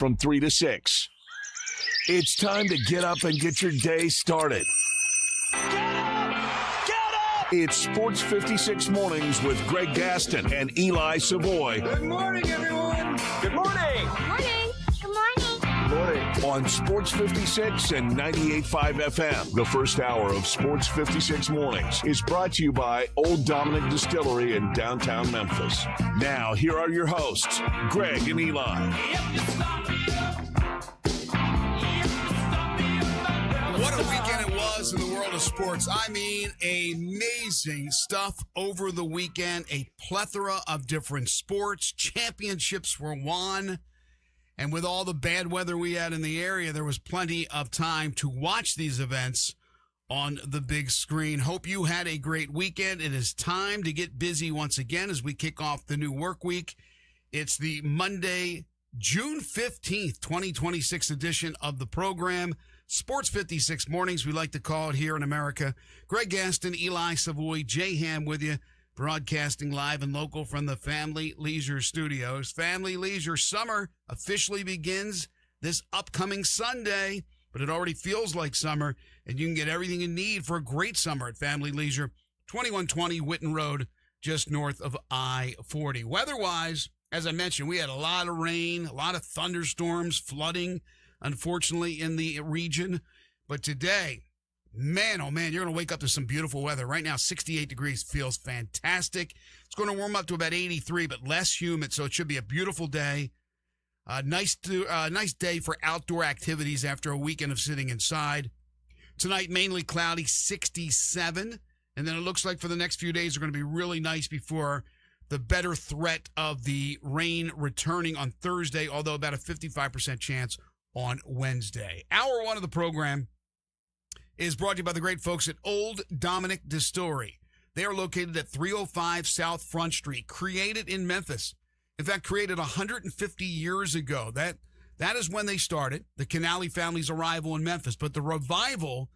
from 3 to 6. It's time to get up and get your day started. Get up! It's Sports 56 Mornings with Greg Gaston and Eli Savoy. Good morning, everyone. Good morning. Morning. Good morning. Morning. On Sports 56 and 98.5 FM. The first hour of Sports 56 Mornings is brought to you by Old Dominick Distillery in downtown Memphis. Now, here are your hosts, Greg and Eli. What a weekend it was in the world of sports. I mean, amazing stuff over the weekend. A plethora of different sports. Championships were won. And with all the bad weather we had in the area, there was plenty of time to watch these events on the big screen. Hope you had a great weekend. It is time to get busy once again as we kick off the new work week. It's the Monday, June 15th, 2026 edition of the program. Sports 56 Mornings, we like to call it here in America. Greg Gaston, Eli Savoy, Jay Ham with you, broadcasting live and local from the Family Leisure Studios. Family Leisure Summer officially begins this upcoming Sunday, but it already feels like summer, and you can get everything you need for a great summer at Family Leisure, 2120 Whitten Road, just north of I-40. Weather-wise, as I mentioned, we had a lot of rain, a lot of thunderstorms, flooding, unfortunately, in the region. But today, man, oh man, you're going to wake up to some beautiful weather. Right now, 68 degrees feels fantastic. It's going to warm up to about 83, but less humid, so it should be a beautiful day. Nice day for outdoor activities after a weekend of sitting inside. Tonight, mainly cloudy, 67. And then it looks like for the next few days are going to be really nice before the better threat of the rain returning on Thursday, although about a 55% chance on Wednesday. Hour one of the program is brought to you by the great folks at Old Dominick Distillery. They are located at 305 South Front Street, created in Memphis. In fact, created 150 years ago. That is when they started, the Canale family's arrival in Memphis. But the revival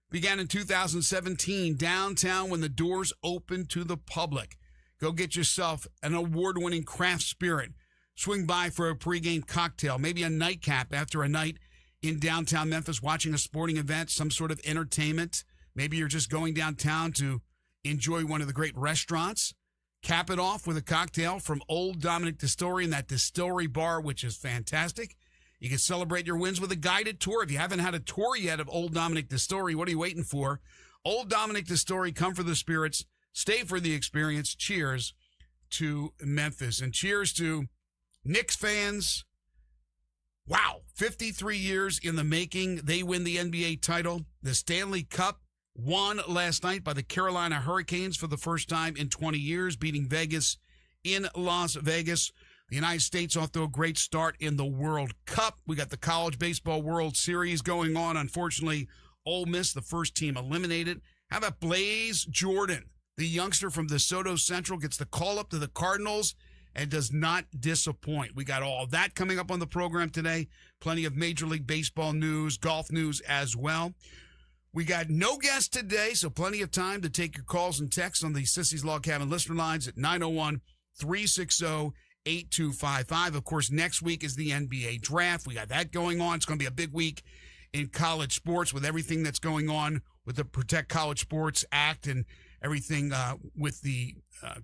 began in 2017 downtown when the doors opened to the public. Go get yourself an award-winning craft spirit. Swing by for a pregame cocktail, maybe a nightcap after a night in downtown Memphis, watching a sporting event, some sort of entertainment. Maybe you're just going downtown to enjoy one of the great restaurants. Cap it off with a cocktail from Old Dominick Distillery in that distillery bar, which is fantastic. You can celebrate your wins with a guided tour. If you haven't had a tour yet of Old Dominick Distillery, what are you waiting for? Old Dominick Distillery, come for the spirits, stay for the experience. Cheers to Memphis, and cheers to Knicks fans. Wow, 53 years in the making. They win the NBA title. The Stanley Cup won last night by the Carolina Hurricanes for the first time in 20 years, beating Vegas in Las Vegas. The United States off to a great start in the World Cup. We got the College Baseball World Series going on. Unfortunately, Ole Miss, the first team eliminated. How about Blaze Jordan, the youngster from DeSoto Central, gets the call up to the Cardinals and does not disappoint. We got all that coming up on the program today. Plenty of Major League Baseball news, golf news as well. We got no guest today, so plenty of time to take your calls and texts on the Sissy's Log Cabin listener lines at 901-360-8255. Of course, next week is the NBA draft. We got that going on. It's going to be a big week in college sports with everything that's going on with the Protect College Sports Act and everything with the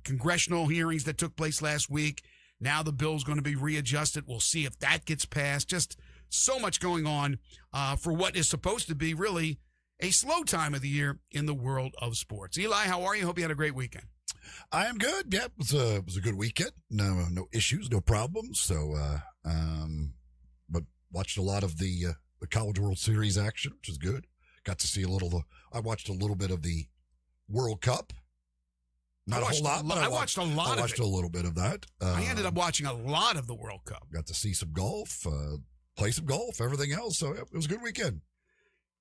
congressional hearings that took place last week. Now the bill's going to be readjusted. We'll see if that gets passed. Just so much going on for what is supposed to be really a slow time of the year in the world of sports. Eli, how are you? Hope you had a great weekend. I am good. Yeah, it was a good weekend. No issues, no problems. So, but watched a lot of the College World Series action, which is good. Got to see I watched a little bit of the World Cup. Not a whole lot, but I watched a lot of it. I watched a little bit of that. I ended up watching a lot of the World Cup. Got to see some golf, play some golf, everything else. So it was a good weekend.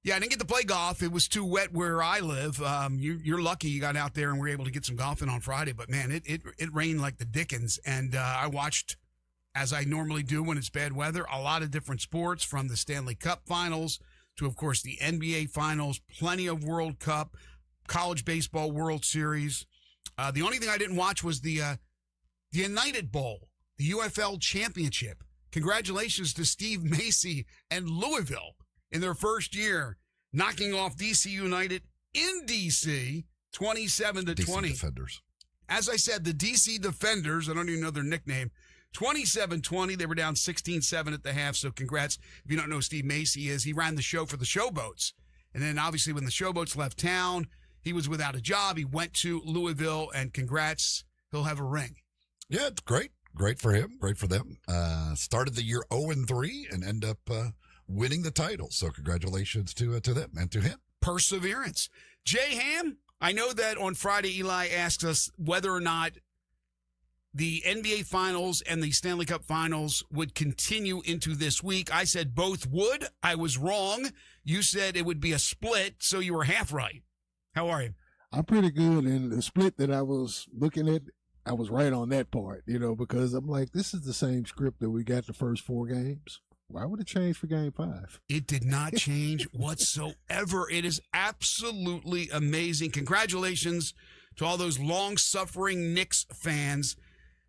Yeah, I didn't get to play golf. It was too wet where I live. You're lucky you got out there and were able to get some golf in on Friday. But, man, it rained like the dickens. And I watched, as I normally do when it's bad weather, a lot of different sports, from the Stanley Cup Finals to, of course, the NBA Finals, plenty of World Cup, College Baseball World Series. The only thing I didn't watch was the United Bowl, the UFL Championship. congratulations to Steve Macy and Louisville in their first year, knocking off DC United in DC 27-20. DC Defenders. As I said, the DC Defenders, I don't even know their nickname, 27-20. They were down 16-7 at the half, so congrats. If you don't know who Steve Macy is, he ran the show for the Showboats. And then obviously when the Showboats left town, he was without a job. He went to Louisville, and congrats. He'll have a ring. Yeah, it's great. Great for him. Great for them. Started the year 0-3 and end up winning the title. So congratulations to them and to him. Perseverance. Jay Ham, I know that on Friday, Eli asked us whether or not the NBA Finals and the Stanley Cup Finals would continue into this week. I said both would. I was wrong. You said it would be a split, so you were half right. How are you? I'm pretty good. And the split that I was looking at, I was right on that part, because I'm like, this is the same script that we got the first 4 games. Why would it change for game 5? It did not change whatsoever. It is absolutely amazing. Congratulations to all those long-suffering Knicks fans.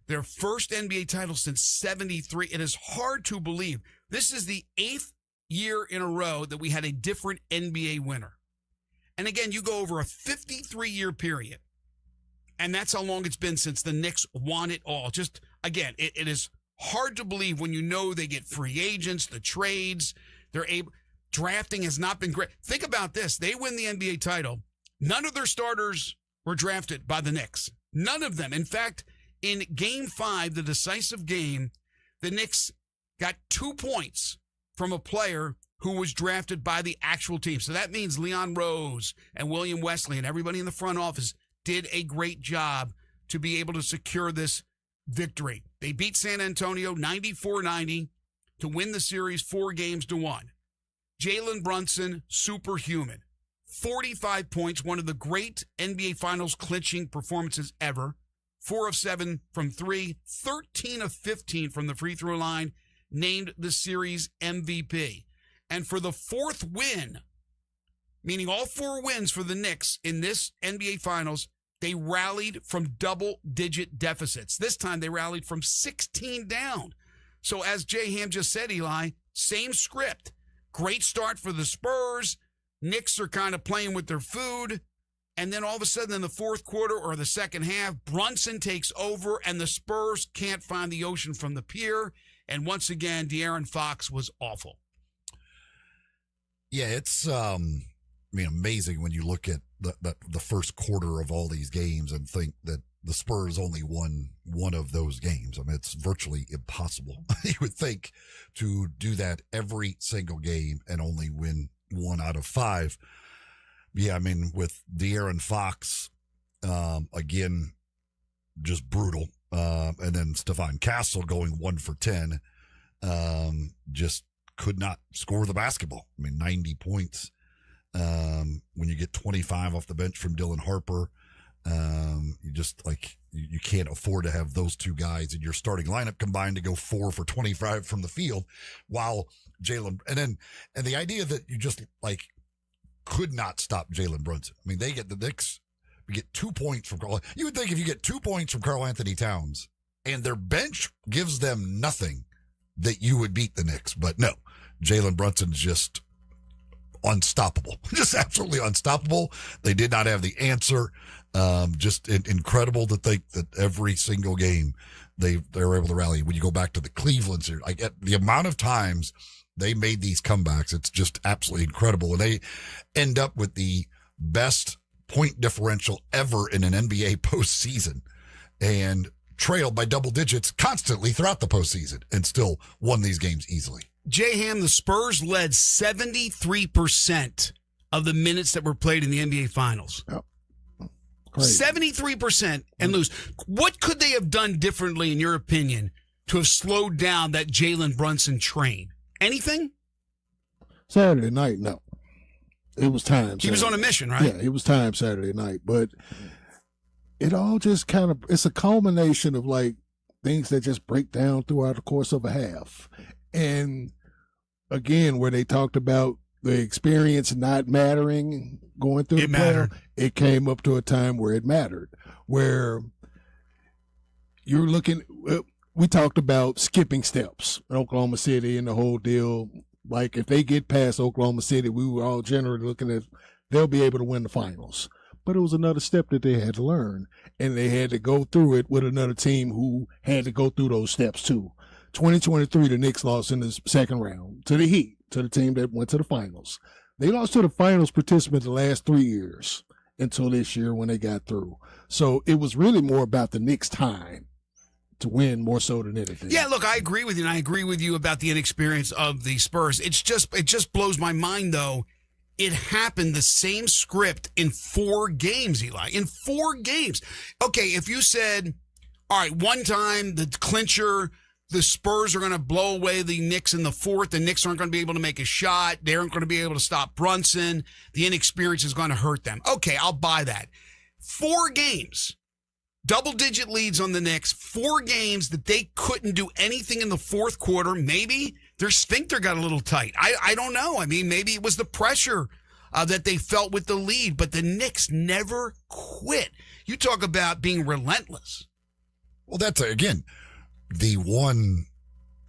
Their first NBA title since 73. It is hard to believe. This is the 8th year in a row that we had a different NBA winner. And again, you go over a 53-year period. And that's how long it's been since the Knicks won it all. Just, again, it is hard to believe when you know they get free agents, the trades, drafting has not been great. Think about this. They win the NBA title. None of their starters were drafted by the Knicks. None of them. In fact, in Game 5, the decisive game, the Knicks got 2 points from a player who was drafted by the actual team. So that means Leon Rose and William Wesley and everybody in the front office did a great job to be able to secure this victory. They beat San Antonio 94-90 to win the series 4-1. Jalen Brunson, superhuman. 45 points, one of the great NBA Finals clinching performances ever. 4 of 7 from 3, 13 of 15 from the free throw line, named the series MVP. And for the 4th win, meaning all 4 wins for the Knicks in this NBA Finals, they rallied from double-digit deficits. This time they rallied from 16 down. So as Jay Ham just said, Eli, same script. Great start for the Spurs. Knicks are kind of playing with their food. And then all of a sudden in the 4th quarter or the second half, Brunson takes over and the Spurs can't find the ocean from the pier. And once again, De'Aaron Fox was awful. Yeah, it's amazing when you look at the first quarter of all these games and think that the Spurs only won one of those games. I mean, it's virtually impossible. You would think to do that every single game and only win 1 out of 5. Yeah, I mean, with De'Aaron Fox, again, just brutal. And then Stephon Castle going 1 for 10, just could not score the basketball. I mean, 90 points. When you get 25 off the bench from Dylan Harper, you just you can't afford to have those 2 guys in your starting lineup combined to go 4 for 25 from the field, while Jalen and the idea that you just could not stop Jalen Brunson. I mean, they get the Knicks. We get 2 points from Carl. You would think if you get 2 points from Karl Anthony Towns and their bench gives them nothing, that you would beat the Knicks. But no, Jalen Brunson's just unstoppable, just absolutely unstoppable. They did not have the answer. Just incredible to think that every single game they were able to rally. When you go back to the Cleveland series, I get the amount of times they made these comebacks. It's just absolutely incredible. And they end up with the best point differential ever in an NBA postseason and trailed by double digits constantly throughout the postseason and still won these games easily. Jay Ham, the Spurs led 73% of the minutes that were played in the NBA Finals. Yep. Crazy. 73% and lose. What could they have done differently, in your opinion, to have slowed down that Jalen Brunson train? Anything? Saturday night, no. It was time. He was on a mission, right? Yeah, it was time Saturday night. But it all just it's a culmination of things that just break down throughout the course of a half. And again, where they talked about the experience not mattering going through the playoff, it came up to a time where it mattered, where you're looking, we talked about skipping steps in Oklahoma City and the whole deal. Like, if they get past Oklahoma City, we were all generally looking at they'll be able to win the finals. But it was another step that they had to learn, and they had to go through it with another team who had to go through those steps too. 2023, the Knicks lost in the second round to the Heat, to the team that went to the finals. They lost to the finals participant the last 3 years until this year when they got through. So it was really more about the Knicks' time to win more so than anything. Yeah, look, I agree with you, and I agree with you about the inexperience of the Spurs. It just blows my mind, though. It happened the same script in 4 games, Eli. In 4 games. Okay, if you said, all right, one time the clincher, the Spurs are going to blow away the Knicks in the fourth. The Knicks aren't going to be able to make a shot. They aren't going to be able to stop Brunson. The inexperience is going to hurt them. Okay, I'll buy that. 4 games. Double-digit leads on the Knicks, 4 games that they couldn't do anything in the fourth quarter. Maybe their sphincter got a little tight. I don't know. I mean, maybe it was the pressure that they felt with the lead, but the Knicks never quit. You talk about being relentless. Well, that's, again, the one,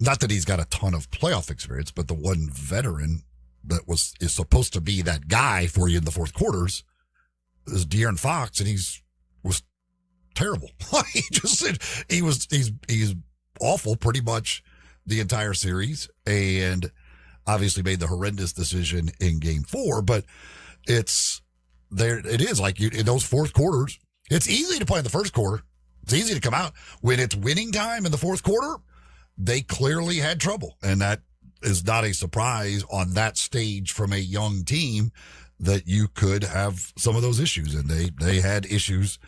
not that he's got a ton of playoff experience, but the one veteran that is supposed to be that guy for you in the fourth quarters is De'Aaron Fox, and was terrible. He's awful pretty much the entire series, and obviously made the horrendous decision in game 4, but it is like in those fourth quarters, it's easy to play in the first quarter. It's easy to come out. When it's winning time in the fourth quarter, they clearly had trouble, and that is not a surprise on that stage from a young team that you could have some of those issues, and they had issues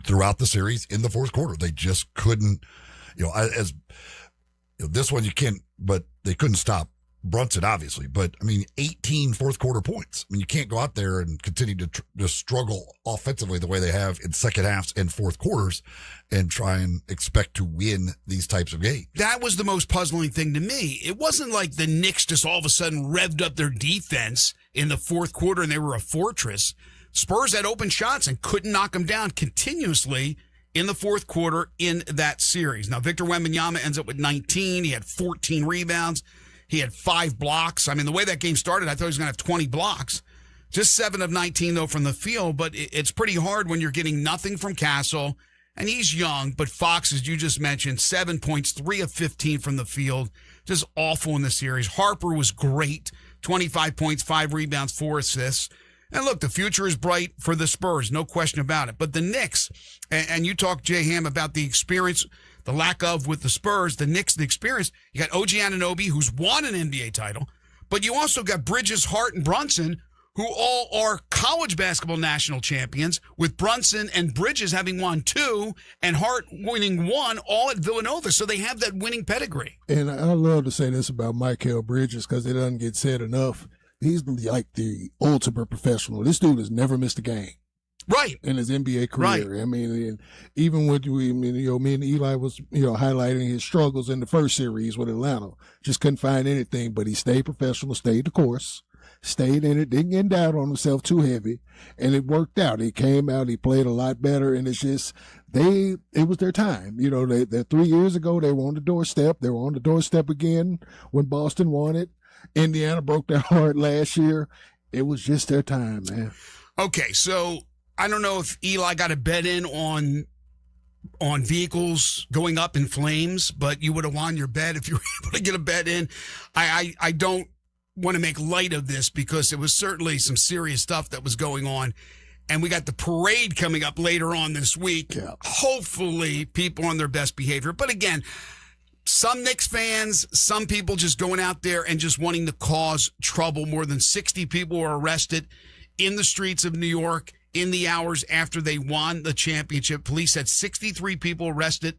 throughout the series in the fourth quarter. They just couldn't, this one you can't, but they couldn't stop Brunson, obviously. But, 18 fourth quarter points. You can't go out there and continue to just struggle offensively the way they have in second halves and fourth quarters and try and expect to win these types of games. That was the most puzzling thing to me. It wasn't like the Knicks just all of a sudden revved up their defense in the fourth quarter and they were a fortress. Spurs had open shots and couldn't knock them down continuously in the fourth quarter in that series. Now, Victor Wembanyama ends up with 19. He had 14 rebounds. He had 5 blocks. The way that game started, I thought he was going to have 20 blocks. Just 7 of 19, though, from the field. But it's pretty hard when you're getting nothing from Castle. And he's young, but Fox, as you just mentioned, 7 points, 3 of 15 from the field. Just awful in the series. Harper was great. 25 points, 5 rebounds, 4 assists. And look, the future is bright for the Spurs, no question about it. But the Knicks, and you talk, Jay Ham, about the experience, the lack of with the Spurs, the Knicks, the experience. You got OG Anunoby, who's won an NBA title, but you also got Bridges, Hart, and Brunson, who all are college basketball national champions, with Brunson and Bridges having won 2 and Hart winning 1, all at Villanova. So they have that winning pedigree. And I love to say this about Mikal Bridges because it doesn't get said enough. He's like the ultimate professional. This dude has never missed a game. Right. In his NBA career. Right. And even when me and Eli was, highlighting his struggles in the first series with Atlanta. Just couldn't find anything, but he stayed professional, stayed the course, stayed in it, didn't get down on himself too heavy, and it worked out. He came out, he played a lot better, and it's just, it was their time. They 3 years ago, they were on the doorstep. They were on the doorstep again when Boston won it. Indiana broke their heart last year. It was just their time, man. Okay, so I don't know if Eli got a bet in on vehicles going up in flames, but you would have won your bet if you were able to get a bet in. I don't want to make light of this because it was certainly some serious stuff that was going on. And we got the parade coming up later on this week. Yeah. Hopefully people on their best behavior. But again, some Knicks fans, some people just going out there and just wanting to cause trouble. More than 60 people were arrested in the streets of New York in the hours after they won the championship. Police had 63 people arrested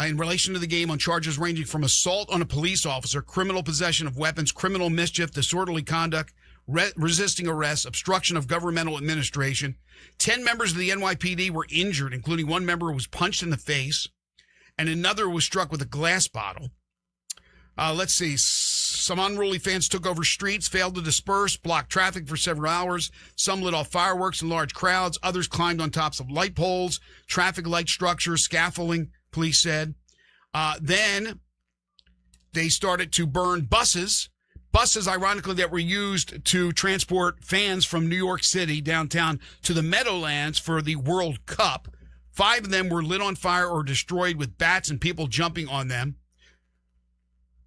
in relation to the game on charges ranging from assault on a police officer, criminal possession of weapons, criminal mischief, disorderly conduct, resisting arrest, obstruction of governmental administration. 10 members of the NYPD were injured, including one member who was punched in the face, and another was struck with a glass bottle. Let's see. Some unruly fans took over streets, failed to disperse, blocked traffic for several hours. Some lit off fireworks in large crowds. Others climbed on tops of light poles, traffic light structures, scaffolding, police said. Then they started to burn buses. Buses, ironically, that were used to transport fans from New York City downtown to the Meadowlands for the World Cup. 5 of them were lit on fire or destroyed with bats and people jumping on them.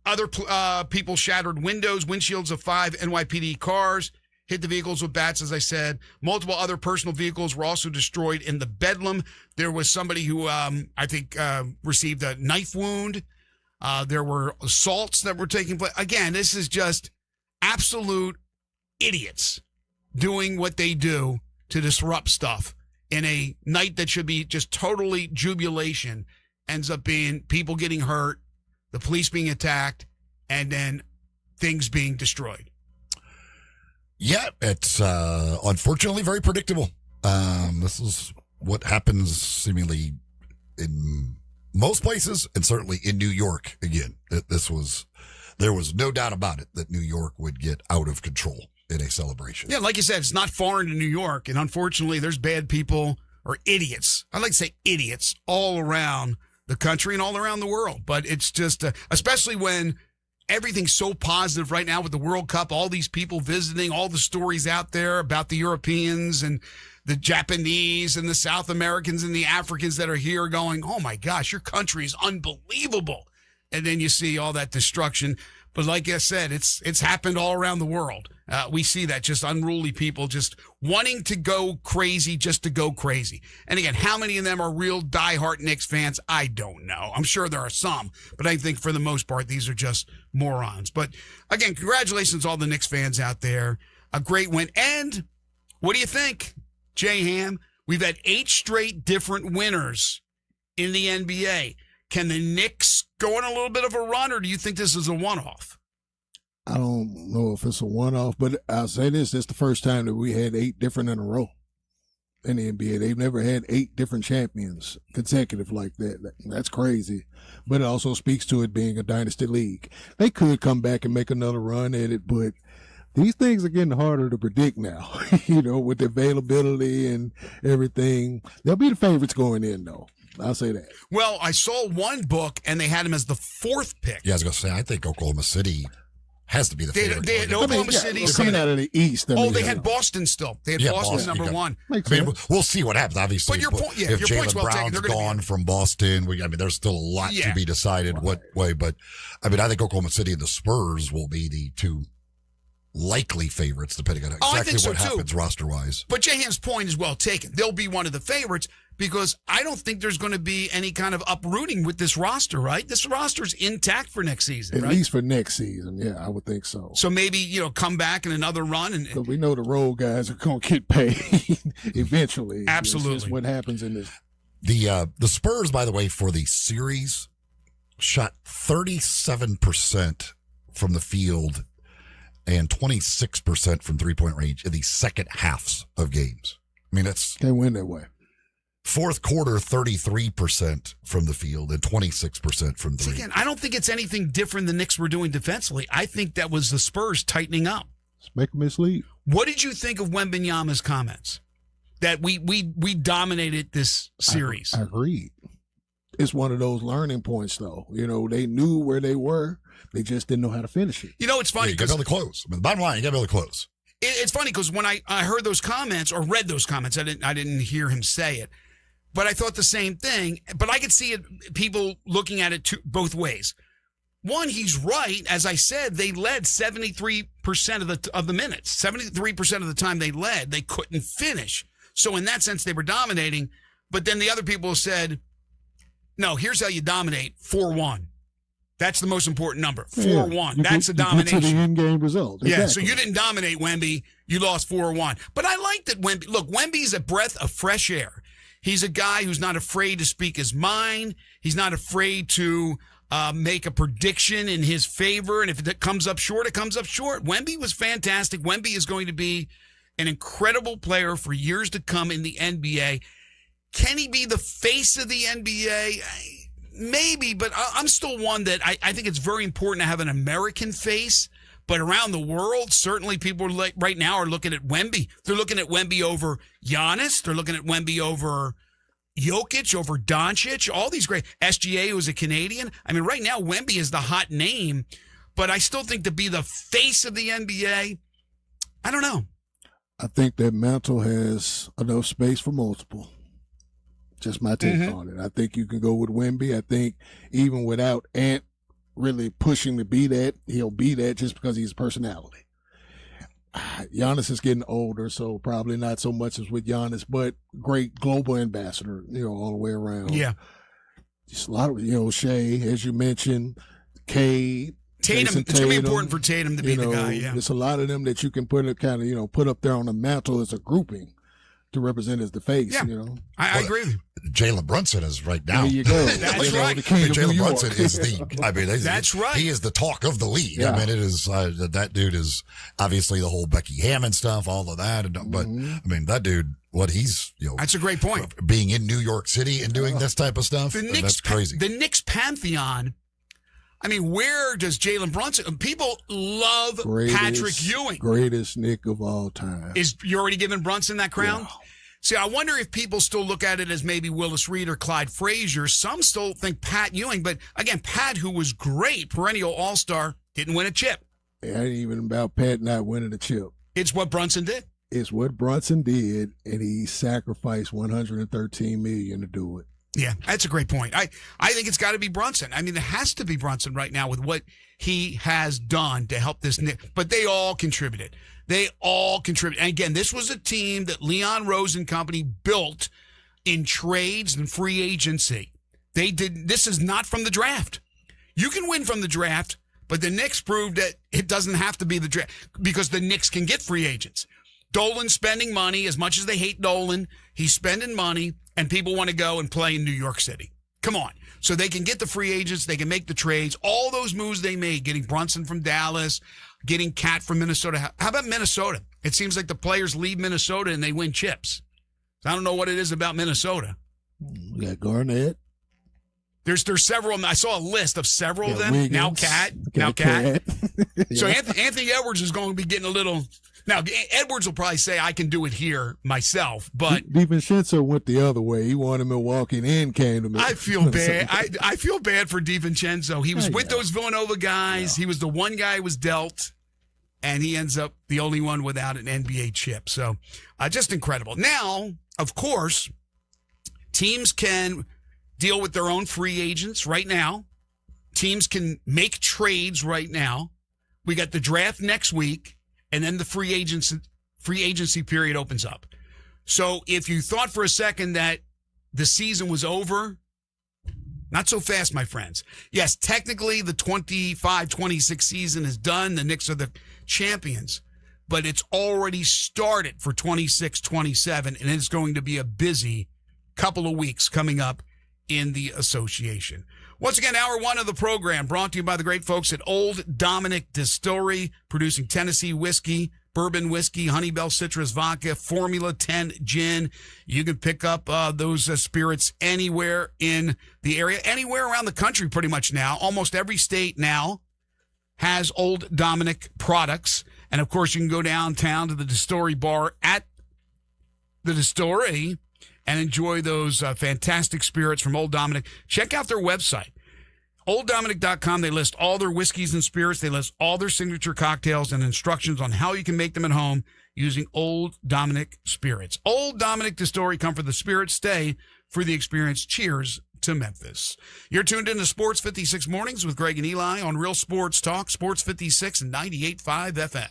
Other people shattered windshields of 5 NYPD cars, hit the vehicles with bats, as I said. Multiple other personal vehicles were also destroyed in the Bedlam. There was somebody who I think received a knife wound. There were assaults that were taking place. Again, this is just absolute idiots doing what they do to disrupt stuff in a night that should be just totally jubilation. Ends up being people getting hurt, the police being attacked, and then things being destroyed. Yeah, it's unfortunately very predictable. This is what happens seemingly in most places, and certainly in New York. Again, there was no doubt about it that New York would get out of control in a celebration. Yeah, like you said, it's not foreign to New York, and unfortunately, there's bad people or idiots. I like to say idiots all around the country and all around the world. But it's just, especially when everything's so positive right now with the World Cup, all these people visiting, all the stories out there about the Europeans and the Japanese and the South Americans and the Africans that are here going, oh my gosh, your country is unbelievable. And then you see all that destruction. But like I said, it's happened all around the world. We see that, just unruly people just wanting to go crazy just to go crazy. And again, how many of them are real diehard Knicks fans? I don't know. I'm sure there are some, but I think for the most part, these are just morons. But again, congratulations to all the Knicks fans out there. A great win. And what do you think, Jay Ham? We've had 8 straight different winners in the NBA. Can the Knicks go on a little bit of a run, or do you think this is a one-off? I don't know if it's a one-off, but I'll say this. It's the first time that we had 8 different in a row in the NBA. They've never had 8 different champions consecutive like that. That's crazy. But it also speaks to it being a dynasty league. They could come back and make another run at it, but these things are getting harder to predict now, with the availability and everything. They'll be the favorites going in, though. I'll say that. Well, I saw one book, and they had him as the 4th pick. Yeah, I was going to say, I think Oklahoma City has to be the favorite. They had Oklahoma City. They're coming out of the East. They had Boston still. They had Boston number 1. We'll see what happens, obviously. But your point, if Jaylen Brown's gone from Boston, there's still a lot to be decided what way. But, I think Oklahoma City and the Spurs will be the 2 likely favorites, depending on exactly what happens roster-wise. But Jahan's point is well taken. They'll be one of the favorites because I don't think there's going to be any kind of uprooting with this roster, right? This roster's intact for next season, At least for next season, yeah, I would think so. So maybe, come back in another run. Because we know the road guys are going to get paid eventually. Absolutely. It's just what happens in this. The Spurs, by the way, for the series, shot 37% from the field and 26% from three-point range in the second halves of games. That's... Can't win that way. Fourth quarter, 33% from the field and 26% from three. Again, I don't think it's anything different than the Knicks were doing defensively. I think that was the Spurs tightening up. Let's make them mislead. What did you think of Wembanyama's comments? That we dominated this series. I agreed. It's one of those learning points, though. They knew where they were. They just didn't know how to finish it. It's funny. You got to be able to close. The bottom line, you got to be able to close. It's funny because when I heard those comments or read those comments, I didn't hear him say it, but I thought the same thing. But I could see it, people looking at it both ways. One, he's right. As I said, they led 73% of the minutes. 73% of the time they led, they couldn't finish. So in that sense, they were dominating. But then the other people said, no, here's how you dominate: 4-1. That's the most important number. 4-1. That's a domination. Get to the in-game result. Yeah, Exactly. so you didn't dominate Wemby. You lost 4-1. But I like that Wemby. Look, Wemby's a breath of fresh air. He's a guy who's not afraid to speak his mind. He's not afraid to make a prediction in his favor. And if it comes up short, it comes up short. Wemby was fantastic. Wemby is going to be an incredible player for years to come in the NBA. Can he be the face of the NBA? maybe, but I'm still one that I think it's very important to have an American face. But around the world, certainly people right now are looking at Wemby. They're looking at Wemby over Giannis. They're looking at Wemby over Jokic, over Doncic, all these great. SGA, who's a Canadian. I mean, right now, Wemby is the hot name. But I still think to be the face of the NBA, I don't know. I think that mantle has enough space for multiple. Just my take on it. I think you can go with Wemby. I think even without Ant really pushing to be that, he'll be that just because he's personality. Giannis is getting older, so probably not so much as with Giannis, but great global ambassador, all the way around. Yeah. Just a lot of, Shea, as you mentioned, Cade. Tatum, it's going to be important for Tatum to be the guy, yeah. There's a lot of them that you can put up there on the mantle as a grouping to represent as the face, Yeah. I agree with you. Jalen Brunson is right now. There you go. That's right. The king of New Jalen York. Brunson is That's right. He is the talk of the league. Yeah. I mean, it is, that dude is obviously the whole Becky Hammond stuff, all of that. But I mean, that dude, what he's, that's a great point. Being in New York City and doing this type of stuff, that's crazy. The Knicks pantheon. I mean, where does Jalen Brunson? People love Patrick Ewing. Greatest Knick of all time. You already giving Brunson that crown? Yeah. See, I wonder if people still look at it as maybe Willis Reed or Clyde Frazier. Some still think Pat Ewing, but again, Pat, who was great, perennial all-star, didn't win a chip. It ain't even about Pat not winning a chip. It's what Brunson did. It's what Brunson did, and he sacrificed $113 million to do it. Yeah, that's a great point. I think it's got to be Brunson. I mean, it has to be Brunson right now with what he has done to help this Knicks. But they all contributed. They all contributed. And again, this was a team that Leon Rose and company built in trades and free agency. They did. This is not from the draft. You can win from the draft, but the Knicks proved that it doesn't have to be the draft because the Knicks can get free agents. Dolan's spending money. As much as they hate Dolan, he's spending money, and people want to go and play in New York City. Come on. So they can get the free agents. They can make the trades. All those moves they made, getting Brunson from Dallas, getting Cat from Minnesota. How about Minnesota? It seems like the players leave Minnesota and they win chips. I don't know what it is about Minnesota. We got Garnett. There's several. I saw a list of several of them. Wiggins. Now Cat. So Anthony Edwards is going to be getting a little. Now, Edwards will probably say, I can do it here myself, but DiVincenzo went the other way. He wanted Milwaukee and then came to me. I feel bad. I feel bad for DiVincenzo. He was with those Villanova guys. Yeah. He was the one guy who was dealt, and he ends up the only one without an NBA chip. So just incredible. Now, of course, teams can deal with their own free agents right now. Teams can make trades right now. We got the draft next week. And then the free agency period opens up. So if you thought for a second that the season was over, not so fast, my friends. Yes, technically the 25-26 season is done. The Knicks are the champions. But it's already started for 26-27, and it's going to be a busy couple of weeks coming up in the association. Once again, hour one of the program brought to you by the great folks at Old Dominick Distillery, producing Tennessee whiskey, bourbon whiskey, Honeybell citrus vodka, Formula 10 gin. You can pick up those spirits anywhere in the area, anywhere around the country pretty much now. Almost every state now has Old Dominick products. And, of course, you can go downtown to the distillery bar at the distillery and enjoy those fantastic spirits from Old Dominick. Check out their website, OldDominick.com. They list all their whiskeys and spirits. They list all their signature cocktails and instructions on how you can make them at home using Old Dominick spirits. Old Dominick Distillery, come for the spirit, stay for the experience. Cheers to Memphis. You're tuned into Sports 56 Mornings with Greg and Eli on Real Sports Talk, Sports 56 and 98.5 FM.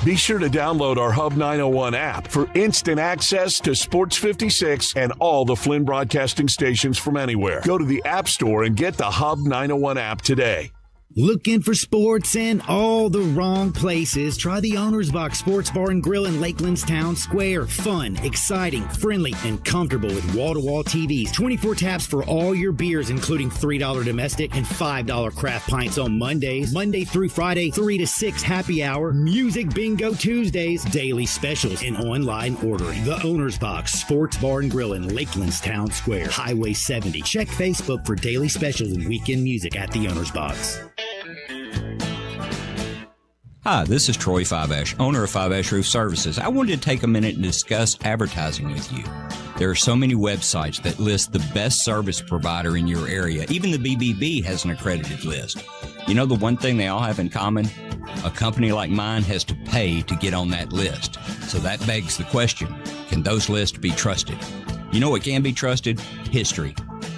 Be sure to download our Hub 901 app for instant access to Sports 56 and all the Flynn Broadcasting stations from anywhere. Go to the App Store and get the Hub 901 app today. Looking for sports in all the wrong places? Try the Owner's Box Sports Bar and Grill in Lakeland's Town Square. Fun, exciting, friendly, and comfortable with wall-to-wall TVs. 24 taps for all your beers, including $3 domestic and $5 craft pints on Mondays. Monday through Friday, 3 to 6 happy hour. Music bingo Tuesdays. Daily specials and online ordering. The Owner's Box Sports Bar and Grill in Lakeland's Town Square. Highway 70. Check Facebook for daily specials and weekend music at the Owner's Box. Hi, this is Troy Five-Ash, owner of Five-Ash Roof Services. I wanted to take a minute and discuss advertising with you. There are so many websites that list the best service provider in your area. Even the BBB has an accredited list. You know the one thing they all have in common? A company like mine has to pay to get on that list. So that begs the question, can those lists be trusted? You know what can be trusted? History.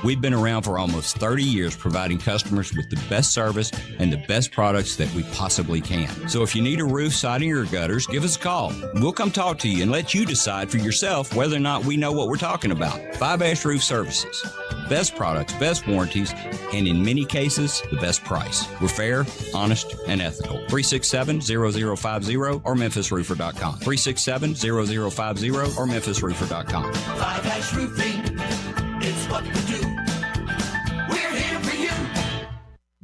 We've been around for almost 30 years providing customers with the best service and the best products that we possibly can. So if you need a roof, siding, or gutters, give us a call. We'll come talk to you and let you decide for yourself whether or not we know what we're talking about. Five-Ash Roof Services. Best products, best warranties, and in many cases, the best price. We're fair, honest, and ethical. 367-0050 or memphisroofer.com. 367-0050 or memphisroofer.com. Five-Ash Roofing, it's what we do. We're here for you.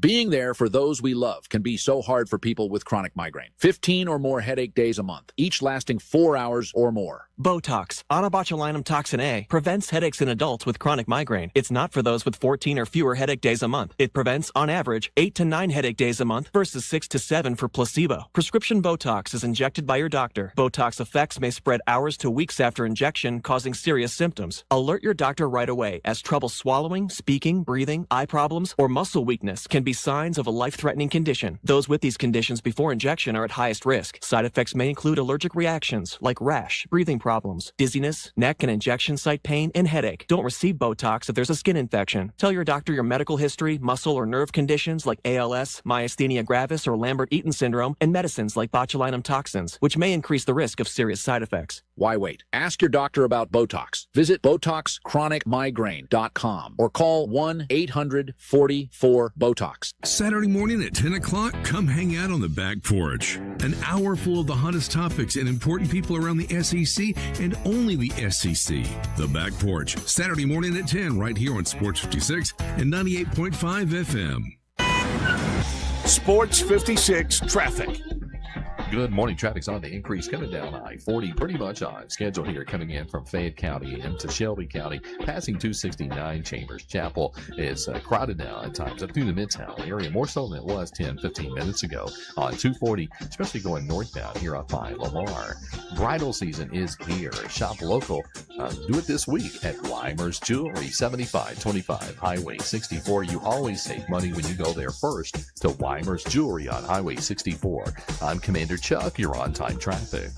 Being there for those we love can be so hard for people with chronic migraine. 15 or more headache days a month, each lasting 4 hours or more. Botox, onabotulinum toxin A, prevents headaches in adults with chronic migraine. It's not for those with 14 or fewer headache days a month. It prevents, on average, 8 to 9 headache days a month versus 6 to 7 for placebo. Prescription Botox is injected by your doctor. Botox effects may spread hours to weeks after injection, causing serious symptoms. Alert your doctor right away, as trouble swallowing, speaking, breathing, eye problems, or muscle weakness can be signs of a life-threatening condition. Those with these conditions before injection are at highest risk. Side effects may include allergic reactions like rash, breathing problems, dizziness, neck and injection site pain, and headache. Don't receive Botox if there's a skin infection. Tell your doctor your medical history, muscle or nerve conditions like ALS, myasthenia gravis, or Lambert-Eaton syndrome, and medicines like botulinum toxins, which may increase the risk of serious side effects. Why wait? Ask your doctor about Botox. Visit BotoxChronicMigraine.com or call 1-800-44-BOTOX. Saturday morning at 10 o'clock, come hang out on the back porch. An hour full of the hottest topics and important people around the SEC and only the SEC. The Back Porch, Saturday morning at 10 right here on Sports 56 and 98.5 FM. Sports 56 traffic. Good morning. Traffic's on the increase coming down I-40, pretty much on schedule here, coming in from Fayette County into Shelby County, passing 269 Chambers Chapel. Is crowded now at times up through the Midtown area, more so than it was 10-15 minutes ago. On 240, especially going northbound here up by Lamar. Bridal season is here. Shop local. Do it this week at Weimer's Jewelry, 7525 Highway 64. You always save money when you go there first to Weimer's Jewelry on Highway 64. I'm Commander Chuck, you're on time traffic.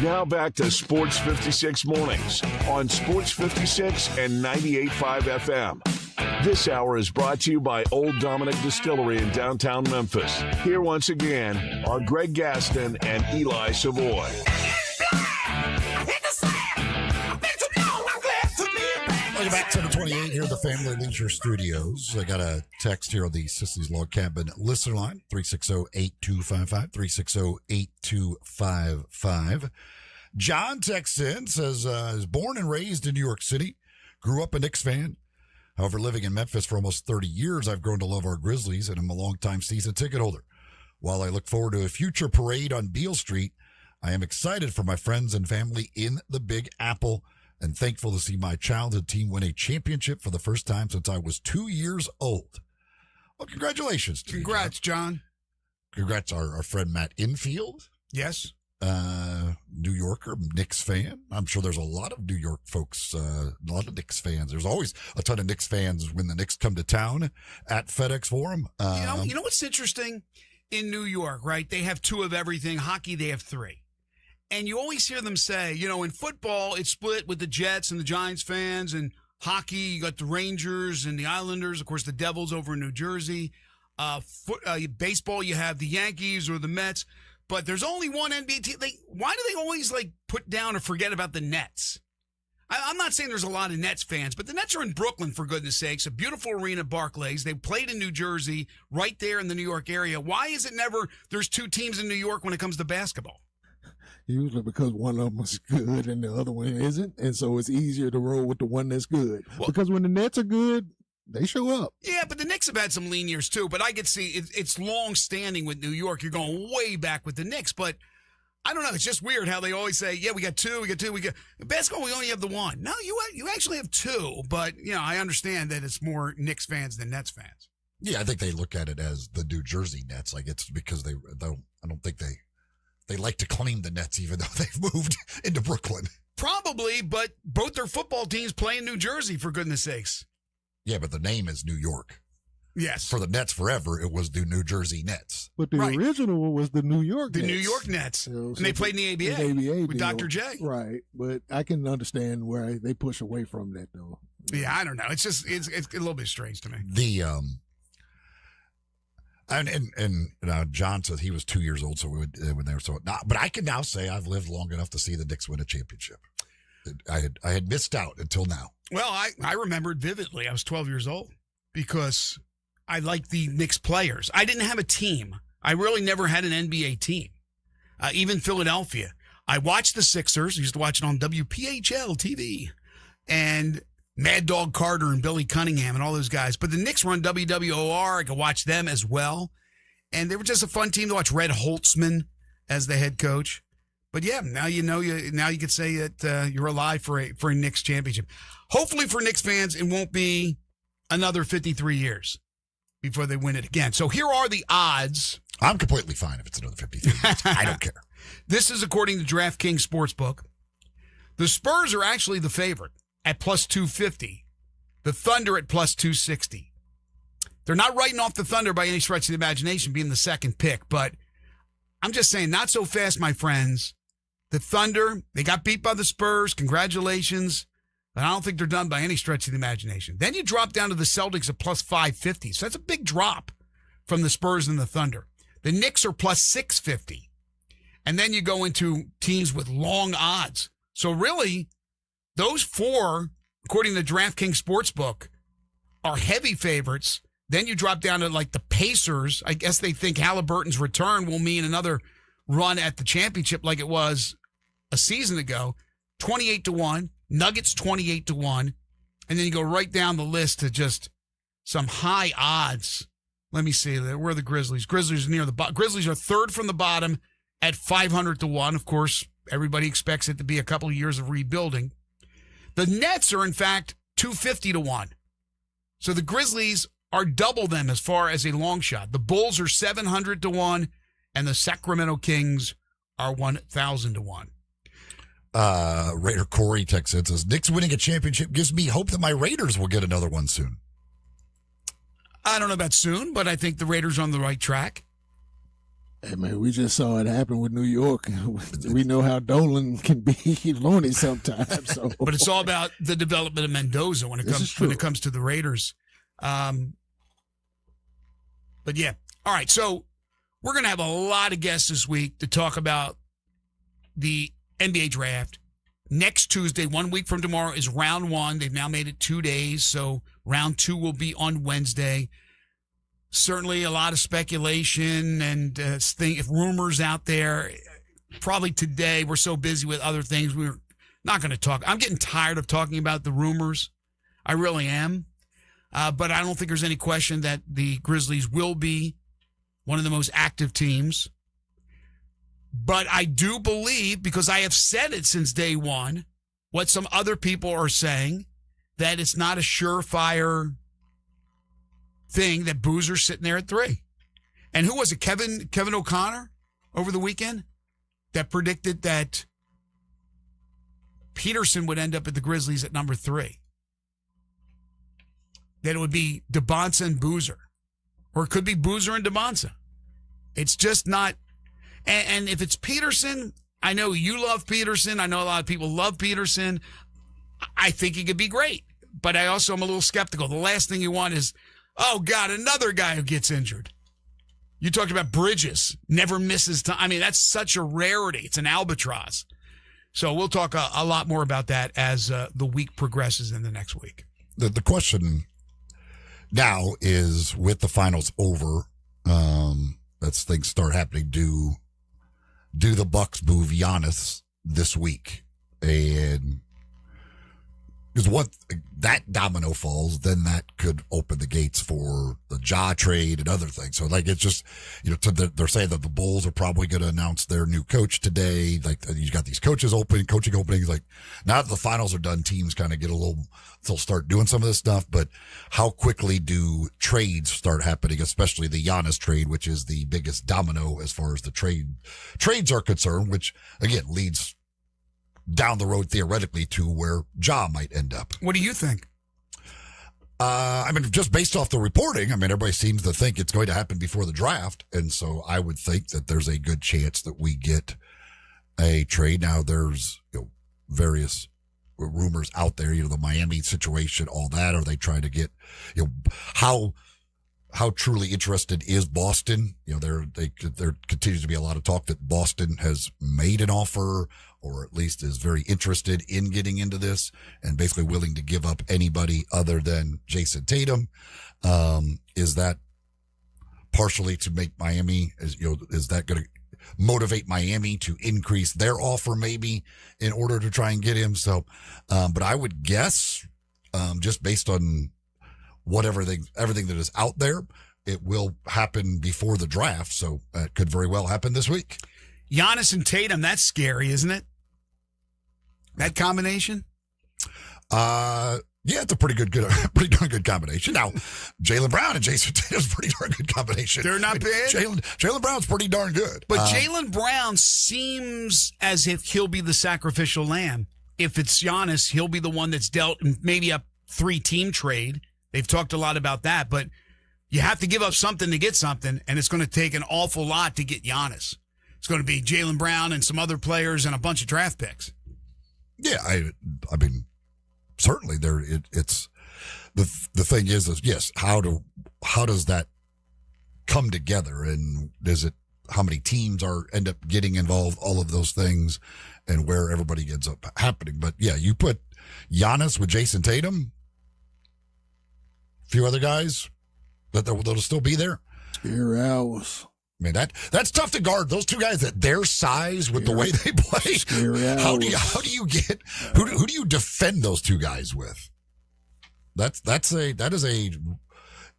Now back to Sports 56 mornings on Sports 56 and 98.5 FM. This hour is brought to you by Old Dominick Distillery in downtown Memphis. Here once again are Greg Gaston and Eli Savoy. Welcome back, 728 here at the Family Leisure Studios. I got a text here on the Sissy's Log Cabin listener line, 360-8255, 360-8255. John texts in, says, is born and raised in New York City, grew up a Knicks fan. However, living in Memphis for almost 30 years, I've grown to love our Grizzlies, and I'm a longtime season ticket holder. While I look forward to a future parade on Beale Street, I am excited for my friends and family in the Big Apple and thankful to see my childhood team win a championship for the first time since I was 2 years old. Well, congratulations to Congrats, you, John. Congrats, our friend Matt Infield. Yes. New Yorker, Knicks fan. I'm sure there's a lot of New York folks, a lot of Knicks fans. There's always a ton of Knicks fans when the Knicks come to town at FedEx Forum. You know what's interesting? In New York, right, they have two of everything. Hockey, they have three. And you always hear them say, in football, it's split with the Jets and the Giants fans. And hockey, you got the Rangers and the Islanders. Of course, the Devils over in New Jersey. Baseball, you have the Yankees or the Mets. but there's only one NBA team. Why do they always put down or forget about the Nets? I'm not saying there's a lot of Nets fans, but the Nets are in Brooklyn, for goodness sakes, a beautiful arena, Barclays. They played in New Jersey, right there in the New York area. Why is it never there's two teams in New York when it comes to basketball? Usually because one of them is good and the other one isn't, and so it's easier to roll with the one that's good. Because when the Nets are good, they show up. Yeah, but the Knicks have had some lean years too. But I could see it's long standing with New York. You're going way back with the Knicks, but I don't know. It's just weird how they always say, "Yeah, we got two. Basketball. We only have the one." No, you actually have two. But I understand that it's more Knicks fans than Nets fans. Yeah, I think they look at it as the New Jersey Nets. It's because I don't think they like to claim the Nets, even though they've moved into Brooklyn. Probably, but both their football teams play in New Jersey, for goodness sakes. Yeah, but the name is New York. Yes. For the Nets forever, it was the New Jersey Nets. But the original one was the New York Nets. The New York Nets. And they played in the ABA with Dr. J. Right. But I can understand where they push away from that, though. Yeah, I don't know. It's just, it's a little bit strange to me. John said he was 2 years old, so when they were but I can now say I've lived long enough to see the Knicks win a championship. I had missed out until now. Well, I remember it vividly. I was 12 years old because I liked the Knicks players. I didn't have a team. I really never had an NBA team. Even Philadelphia. I watched the Sixers. I used to watch it on WPHL TV. And Mad Dog Carter and Billy Cunningham and all those guys. But the Knicks were on WWOR. I could watch them as well. And they were just a fun team to watch. Red Holtzman as the head coach. But yeah, now now you could say that you're alive for a Knicks championship. Hopefully for Knicks fans, it won't be another 53 years before they win it again. So here are the odds. I'm completely fine if it's another 53 years. I don't care. This is according to DraftKings Sportsbook. The Spurs are actually the favorite at plus 250. The Thunder at plus 260. They're not writing off the Thunder by any stretch of the imagination being the second pick, but I'm just saying, not so fast, my friends. The Thunder, they got beat by the Spurs. Congratulations. But I don't think they're done by any stretch of the imagination. Then you drop down to the Celtics at plus 550. So that's a big drop from the Spurs and the Thunder. The Knicks are plus 650. And then you go into teams with long odds. So really, those four, according to DraftKings Sportsbook, are heavy favorites. Then you drop down to the Pacers. I guess they think Halliburton's return will mean another run at the championship like it was a season ago. 28-1. Nuggets 28-1. And then you go right down the list to just some high odds. Let me see. Where are the Grizzlies? Grizzlies are near the bottom. Grizzlies are third from the bottom at 500-1. Of course, everybody expects it to be a couple of years of rebuilding. The Nets are, in fact, 250-1. So the Grizzlies are double them as far as a long shot. The Bulls are 700-1, and the Sacramento Kings are 1,000-1. Raider Corey texts in, says, Knicks winning a championship gives me hope that my Raiders will get another one soon. I don't know about soon, but I think the Raiders are on the right track. Hey, man, we just saw it happen with New York. We know how Dolan can be loony sometimes. So. But it's all about the development of Mendoza when it comes to the Raiders. But yeah. All right. So we're going to have a lot of guests this week to talk about the NBA draft. Next Tuesday, 1 week from tomorrow, is round one. They've now made it 2 days. So round two will be on Wednesday. Certainly a lot of speculation and rumors out there. Probably today, we're so busy with other things, we're not going to talk. I'm getting tired of talking about the rumors. I really am. But I don't think there's any question that the Grizzlies will be one of the most active teams. But I do believe, because I have said it since day one, what some other people are saying, that it's not a surefire thing that Boozer's sitting there at 3. And who was it? Kevin O'Connor over the weekend that predicted that Peterson would end up at the Grizzlies at number 3. That it would be DeBonsa and Boozer. Or it could be Boozer and DeBonsa. It's just not. And if it's Peterson, I know you love Peterson. I know a lot of people love Peterson. I think he could be great. But I also am a little skeptical. The last thing you want is, oh, God, another guy who gets injured. You talked about Bridges, never misses time. I mean, that's such a rarity. It's an albatross. So we'll talk a lot more about that as the week progresses in the next week. The question now is, with the finals over, as things start happening, do the Bucks move Giannis this week? And because once that domino falls, then that could open the gates for the Ja trade and other things. So, like, it's just, they're saying that the Bulls are probably going to announce their new coach today. Like, you got these coaching openings. Like, now that the finals are done, teams kind of they'll start doing some of this stuff. But how quickly do trades start happening, especially the Giannis trade, which is the biggest domino as far as the trades are concerned, which, again, leads down the road theoretically to where Ja might end up. What do you think? I mean, just based off the reporting, I mean, everybody seems to think it's going to happen before the draft. And so I would think that there's a good chance that we get a trade. Now, there's various rumors out there, the Miami situation, all that. Are they trying to get, how truly interested is Boston? There continues to be a lot of talk that Boston has made an offer, or at least is very interested in getting into this and basically willing to give up anybody other than Jason Tatum. Is that partially to make Miami, is that going to motivate Miami to increase their offer maybe in order to try and get him? So, but I would guess, just based on everything that is out there, it will happen before the draft. So it could very well happen this week. Giannis and Tatum, that's scary, isn't it? That combination? Yeah, it's a pretty darn good combination. Now, Jaylen Brown and Jason Tatum's a pretty darn good combination. They're not bad. Jaylen Brown's pretty darn good. But Jaylen Brown seems as if he'll be the sacrificial lamb. If it's Giannis, he'll be the one that's dealt maybe a 3-team trade. They've talked a lot about that, but you have to give up something to get something, and it's going to take an awful lot to get Giannis. It's going to be Jaylen Brown and some other players and a bunch of draft picks. Yeah, I mean, certainly it's the thing is yes, how does that come together, and how many teams end up getting involved, all of those things, and where everybody ends up happening. But yeah, you put Giannis with Jason Tatum, a few other guys that'll still be there. Scary hours. I mean, that's tough to guard those two guys at their size with the way they play. How do you get who do you defend those two guys with?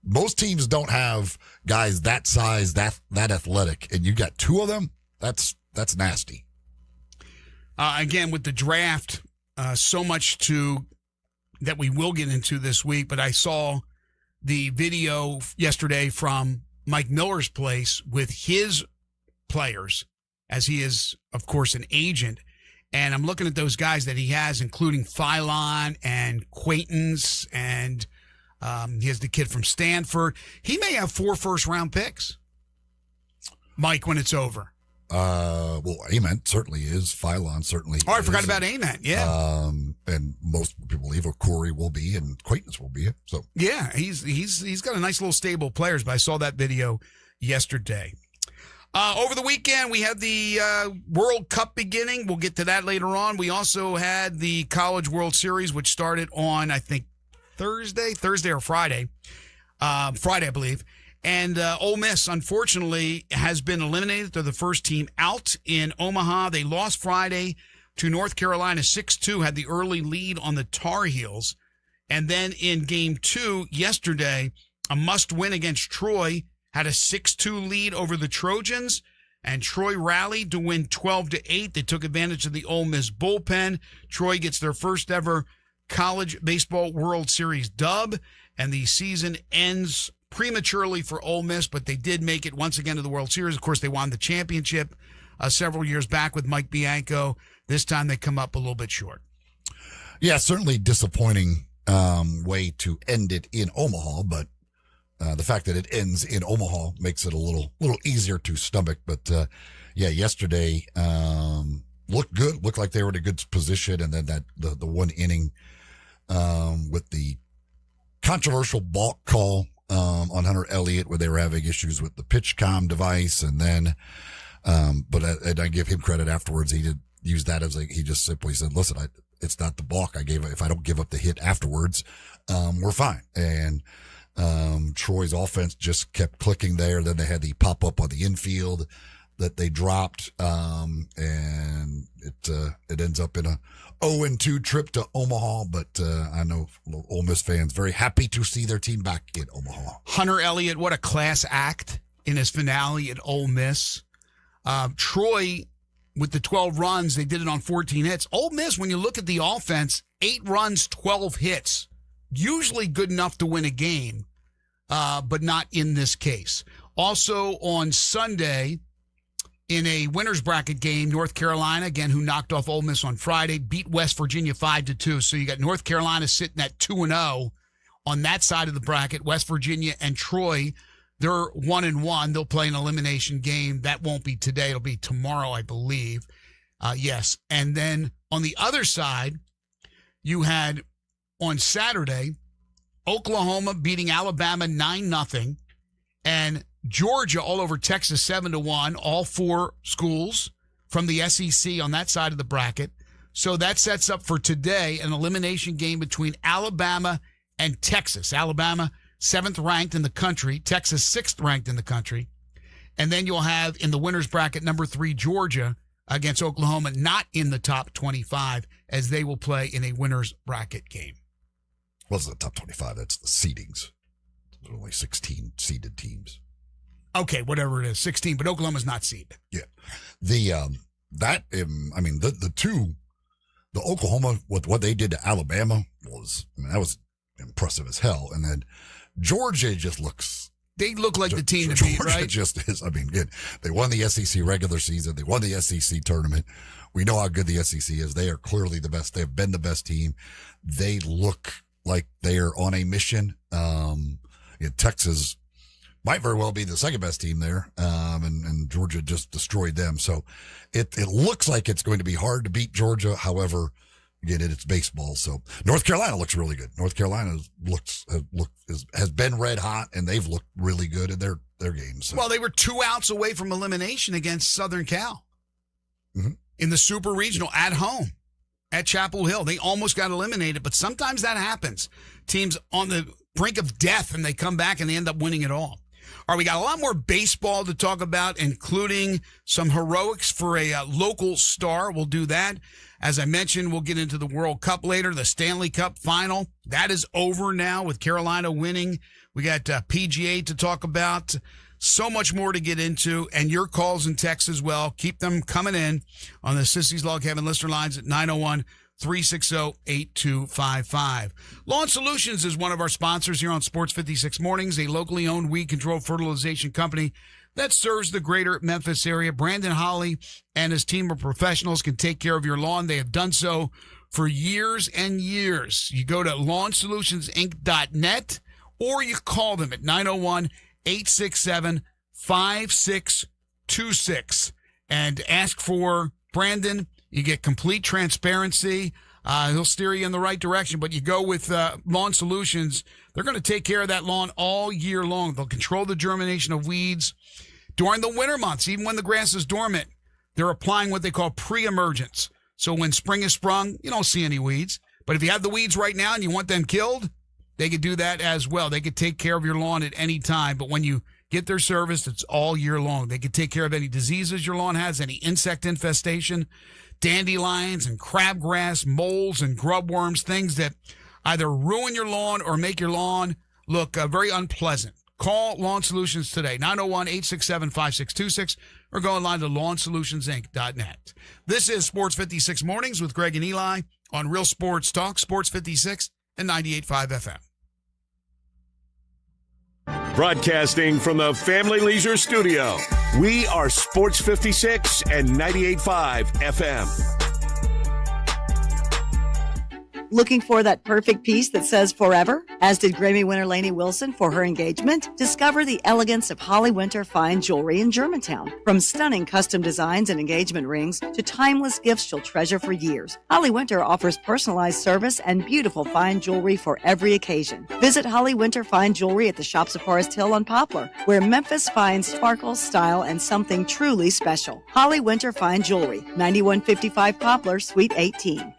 Most teams don't have guys that size, that athletic, and you got two of them. That's nasty. Again, with the draft, so much that we will get into this week, but I saw the video yesterday from Mike Miller's place with his players, as he is, of course, an agent. And I'm looking at those guys that he has, including Philon and Quaintance, and he has the kid from Stanford. He may have 4 first-round picks, Mike, when it's over. Well, Ament certainly is. Philon certainly is. Oh, I forgot about Ament, yeah. And most people believe Corey will be and Quaintance will be. So yeah, he's got a nice little stable of players, but I saw that video yesterday. Over the weekend, we had the World Cup beginning. We'll get to that later on. We also had the College World Series, which started on, I think, Thursday or Friday. Friday, I believe. And Ole Miss, unfortunately, has been eliminated. They're the first team out in Omaha. They lost Friday to North Carolina 6-2, had the early lead on the Tar Heels. And then in Game 2 yesterday, a must-win against Troy, had a 6-2 lead over the Trojans, and Troy rallied to win 12-8. They took advantage of the Ole Miss bullpen. Troy gets their first ever College Baseball World Series dub, and the season ends prematurely for Ole Miss, but they did make it once again to the World Series. Of course, they won the championship several years back with Mike Bianco. This time they come up a little bit short. Yeah, certainly disappointing way to end it in Omaha, but the fact that it ends in Omaha makes it a little easier to stomach. But yeah, yesterday looked good, looked like they were in a good position, and then the one inning with the controversial balk call on Hunter Elliott where they were having issues with the PitchCom device. And then, but I give him credit afterwards. He did use that as he just simply said, listen, it's not the balk I gave. If I don't give up the hit afterwards, we're fine. And, Troy's offense just kept clicking there. Then they had the pop up on the infield that they dropped. And it ends up in a 0-2 trip to Omaha. But, I know Ole Miss fans very happy to see their team back in Omaha. Hunter Elliott, what a class act in his finale at Ole Miss. Troy, with the 12 runs, they did it on 14 hits. Ole Miss, when you look at the offense, 8 runs, 12 hits. Usually good enough to win a game, but not in this case. Also on Sunday, in a winner's bracket game, North Carolina, again, who knocked off Ole Miss on Friday, beat West Virginia 5-2. So you got North Carolina sitting at 2-0 on that side of the bracket. West Virginia and Troy, they're 1-1. They'll play an elimination game. That won't be today. It'll be tomorrow, I believe. Yes. And then on the other side, you had on Saturday, Oklahoma beating Alabama 9-0, and Georgia all over Texas 7-1, all 4 schools from the SEC on that side of the bracket. So that sets up for today an elimination game between Alabama and Texas. Alabama, 7th ranked in the country, Texas 6th ranked in the country. And then you'll have in the winner's bracket number 3 Georgia against Oklahoma, not in the top 25, as they will play in a winner's bracket game. Well, it's the top 25. That's the seedings. There's only 16 seeded teams. Okay, whatever it is, 16, but Oklahoma's not seeded. Yeah. The Oklahoma, with what they did to Alabama that was impressive as hell. And then Georgia just looks. They look like the team to beat, Georgia right? just is. They won the SEC regular season. They won the SEC tournament. We know how good the SEC is. They are clearly the best. They've been the best team. They look like they are on a mission. Texas might very well be the second best team there. And Georgia just destroyed them. So it looks like it's going to be hard to beat Georgia. However, again, it's baseball. So North Carolina looks really good. North Carolina has been red hot, and they've looked really good in their games. So. Well, they were 2 outs away from elimination against Southern Cal in the Super Regional at home at Chapel Hill. They almost got eliminated, but sometimes that happens. Teams on the brink of death, and they come back and they end up winning it all. All right, we got a lot more baseball to talk about, including some heroics for a local star. We'll do that. As I mentioned, we'll get into the World Cup later, the Stanley Cup final. That is over now with Carolina winning. We got PGA to talk about. So much more to get into, and your calls and texts as well. Keep them coming in on the Sissy's Log Cabin listener lines at 901-360-8255. Lawn Solutions is one of our sponsors here on Sports 56 Mornings, a locally owned weed control fertilization company that serves the greater Memphis area. Brandon Holly and his team of professionals can take care of your lawn. They have done so for years and years. You go to lawnsolutionsinc.net or you call them at 901-867-5626 and ask for Brandon. You get complete transparency. He'll steer you in the right direction, but you go with Lawn Solutions. They're going to take care of that lawn all year long. They'll control the germination of weeds during the winter months. Even when the grass is dormant, they're applying what they call pre-emergence. So when spring is sprung, you don't see any weeds. But if you have the weeds right now and you want them killed, they could do that as well. They could take care of your lawn at any time. But when you get their service, it's all year long. They could take care of any diseases your lawn has, any insect infestation, dandelions and crabgrass, moles and grub worms, things that either ruin your lawn or make your lawn look very unpleasant. Call Lawn Solutions today, 901-867-5626, or go online to lawnsolutionsinc.net. This is Sports 56 Mornings with Greg and Eli on Real Sports Talk, Sports 56 and 98.5 FM. Broadcasting from the Family Leisure Studio, we are Sports 56 and 98.5 FM. Looking for that perfect piece that says forever? As did Grammy winner Lainey Wilson for her engagement. Discover the elegance of Holly Winter Fine Jewelry in Germantown. From stunning custom designs and engagement rings to timeless gifts she'll treasure for years, Holly Winter offers personalized service and beautiful fine jewelry for every occasion. Visit Holly Winter Fine Jewelry at the Shops of Forest Hill on Poplar, where Memphis finds sparkle, style, and something truly special. Holly Winter Fine Jewelry, 9155 Poplar, Suite 18.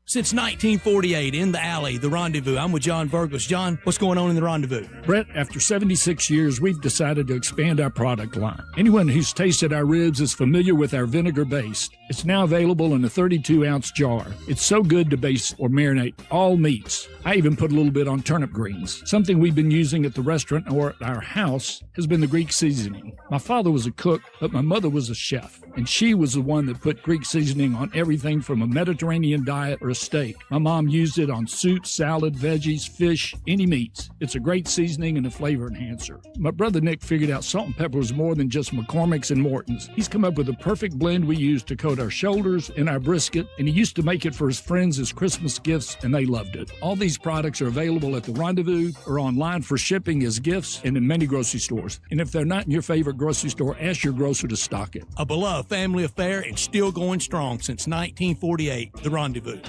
Since 1948, in the alley, the Rendezvous. I'm with John Burgos. John, what's going on in the Rendezvous? Brett, after 76 years, we've decided to expand our product line. Anyone who's tasted our ribs is familiar with our vinegar base. It's now available in a 32-ounce jar. It's so good to base or marinate all meats. I even put a little bit on turnip greens. Something we've been using at the restaurant or at our house has been the Greek seasoning. My father was a cook, but my mother was a chef, and she was the one that put Greek seasoning on everything from a Mediterranean diet or a steak. My mom used it on soup, salad, veggies, fish, any meats. It's a great seasoning and a flavor enhancer. My brother Nick figured out salt and pepper was more than just McCormick's and Morton's. He's come up with a perfect blend we use to coat our shoulders and our brisket, and he used to make it for his friends as Christmas gifts, and they loved it. All these products are available at the Rendezvous or online for shipping as gifts and in many grocery stores. And if they're not in your favorite grocery store, ask your grocer to stock it. A beloved family affair and still going strong since 1948, the Rendezvous.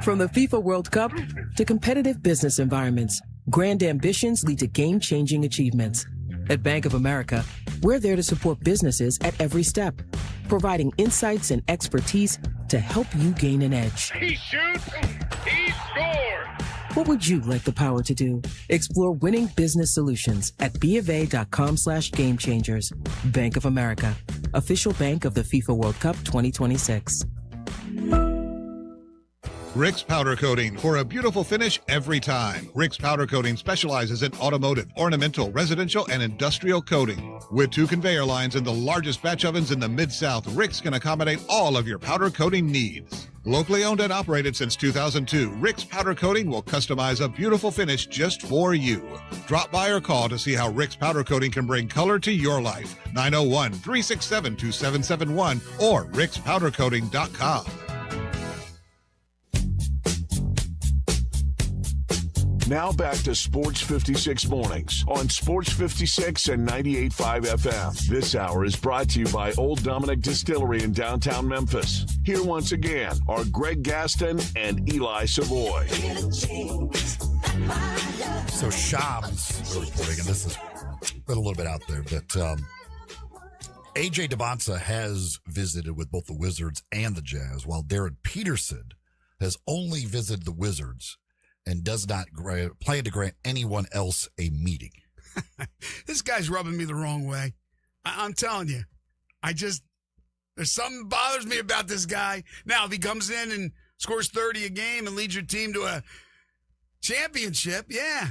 From the FIFA World Cup to competitive business environments, grand ambitions lead to game-changing achievements. At Bank of America, we're there to support businesses at every step, providing insights and expertise to help you gain an edge. He shoots, he scores. What would you like the power to do? Explore winning business solutions at BofA.com/gamechangers. Bank of America, official bank of the FIFA World Cup 2026. Rick's Powder Coating, for a beautiful finish every time. Rick's Powder Coating specializes in automotive, ornamental, residential, and industrial coating. With 2 conveyor lines and the largest batch ovens in the Mid-South, Rick's can accommodate all of your powder coating needs. Locally owned and operated since 2002, Rick's Powder Coating will customize a beautiful finish just for you. Drop by or call to see how Rick's Powder Coating can bring color to your life. 901-367-2771 or rickspowdercoating.com. Now back to Sports 56 Mornings on Sports 56 and 98.5 FM. This hour is brought to you by Old Dominick Distillery in downtown Memphis. Here once again are Greg Gaston and Eli Savoy. So Shams reporting, and this has been a little bit out there, that A.J. Debonsa has visited with both the Wizards and the Jazz, while Darren Peterson has only visited the Wizards and does not plan to grant anyone else a meeting. This guy's rubbing me the wrong way. I'm telling you. There's something bothers me about this guy. Now, if he comes in and scores 30 a game and leads your team to a championship, yeah,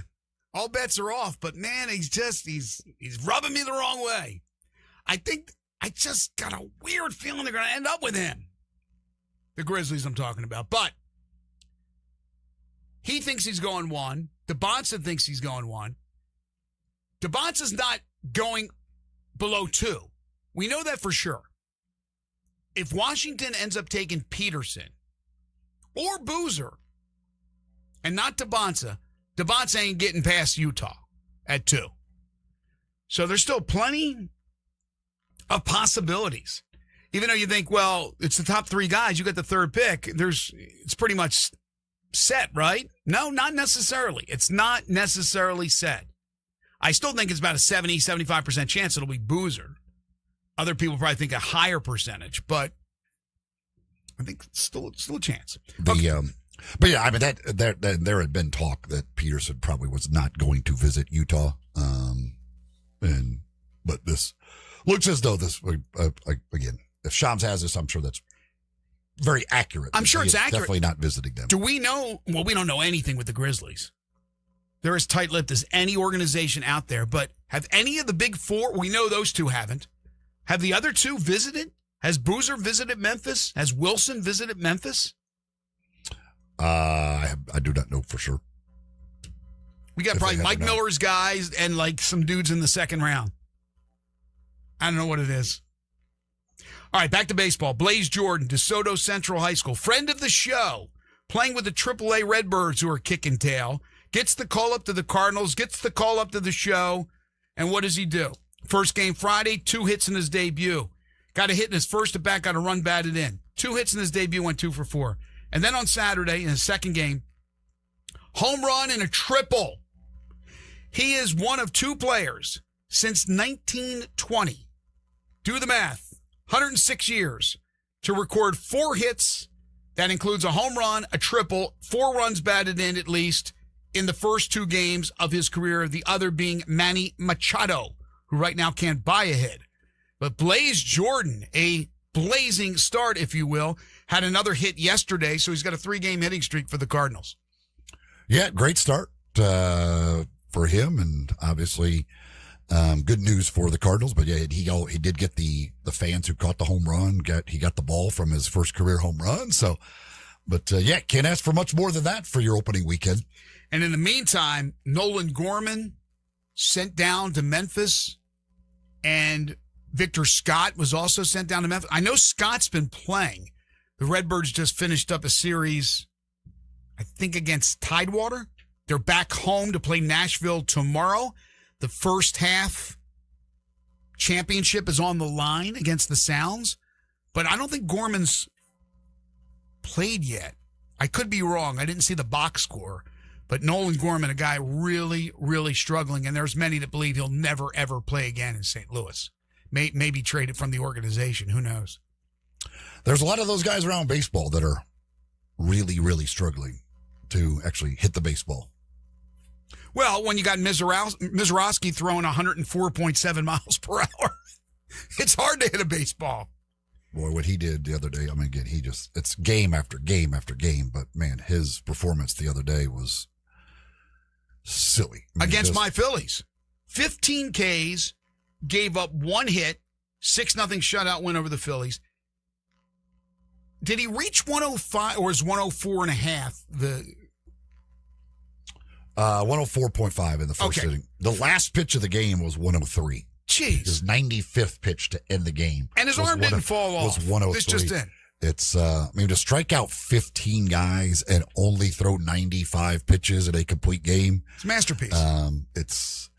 all bets are off. But, man, he's rubbing me the wrong way. I just got a weird feeling they're going to end up with him. The Grizzlies I'm talking about. But he thinks he's going 1. Debonsa thinks he's going 1. Debonsa's not going below 2. We know that for sure. If Washington ends up taking Peterson or Boozer and not Debonsa, Debonsa ain't getting past Utah at 2. So there's still plenty of possibilities. Even though you think, well, it's the top 3 guys, you got the 3rd pick, it's pretty much set, right? No, not necessarily. It's not necessarily set. I still think it's about a 70-75% chance it'll be Boozer. Other people probably think a higher percentage, but I think it's still a chance. But yeah, I mean there had been talk that Peterson probably was not going to visit Utah, but this looks as though this again, if Shams has this, I'm sure that's very accurate. I'm sure it's accurate. Definitely not visiting them. Do we know? Well, we don't know anything with the Grizzlies. They're as tight-lipped as any organization out there. But have any of the big 4? We know those 2 haven't. Have the other 2 visited? Has Boozer visited Memphis? Has Wilson visited Memphis? I do not know for sure. We got probably Mike Miller's guys and like some dudes in the 2nd round. I don't know what it is. All right, back to baseball. Blaze Jordan, DeSoto Central High School, friend of the show, playing with the AAA Redbirds who are kicking tail, gets the call up to the Cardinals, gets the call up to the show, and what does he do? First game Friday, 2 hits in his debut. Got a hit in his first at bat, got a run batted in. 2 hits in his debut, went 2 for 4. And then on Saturday, in his second game, home run and a triple. He is one of 2 players since 1920. Do the math. 106 years to record 4 hits. That includes a home run, a triple, 4 runs batted in at least in the first 2 games of his career. The other being Manny Machado, who right now can't buy a hit. But Blaze Jordan, a blazing start, if you will, had another hit yesterday, so he's got a 3-game hitting streak for the Cardinals. Yeah, great start for him, and obviously good news for the Cardinals. But yeah, he did get the fans who caught the home run. He got the ball from his first career home run. So, but yeah, can't ask for much more than that for your opening weekend. And in the meantime, Nolan Gorman sent down to Memphis, and Victor Scott was also sent down to Memphis. I know Scott's been playing. The Redbirds just finished up a series, I think, against Tidewater. They're back home to play Nashville tomorrow. The first half championship is on the line against the Sounds, but I don't think Gorman's played yet. I could be wrong. I didn't see the box score, but Nolan Gorman, a guy really, really struggling, and there's many that believe he'll never, ever play again in St. Louis. Maybe traded from the organization. Who knows? There's a lot of those guys around baseball that are really, really struggling to actually hit the baseball. Well, when you got Mizorowski throwing 104.7 miles per hour, it's hard to hit a baseball. Boy, what he did the other day, I mean, again, it's game after game after game, but man, his performance the other day was silly. I mean, against my Phillies. 15 Ks, gave up 1 hit, 6-0 shutout win over the Phillies. Did he reach 105 or is 104.5 the 104.5 in the first inning. The last pitch of the game was 103. Jeez. His 95th pitch to end the game. And his arm didn't fall off. Was 103. This just in. It's, I mean, to strike out 15 guys and only throw 95 pitches in a complete game. It's a masterpiece. It's,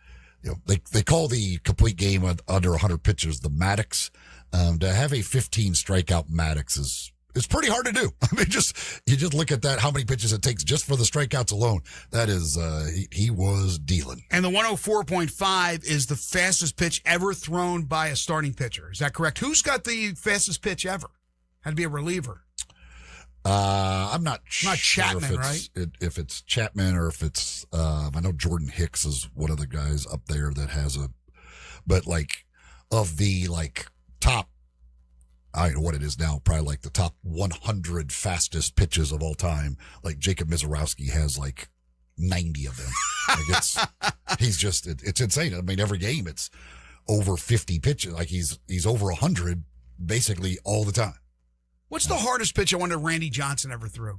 you know, they call the complete game under 100 pitches the Maddox. To have a 15 strikeout Maddox is pretty hard to do. I mean, you just look at that, how many pitches it takes just for the strikeouts alone. That is, he was dealing. And the 104.5 is the fastest pitch ever thrown by a starting pitcher. Is that correct? Who's got the fastest pitch ever? Had to be a reliever. I'm not sure Chapman, if it's Chapman or if it's, I know Jordan Hicks is one of the guys up there that has but like of the top, I don't know what it is now, probably like the top 100 fastest pitches of all time. Like Jacob Mizorowski has like 90 of them. It's insane. I mean, every game it's over 50 pitches. Like he's over 100 basically all the time. What's the hardest pitch I wonder Randy Johnson ever threw?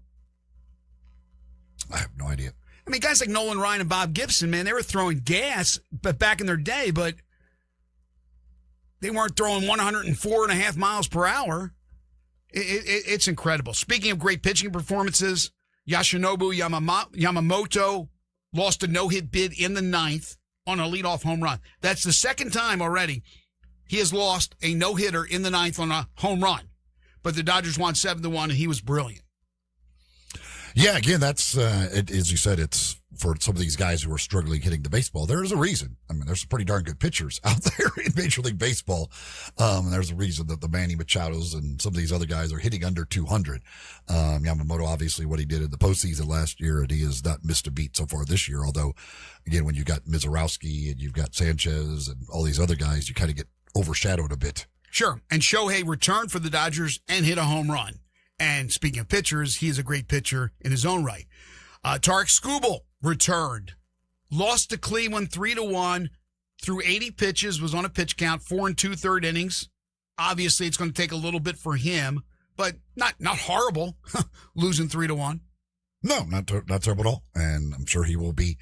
I have no idea. I mean, guys like Nolan Ryan and Bob Gibson, man, they were throwing gas, but back in their day, but they weren't throwing 104.5 miles per hour. It's incredible. Speaking of great pitching performances, Yoshinobu Yamamoto lost a no-hit bid in the 9th on a leadoff home run. That's the second time already he has lost a no-hitter in the 9th on a home run. But the Dodgers won 7-1, and he was brilliant. Yeah, again, that's, as you said, it's for some of these guys who are struggling hitting the baseball. There's a reason. I mean, there's some pretty darn good pitchers out there in Major League Baseball. And there's a reason that the Manny Machados and some of these other guys are hitting under 200. Yamamoto, obviously, what he did in the postseason last year, and he has not missed a beat so far this year. Although, again, when you've got Mizorowski and you've got Sanchez and all these other guys, you kind of get overshadowed a bit. Sure. And Shohei returned for the Dodgers and hit a home run. And speaking of pitchers, he is a great pitcher in his own right. Tarik Skubal returned. Lost to Cleveland 3-1. Threw 80 pitches, was on a pitch count, 4 2/3 innings. Obviously, it's going to take a little bit for him, but not horrible, losing 3-1. No, not terrible at all. And I'm sure he will be,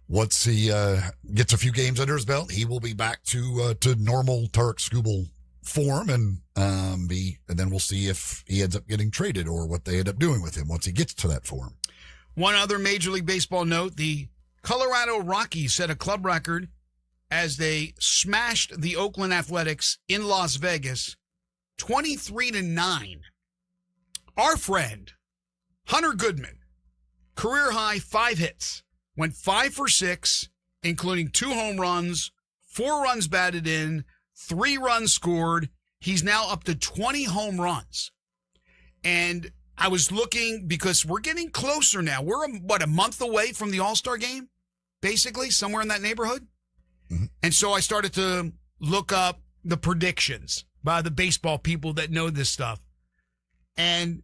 once he gets a few games under his belt, he will be back to normal Tarik Skubal form and then we'll see if he ends up getting traded or what they end up doing with him once he gets to that form. One other Major League Baseball note, the Colorado Rockies set a club record as they smashed the Oakland Athletics in Las Vegas 23-9. Our friend, Hunter Goodman, career high 5 hits, went 5 for 6, including 2 home runs, 4 runs batted in, 3 runs scored. He's now up to 20 home runs. And I was looking because we're getting closer now. We're, a month away from the All-Star game, basically, somewhere in that neighborhood. Mm-hmm. And so I started to look up the predictions by the baseball people that know this stuff. And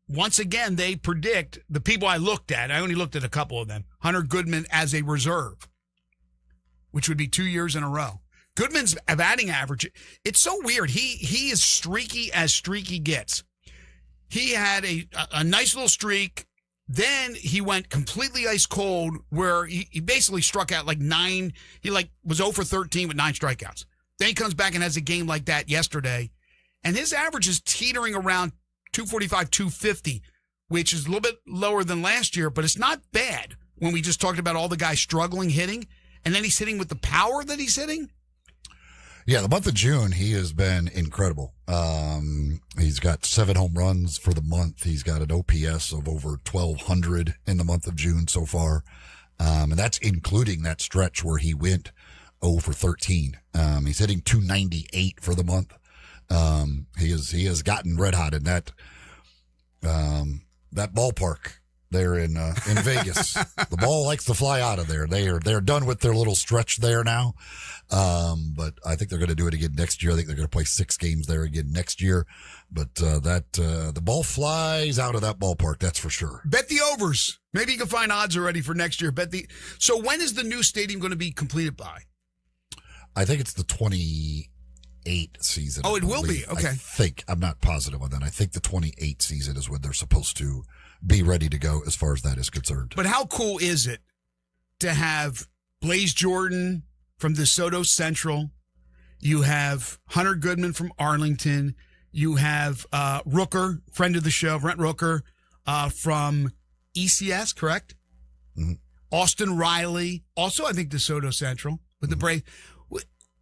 once again, they predict the people I looked at. I only looked at a couple of them. Hunter Goodman as a reserve, which would be 2 years in a row. Goodman's batting average, it's so weird. He is streaky as streaky gets. He had a nice little streak. Then he went completely ice cold where he basically struck out like 9. He was 0 for 13 with 9 strikeouts. Then he comes back and has a game like that yesterday. And his average is teetering around 245, 250, which is a little bit lower than last year, but it's not bad when we just talked about all the guys struggling hitting. And then he's hitting with the power that he's hitting. Yeah, the month of June, he has been incredible. He's got 7 home runs for the month. He's got an OPS of over 1,200 in the month of June so far. And that's including that stretch where he went 0 for 13. He's hitting 298 for the month. He has gotten red hot in that ballpark there in Vegas. The ball likes to fly out of there. They're done with their little stretch there now. But I think they're going to do it again next year. I think they're going to play 6 games there again next year. But the ball flies out of that ballpark, that's for sure. Bet the overs. Maybe you can find odds already for next year. So when is the new stadium going to be completed by? I think it's the 28 season. Oh, it will be. Okay. I think. I'm not positive on that. I think the 28 season is when they're supposed to be ready to go as far as that is concerned. But how cool is it to have Blaze Jordan from DeSoto Central? You have Hunter Goodman from Arlington. You have Rooker, friend of the show, Brent Rooker from ECS, correct? Mm-hmm. Austin Riley, also I think DeSoto Central with the Braves.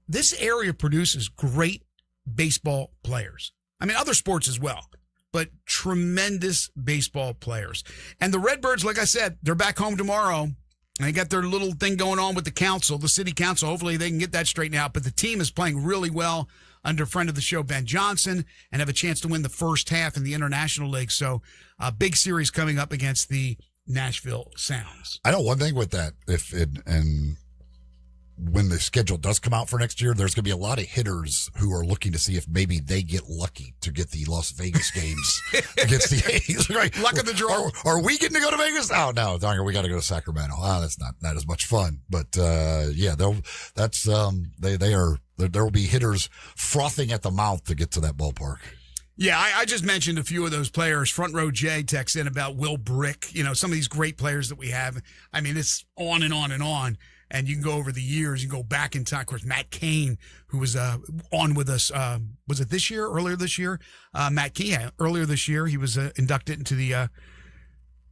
This area produces great baseball players. I mean, other sports as well, but tremendous baseball players. And the Redbirds, like I said, they're back home tomorrow. And they got their little thing going on with the council, the city council. Hopefully they can get that straightened out. But the team is playing really well under friend of the show, Ben Johnson, and have a chance to win the first half in the International League. So a big series coming up against the Nashville Sounds. I know one thing with that, when the schedule does come out for next year, there's going to be a lot of hitters who are looking to see if maybe they get lucky to get the Las Vegas games against the A's. Right? Luck of the draw. Are we getting to go to Vegas? Oh, no, we got to go to Sacramento. That's not as much fun. But there will be hitters frothing at the mouth to get to that ballpark. Yeah, I just mentioned a few of those players. Front Row Jay texts in about Will Brick, some of these great players that we have. I mean, it's on and on and on. And you can go over the years. You can go back in time. Of course, Matt Cain, who was on with us, was it this year? Earlier this year? Matt Cain, earlier this year, he was inducted into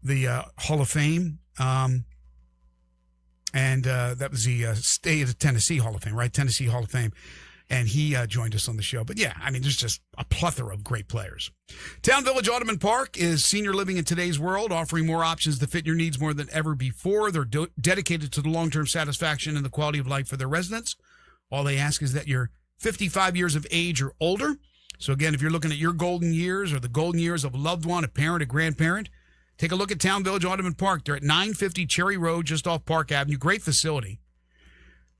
the Hall of Fame. And that was the State of Tennessee Hall of Fame, right? Tennessee Hall of Fame. And he joined us on the show. But yeah, I mean, there's just a plethora of great players. Town Village Audubon Park is senior living in today's world, offering more options to fit your needs more than ever before. They're dedicated to the long-term satisfaction and the quality of life for their residents. All they ask is that you're 55 years of age or older. So again, if you're looking at your golden years or the golden years of a loved one, a parent, a grandparent, take a look at Town Village Audubon Park. They're at 950 Cherry Road, just off Park Avenue. Great facility.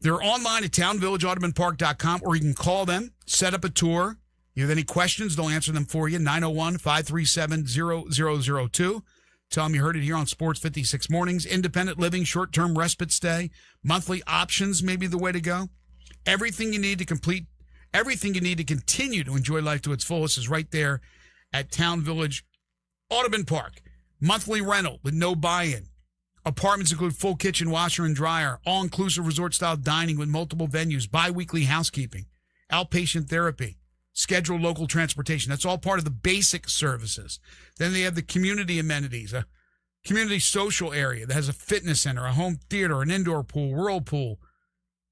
They're online at townvillageaudubonpark.com, or you can call them, set up a tour. You have any questions, they'll answer them for you. 901-537-0002. Tell them you heard it here on Sports 56 Mornings. Independent living, short-term respite stay, monthly options may be the way to go. Everything you need to continue to enjoy life to its fullest is right there at Town Village Audubon Park. Monthly rental with no buy-in. Apartments include full kitchen, washer, and dryer, all-inclusive resort-style dining with multiple venues, bi-weekly housekeeping, outpatient therapy, scheduled local transportation. That's all part of the basic services. Then they have the community amenities, a community social area that has a fitness center, a home theater, an indoor pool, whirlpool,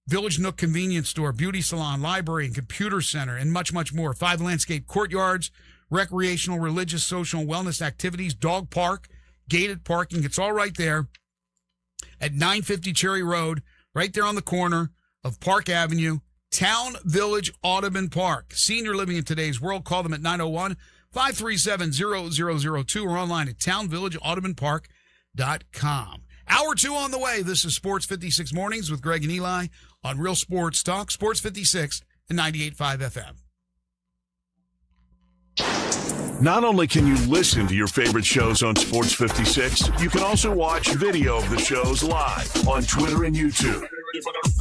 Village Nook convenience store, beauty salon, library, and computer center, and much, much more. 5 landscape courtyards, recreational, religious, social, and wellness activities, dog park, gated parking. It's all right there at 950 Cherry Road, right there on the corner of Park Avenue, Town Village Audubon Park. Senior living in today's world. Call them at 901-537-0002 or online at townvillageaudubonpark.com. Hour 2 on the way. This is Sports 56 Mornings with Greg and Eli on Real Sports Talk, Sports 56 and 98.5 FM. Not only can you listen to your favorite shows on Sports 56, you can also watch video of the shows live on Twitter and YouTube.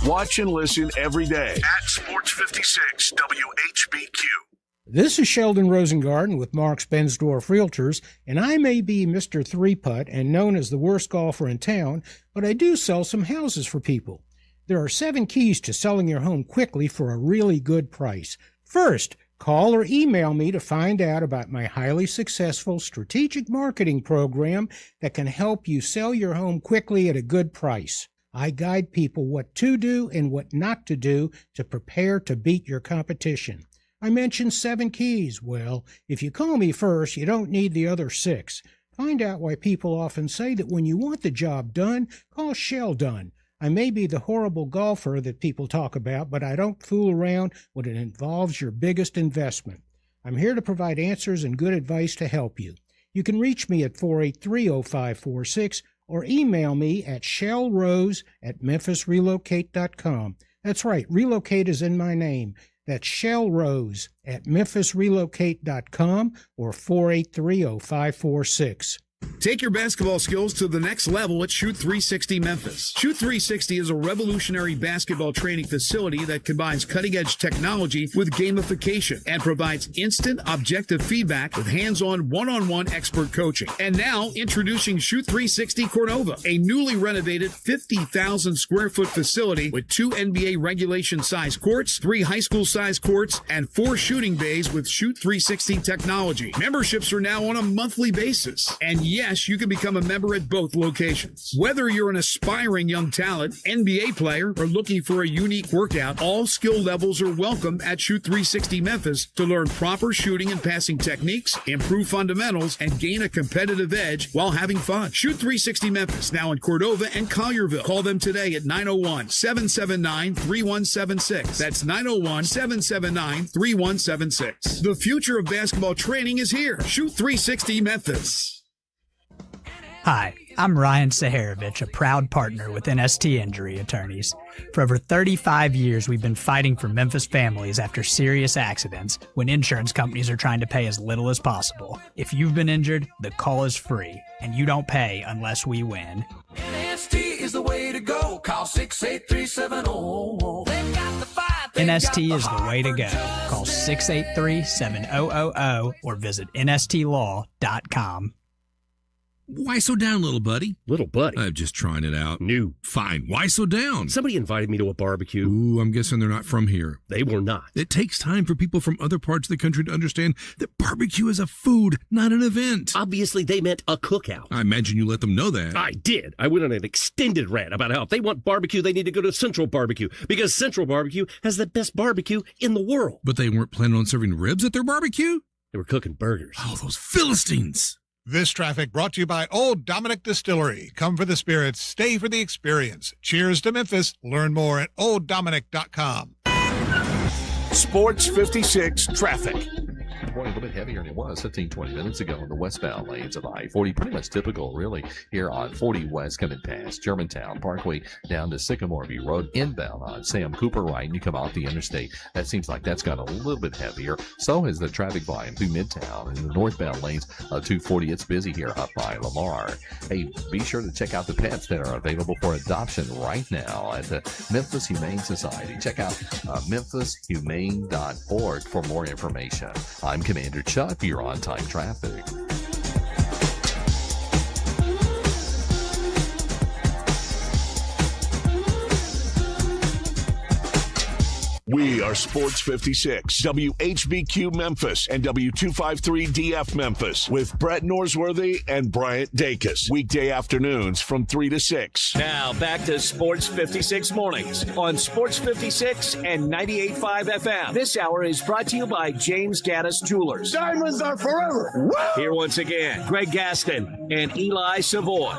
Watch and listen every day at Sports 56 WHBQ. This is Sheldon Rosengarten with Marks Bensdorf Realtors, and I may be Mr. Three-Putt and known as the worst golfer in town, but I do sell some houses for people. There are 7 keys to selling your home quickly for a really good price. First, call or email me to find out about my highly successful strategic marketing program that can help you sell your home quickly at a good price. I guide people what to do and what not to do to prepare to beat your competition. I mentioned 7 keys. Well, if you call me first, you don't need the other 6. Find out why people often say that when you want the job done, call Sheldon. I may be the horrible golfer that people talk about, but I don't fool around when it involves your biggest investment. I'm here to provide answers and good advice to help you. You can reach me at 483-0546 or email me at shellrose@memphisrelocate.com. That's right, relocate is in my name. That's shellrose@memphisrelocate.com or 483-0546. Take your basketball skills to the next level at Shoot 360 Memphis. Shoot 360 is a revolutionary basketball training facility that combines cutting-edge technology with gamification and provides instant objective feedback with hands-on one-on-one expert coaching. And now introducing Shoot 360 Cordova, a newly renovated 50,000 square foot facility with 2 NBA regulation size courts, 3 high school size courts, and 4 shooting bays with Shoot 360 technology. Memberships are now on a monthly basis. And yes, you can become a member at both locations. Whether you're an aspiring young talent, NBA player, or looking for a unique workout, all skill levels are welcome at Shoot 360 Memphis to learn proper shooting and passing techniques, improve fundamentals, and gain a competitive edge while having fun. Shoot 360 Memphis, now in Cordova and Collierville. Call them today at 901-779-3176. That's 901-779-3176. The future of basketball training is here. Shoot 360 Memphis. Hi, I'm Ryan Saharovich, a proud partner with NST Injury Attorneys. For over 35 years, we've been fighting for Memphis families after serious accidents when insurance companies are trying to pay as little as possible. If you've been injured, the call is free, and you don't pay unless we win. NST is the way to go. Call 683-70. They've got the fight. NST is the way to go. Call 683-7000 or visit nstlaw.com. Why so down, little buddy? Little buddy? I'm just trying it out. New. Fine. Why so down? Somebody invited me to a barbecue. Ooh, I'm guessing they're not from here. They were not. It takes time for people from other parts of the country to understand that barbecue is a food, not an event. Obviously, they meant a cookout. I imagine you let them know that. I did. I went on an extended rant about how if they want barbecue, they need to go to Central Barbecue because Central Barbecue has the best barbecue in the world. But they weren't planning on serving ribs at their barbecue? They were cooking burgers. Oh, those Philistines. This traffic brought to you by Old Dominick Distillery. Come for the spirits, stay for the experience. Cheers to Memphis. Learn more at olddominick.com. Sports 56 traffic. Boy, a little bit heavier than it was 15-20 minutes ago in the westbound lanes of I-40. Pretty much typical, really, here on 40 West coming past Germantown Parkway down to Sycamore View Road, inbound on Sam Cooper right, and you come off the interstate. That seems like that's got a little bit heavier. So has the traffic volume through Midtown. In the northbound lanes of 240, it's busy here up by Lamar. Hey, be sure to check out the pets that are available for adoption right now at the Memphis Humane Society. Check out memphishumane.org for more information. I'm Commander Chuck. You're on time traffic. We are Sports 56, WHBQ Memphis, and W253DF Memphis with Brett Norsworthy and Bryant Dacus. Weekday afternoons from 3 to 6. Now back to Sports 56 mornings on Sports 56 and 98.5 FM. This hour is brought to you by James Gaddis Jewelers. Diamonds are forever. Woo! Here once again, Greg Gaston and Eli Savoy.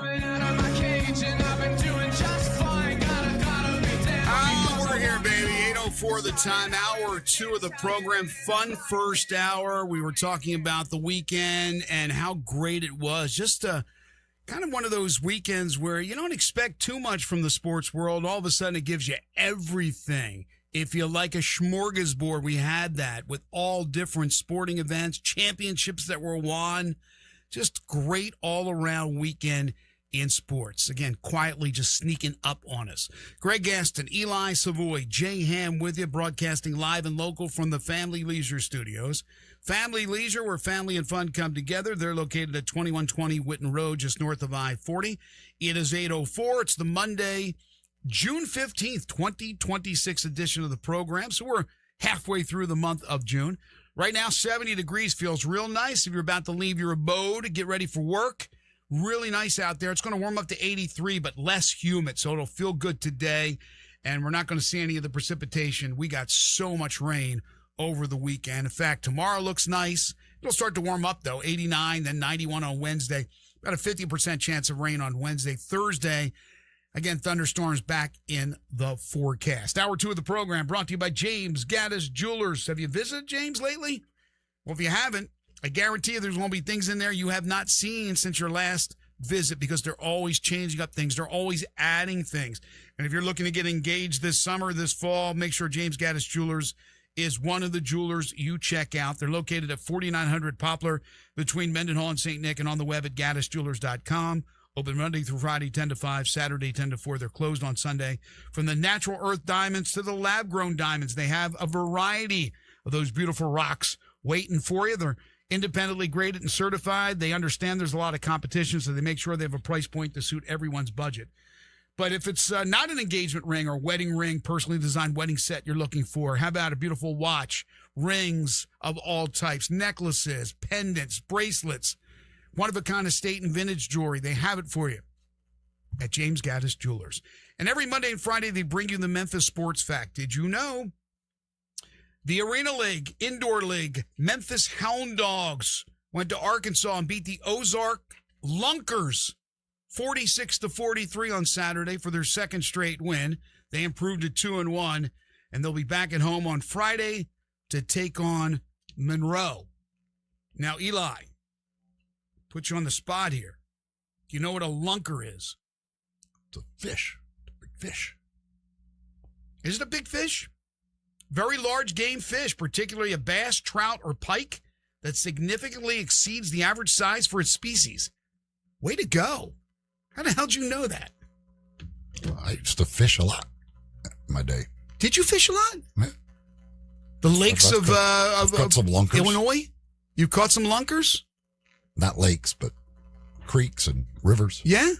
We're here, baby. 8:04 the time. Hour 2 of the program. Fun first hour. We were talking about the weekend and how great it was. Just kind of one of those weekends where you don't expect too much from the sports world. All of a sudden, it gives you everything. If you like a smorgasbord, we had that with all different sporting events, championships that were won. Just great all-around weekend in sports. Again, quietly just sneaking up on us. Greg Gaston, Eli Savoy, Jay Ham with you, broadcasting live and local from the Family Leisure Studios. Family Leisure, where family and fun come together. They're located at 2120 Whitten Road, just north of I-40. It is 8:04. It's the Monday, June 15th, 2026 edition of the program. So we're halfway through the month of June. Right now, 70 degrees feels real nice. If you're about to leave your abode, get ready for work. Really nice out there. It's going to warm up to 83, but less humid, so it'll feel good today. And we're not going to see any of the precipitation. We got so much rain over the weekend. In fact, tomorrow looks nice. It'll start to warm up, though. 89, then 91 on Wednesday. About a 50% chance of rain on Wednesday. Thursday, again, thunderstorms back in the forecast. Hour 2 of the program brought to you by James Gaddis Jewelers. Have you visited James lately? Well, if you haven't, I guarantee you there's going to be things in there you have not seen since your last visit, because they're always changing up things. They're always adding things. And if you're looking to get engaged this summer, this fall, make sure James Gaddis Jewelers is one of the jewelers you check out. They're located at 4900 Poplar between Mendenhall and St. Nick, and on the web at gaddisjewelers.com. Open Monday through Friday, 10 to 5, Saturday, 10 to 4. They're closed on Sunday. From the natural earth diamonds to the lab-grown diamonds, they have a variety of those beautiful rocks waiting for you. They're independently graded and certified. They understand there's a lot of competition, so they make sure they have a price point to suit everyone's budget. But if it's not an engagement ring or wedding ring, personally designed wedding set you're looking for, how about a beautiful watch, rings of all types, necklaces, pendants, bracelets, one-of-a-kind estate and vintage jewelry? They have it for you at James Gaddis Jewelers. And every Monday and Friday, they bring you the Memphis Sports Fact. Did you know the Arena League, Indoor League, Memphis Hound Dogs went to Arkansas and beat the Ozark Lunkers 46-43 on Saturday for their second straight win. They improved to 2-1, and they'll be back at home on Friday to take on Monroe. Now, Eli, put you on the spot here. Do you know what a lunker is? It's a fish. A big fish. Is it a big fish? Very large game fish, particularly a bass, trout, or pike that significantly exceeds the average size for its species. Way to go. How the hell did you know that? Well, I used to fish a lot in my day. Did you fish a lot? Yeah. The lakes I've caught some lunkers. Illinois? You caught some lunkers? Not lakes, but creeks and rivers. Yeah?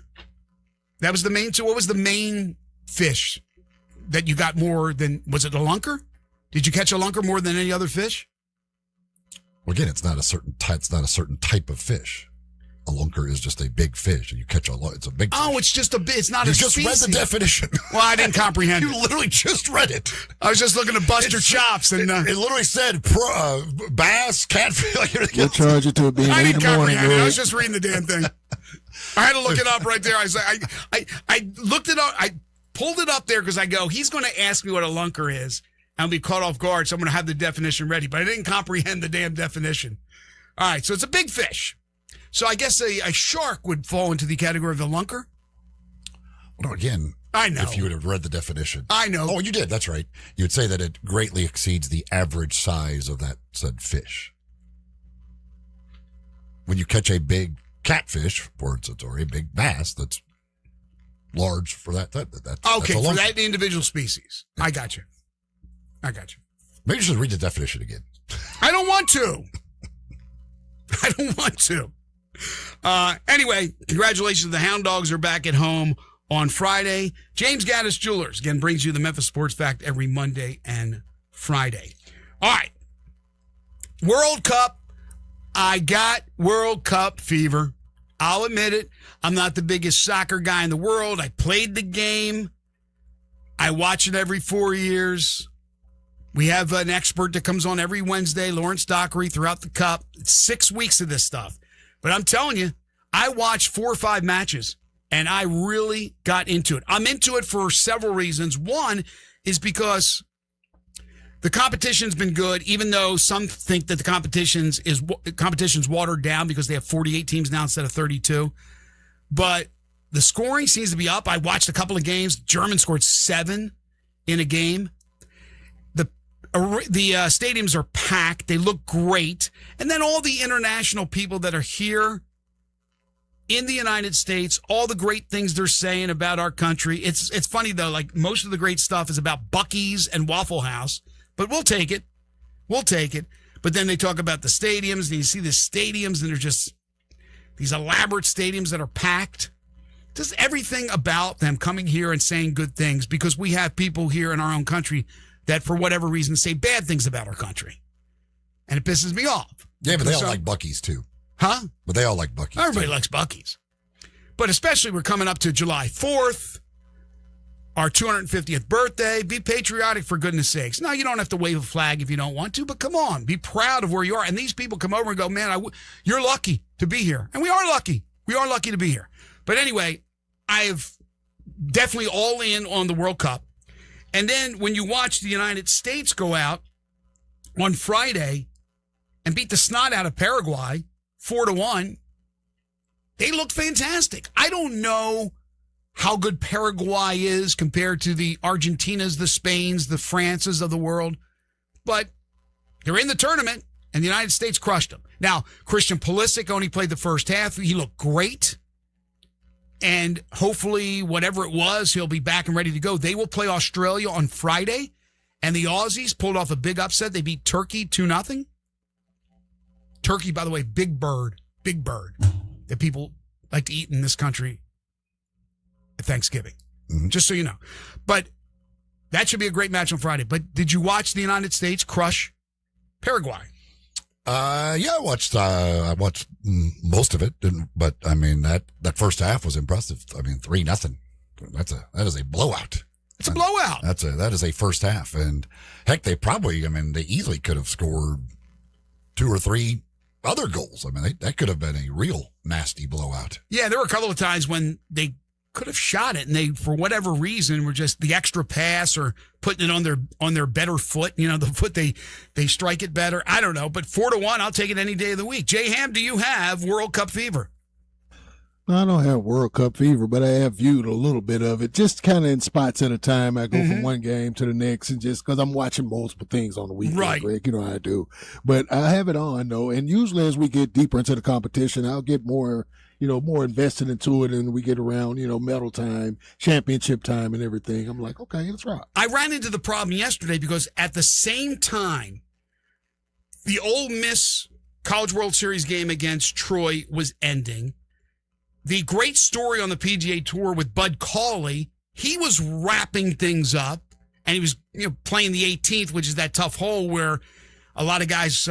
That was the main. So what was the main fish that you got more than, was it a lunker? Did you catch a lunker more than any other fish? Well, again, it's not a certain type of fish. A lunker is just a big fish, and you catch it's a big fish. Oh, it's just it's not you a just species. read the definition. Well, I didn't comprehend You literally just read it. I was just looking to bust your chops. And it literally said bass, catfish. We'll charge it to it being I 8 didn't in the morning. comprehend it. I Greg. was just reading the damn thing. I had to look it up right there. I looked it up. I pulled it up there because I go, he's going to ask me what a lunker is. I'll be caught off guard, so I'm going to have the definition ready. But I didn't comprehend the damn definition. All right, so it's a big fish. So I guess a shark would fall into the category of the lunker? Well, again, I know. If you would have read the definition. I know. Oh, you did. That's right. You would say that it greatly exceeds the average size of that said fish. When you catch a big catfish, for instance, or a big bass that's large for that's Okay, that's a for lunker. that individual species. I got you. Maybe you should read the definition again. I don't want to. I don't want to. Anyway, congratulations. The Hound Dogs are back at home on Friday. James Gaddis Jewelers, again, brings you the Memphis Sports Fact every Monday and Friday. All right. World Cup. I got World Cup fever. I'll admit it. I'm not the biggest soccer guy in the world. I played the game. I watch it every 4 years. We have an expert that comes on every Wednesday, Lawrence Dockery, throughout the Cup. It's 6 weeks of this stuff. But I'm telling you, I watched 4 or 5 matches, and I really got into it. I'm into it for several reasons. One is because the competition's been good, even though some think that the competition's watered down because they have 48 teams now instead of 32. But the scoring seems to be up. I watched a couple of games. Germans scored 7 in a game. The stadiums are packed. They look great. And then all the international people that are here in the United States, all the great things they're saying about our country. It's funny, though. Like, most of the great stuff is about Buc-ee's and Waffle House. But we'll take it. We'll take it. But then they talk about the stadiums, and you see the stadiums, and they're just these elaborate stadiums that are packed. Just everything about them coming here and saying good things, because we have people here in our own country that, for whatever reason, say bad things about our country. And it pisses me off. Yeah, but they all like Buc-ee's, too. Huh? But they all like Buc-ee's. Everybody likes Buc-ee's. But especially, we're coming up to July 4th, our 250th birthday. Be patriotic, for goodness sakes. No, you don't have to wave a flag if you don't want to, but come on. Be proud of where you are. And these people come over and go, man, you're lucky to be here. And we are lucky. We are lucky to be here. But anyway, I've definitely all in on the World Cup. And then when you watch the United States go out on Friday and beat the snot out of Paraguay 4-1, they look fantastic. I don't know how good Paraguay is compared to the Argentinas, the Spains, the Frances of the world, but they're in the tournament, and the United States crushed them. Now, Christian Pulisic only played the first half. He looked great. And hopefully, whatever it was, he'll be back and ready to go. They will play Australia on Friday. And the Aussies pulled off a big upset. They beat Turkey 2-0. Turkey, by the way, big bird that people like to eat in this country at Thanksgiving. Mm-hmm. Just so you know. But that should be a great match on Friday. But did you watch the United States crush Paraguay? Yeah, I watched most of it, but I mean that first half was impressive. I mean, 3-0. That is a blowout. It's a blowout. That is a first half, and heck, they easily could have scored 2 or 3 other goals. I mean, that could have been a real nasty blowout. Yeah, there were a couple of times when they could have shot it, and they, for whatever reason, were just the extra pass or putting it on their better foot. You know, the foot they strike it better. I don't know, but 4-1, I'll take it any day of the week. J Ham, do you have World Cup fever? I don't have World Cup fever, but I have viewed a little bit of it, just kind of in spots at a time. I go from one game to the next, and just because I'm watching multiple things on the weekend, right. Greg, you know how I do. But I have it on, though, and usually as we get deeper into the competition, I'll get more invested into it, and we get around, medal time, championship time, and everything. I'm like, okay, let's rock. I ran into the problem yesterday because at the same time, the Ole Miss College World Series game against Troy was ending. The great story on the PGA Tour with Bud Cauley, he was wrapping things up, and he was playing the 18th, which is that tough hole where a lot of guys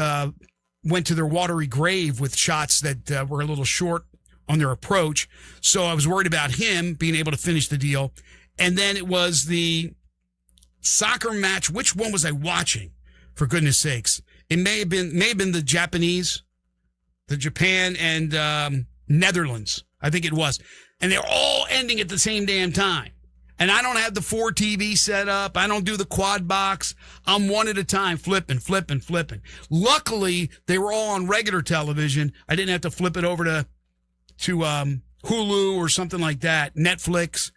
went to their watery grave with shots that were a little short on their approach. So I was worried about him being able to finish the deal. And then it was the soccer match. Which one was I watching, for goodness sakes? It may have been the Japan and Netherlands. I think it was. And they're all ending at the same damn time. And I don't have the 4 TV set up. I don't do the quad box. I'm one at a time, flipping. Luckily, they were all on regular television. I didn't have to flip it over to Hulu or something like that, Netflix.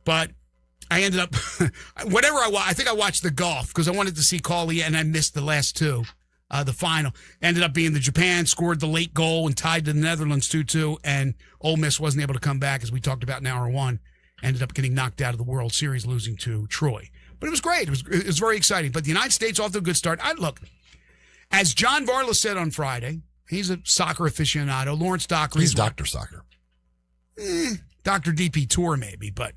But I ended up, I think I watched the golf because I wanted to see Cauley, and I missed the last 2. The final ended up being the Japan scored the late goal and tied the Netherlands 2-2, and Ole Miss wasn't able to come back, as we talked about in hour 1. Ended up getting knocked out of the World Series, losing to Troy. But it was great. It was very exciting. But the United States off to a good start. Look, as John Varla said on Friday, he's a soccer aficionado. Lawrence Dockery. He's Dr. Soccer. Dr. DP Tour maybe, but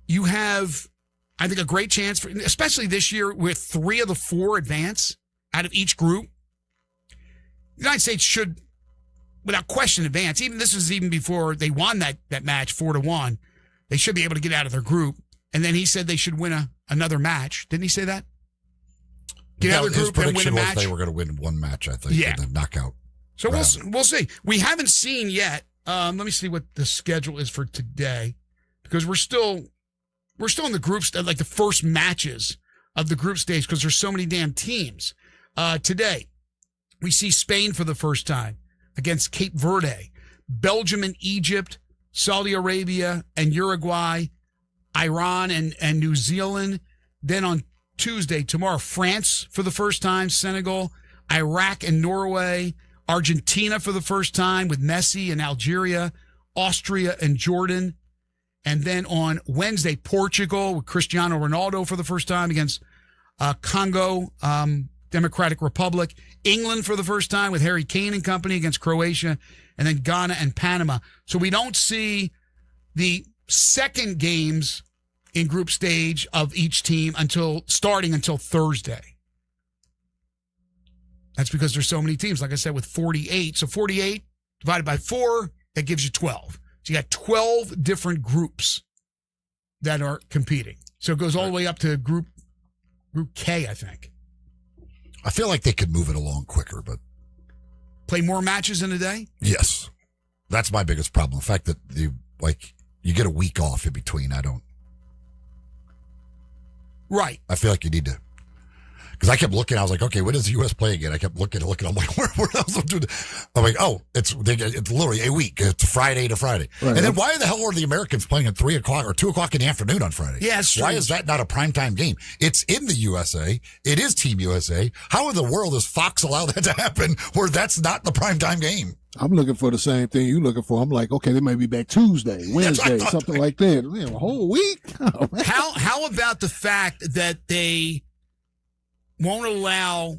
you have I think a great chance, for, especially this year with 3 of the 4 advance out of each group. The United States should, without question, advance. This was even before they won that match 4-1. They should be able to get out of their group. And then he said they should win another match. Didn't he say that? Get out of the group and win a match. They were going to win one match, I think. Yeah. In the knockout. So we'll see. We haven't seen yet. Let me see what the schedule is for today, because we're still in the groups, like the first matches of the group stage, because there's so many damn teams. Today, we see Spain for the first time against Cape Verde, Belgium and Egypt, Saudi Arabia and Uruguay, Iran and New Zealand. Then on Tuesday, tomorrow, France for the first time, Senegal, Iraq and Norway, Argentina for the first time with Messi and Algeria, Austria and Jordan. And then on Wednesday, Portugal with Cristiano Ronaldo for the first time against Congo, Democratic Republic. England for the first time with Harry Kane and company against Croatia. And then Ghana and Panama. So we don't see the second games in group stage of each team starting until Thursday. That's because there's so many teams, like I said, with 48. So 48 divided by 4, that gives you 12. So you got 12 different groups that are competing. So it goes all the way up to Group K, I think. I feel like they could move it along quicker, but play more matches in a day? Yes. That's my biggest problem. The fact that you get a week off in between, Right. I feel like you need to. Because I kept looking, I was like, okay, when does the U.S. play again? I kept looking. I'm like, where else? I'm like, oh, it's literally a week. It's Friday to Friday. Right. And then why the hell are the Americans playing at 3 o'clock or 2 o'clock in the afternoon on Friday? Yeah, it's why is that not a primetime game? It's in the USA. It is Team USA. How in the world does Fox allow that to happen where that's not the primetime game? I'm looking for the same thing you're looking for. I'm like, okay, they may be back Tuesday, Wednesday, something like that. Man, a whole week? Oh, how about the fact that they won't allow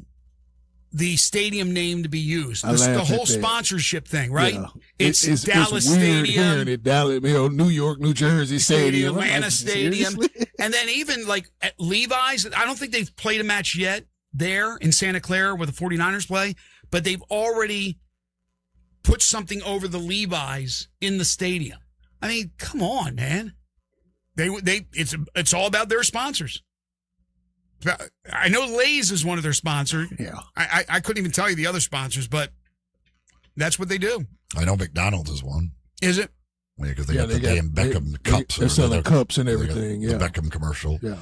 the stadium name to be used? The whole sponsorship thing, right? Yeah. It's Dallas Stadium. It, Dallas, New York, New Jersey Stadium. Atlanta Stadium. And then even like at Levi's, I don't think they've played a match yet there in Santa Clara where the 49ers play, but they've already put something over the Levi's in the stadium. I mean, come on, man. It's all about their sponsors. I know Lay's is one of their sponsors. Yeah. I couldn't even tell you the other sponsors, but that's what they do. I know McDonald's is one. Is it? Yeah, because they got the damn Beckham cups. They're selling cups and everything. The Beckham commercial. Yeah.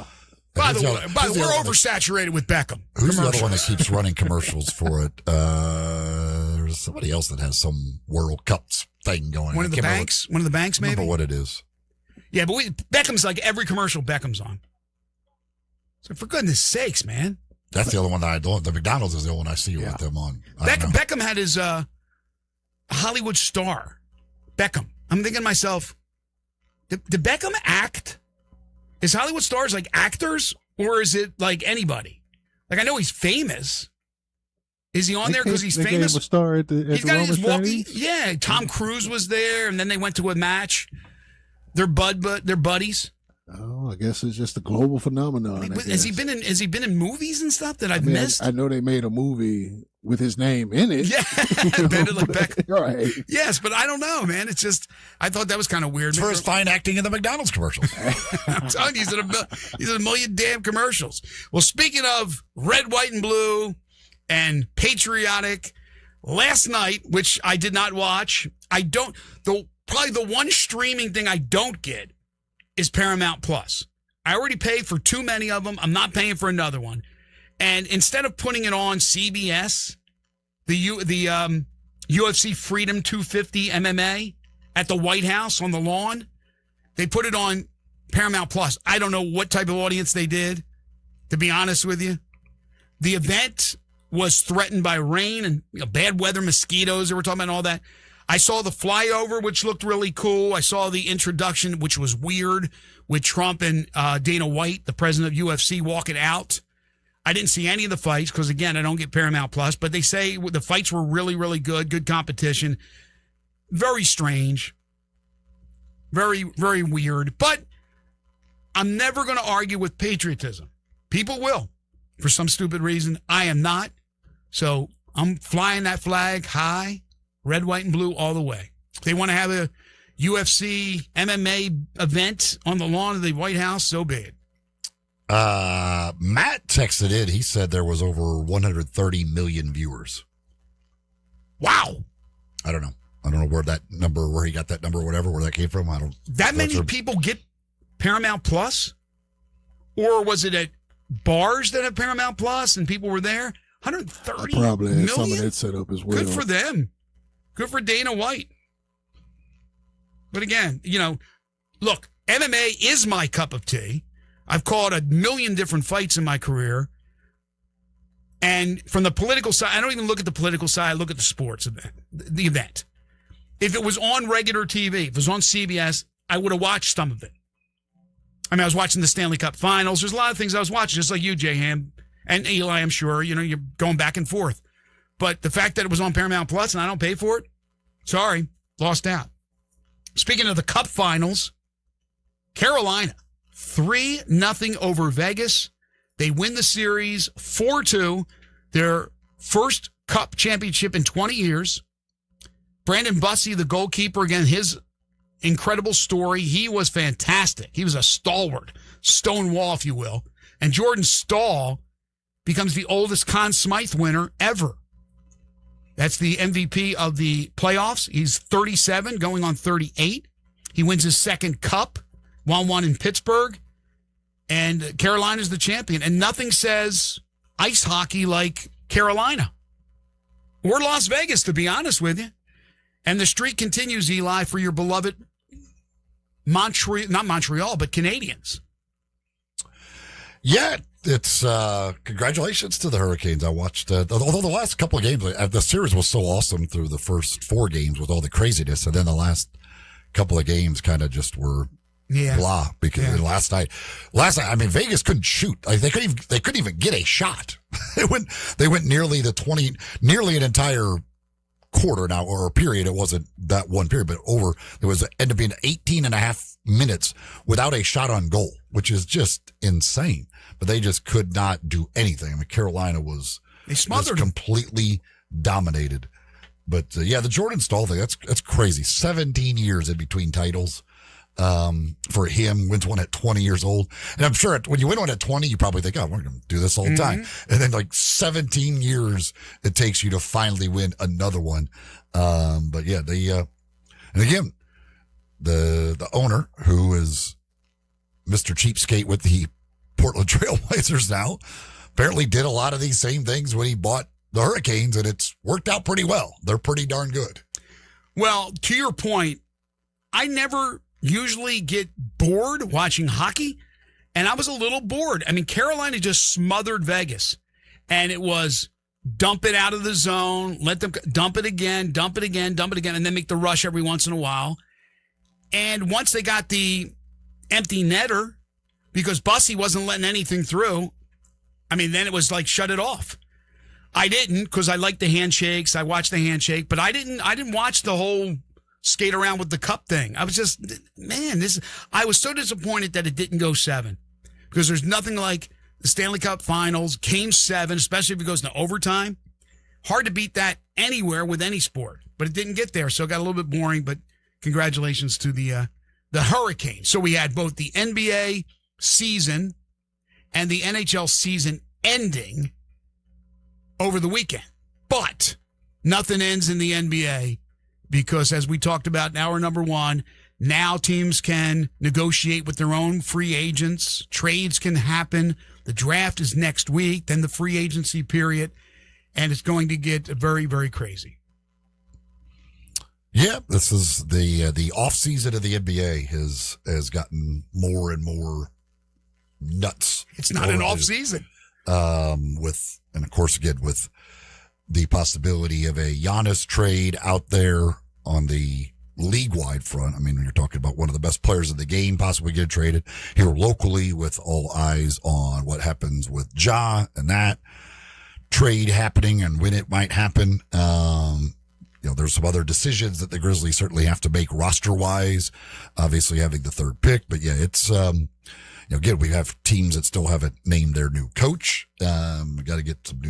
By the way, we're oversaturated with Beckham. Who's the other one that keeps running commercials for it? There's somebody else that has some World Cups thing going on. One of the banks? One of the banks, maybe? Remember what it is. Yeah, but Beckham's like every commercial Beckham's on. So for goodness sakes, man. That's the other one that I don't. The McDonald's is the only one I see with them on. Beckham had his Hollywood star. Beckham. I'm thinking to myself, did Beckham act? Is Hollywood stars like actors, or is it like anybody? Like I know he's famous. Is he on there because he's famous? Gave him a star at he's got his walking. Yeah, Tom Cruise was there, and then they went to a match. They're buddies. Oh, I guess it's just a global phenomenon. Has he been in movies and stuff that I've missed? I know they made a movie with his name in it. Yeah, like Beckham. Right. Yes, but I don't know, man. It's just I thought that was kind of weird. It's for his fine acting in the McDonald's commercials. I'm telling you, he's in a million damn commercials. Well, speaking of red, white, and blue, and patriotic, last night, which I did not watch, probably the one streaming thing I don't get is Paramount Plus. I already paid for too many of them. I'm not paying for another one. And instead of putting it on CBS, the UFC Freedom 250 MMA at the White House on the lawn, they put it on Paramount Plus. I don't know what type of audience they did, to be honest with you. The event was threatened by rain and bad weather, mosquitoes. They were talking about all that. I saw the flyover, which looked really cool. I saw the introduction, which was weird, with Trump and Dana White, the president of UFC, walking out. I didn't see any of the fights because, again, I don't get Paramount Plus, but they say the fights were really, really good competition. Very strange. Very, very weird. But I'm never going to argue with patriotism. People will, for some stupid reason. I am not. So I'm flying that flag high, red, white, and blue all the way. If they want to have a UFC MMA event on the lawn of the White House, so be it. Matt texted in. He said there was over 130 million viewers. Wow. I don't know where he got that number or whatever, where that came from. I don't. That many people get Paramount Plus? Or was it at bars that have Paramount Plus and people were there? 130 probably had million? some of that set up as well. Good for them. Good for Dana White. But again, look, MMA is my cup of tea. I've called a million different fights in my career. And from the political side, I don't even look at the political side. I look at the sports event, the event. If it was on regular TV, if it was on CBS, I would have watched some of it. I mean, I was watching the Stanley Cup Finals. There's a lot of things I was watching, just like you, J-Ham, and Eli, I'm sure. You're going back and forth. But the fact that it was on Paramount Plus and I don't pay for it, sorry, lost out. Speaking of the Cup Finals, Carolina, 3-0 over Vegas. They win the series 4-2, their first Cup championship in 20 years. Brandon Bussey, the goalkeeper, again, his incredible story. He was fantastic. He was a stalwart, stone wall, if you will. And Jordan Stahl becomes the oldest Conn Smythe winner ever. That's the MVP of the playoffs. He's 37, going on 38. He wins his second Cup, won one in Pittsburgh. And Carolina's the champion. And nothing says ice hockey like Carolina. Or Las Vegas, to be honest with you. And the streak continues, Eli, for your beloved not Montreal, but Canadiens. Yeah, it's congratulations to the Hurricanes. I watched, although the last couple of games, the series was so awesome through the first 4 games with all the craziness. And then the last couple of games kind of just were blah, because last night, I mean, Vegas couldn't shoot. Like, they couldn't even get a shot. They went nearly an entire quarter now, or a period. It wasn't that one period, but ended up being 18 and a half minutes without a shot on goal, which is just insane. But they just could not do anything. I mean, Carolina was completely dominated. But the Jordan Stahl thing, that's crazy. 17 years in between titles. For him, wins one at 20 years old. And I'm sure when you win one at 20, you probably think, we're going to do this all the time. And then 17 years it takes you to finally win another one. But yeah, and again, the owner, who is Mr. Cheapskate with the Portland Trailblazers now, apparently did a lot of these same things when he bought the Hurricanes, and it's worked out pretty well. They're pretty darn good. Well, to your point, I never usually get bored watching hockey, and I was a little bored. I mean, Carolina just smothered Vegas, and it was dump it out of the zone, let them dump it again, and then make the rush every once in a while. And once they got the empty netter, because Bussey wasn't letting anything through, I mean, then it was like, shut it off. I didn't, because I liked the handshakes. I watched the handshake, but I didn't watch the whole skate around with the cup thing. I was just, I was so disappointed that it didn't go 7, because there's nothing like the Stanley Cup Finals, Game 7, especially if it goes into overtime. Hard to beat that anywhere with any sport, but it didn't get there, so it got a little bit boring. But congratulations to the Hurricanes. So we had both the NBA season and the NHL season ending over the weekend, but nothing ends in the NBA. Because as we talked about in hour number 1, now teams can negotiate with their own free agents. Trades can happen. The draft is next week, then the free agency period, and it's going to get very, very crazy. Yeah, this is the off season of the NBA has gotten more and more nuts. It's not an off season. And of course, again, with the possibility of a Giannis trade out there on the league-wide front. I mean, when you're talking about one of the best players in the game possibly get traded here locally, with all eyes on what happens with Ja and that trade happening and when it might happen. There's some other decisions that the Grizzlies certainly have to make roster-wise, obviously having the 3rd pick. But yeah, it's again, we have teams that still haven't named their new coach. We got to get some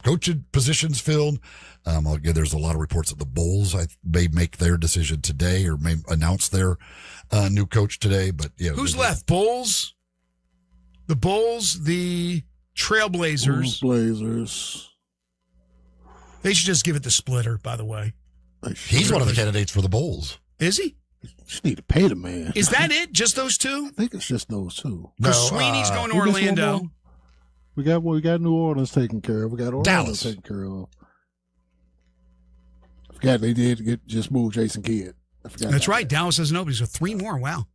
coaching positions filled. Again, there's a lot of reports that the Bulls may make their decision today or may announce their new coach today. But yeah, who's left? Bulls, the Bulls, the Trailblazers. Blazers. They should just give it to Splitter, by the way. He's one of the candidates for the Bulls. Is he? You just need to pay the man. Is that it? Just those two? I think it's just those two. Because Sweeney's going to Orlando. We got New Orleans taken care of. We got Orlando taken care of. I forgot they did just move Jason Kidd. That's right. Dallas has nobody. So 3 more. Wow.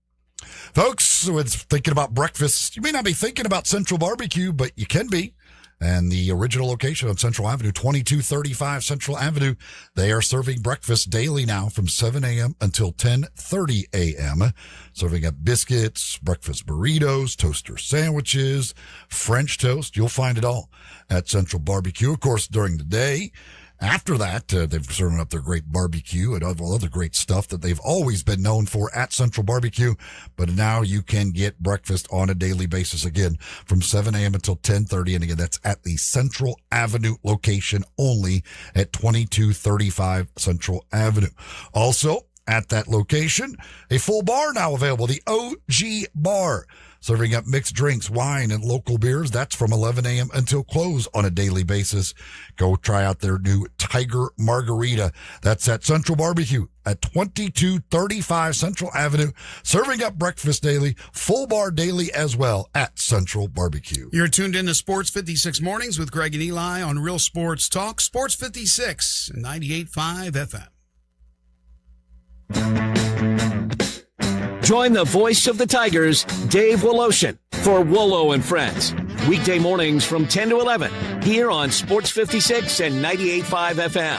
Folks, it's thinking about breakfast. You may not be thinking about Central Barbecue, but you can be. And the original location on Central Avenue, 2235 Central Avenue, they are serving breakfast daily now from 7 a.m. until 10:30 a.m. Serving up biscuits, breakfast burritos, toaster sandwiches, French toast. You'll find it all at Central Barbecue. Of course, during the day. After that, they've served up their great barbecue and all other great stuff that they've always been known for at Central Barbecue. But now you can get breakfast on a daily basis again from 7 a.m. until 10:30. And again, that's at the Central Avenue location only at 2235 Central Avenue. Also, at that location, a full bar now available, the OG Bar. Serving up mixed drinks, wine, and local beers. That's from 11 a.m. until close on a daily basis. Go try out their new Tiger Margarita. That's at Central Barbecue at 2235 Central Avenue. Serving up breakfast daily, full bar daily as well at Central Barbecue. You're tuned in to Sports 56 Mornings with Greg and Eli on Real Sports Talk. Sports 56, 98.5 FM. Join the voice of the Tigers, Dave Woloshin, for Wolo and Friends. Weekday mornings from 10 to 11 here on Sports 56 and 98.5 FM.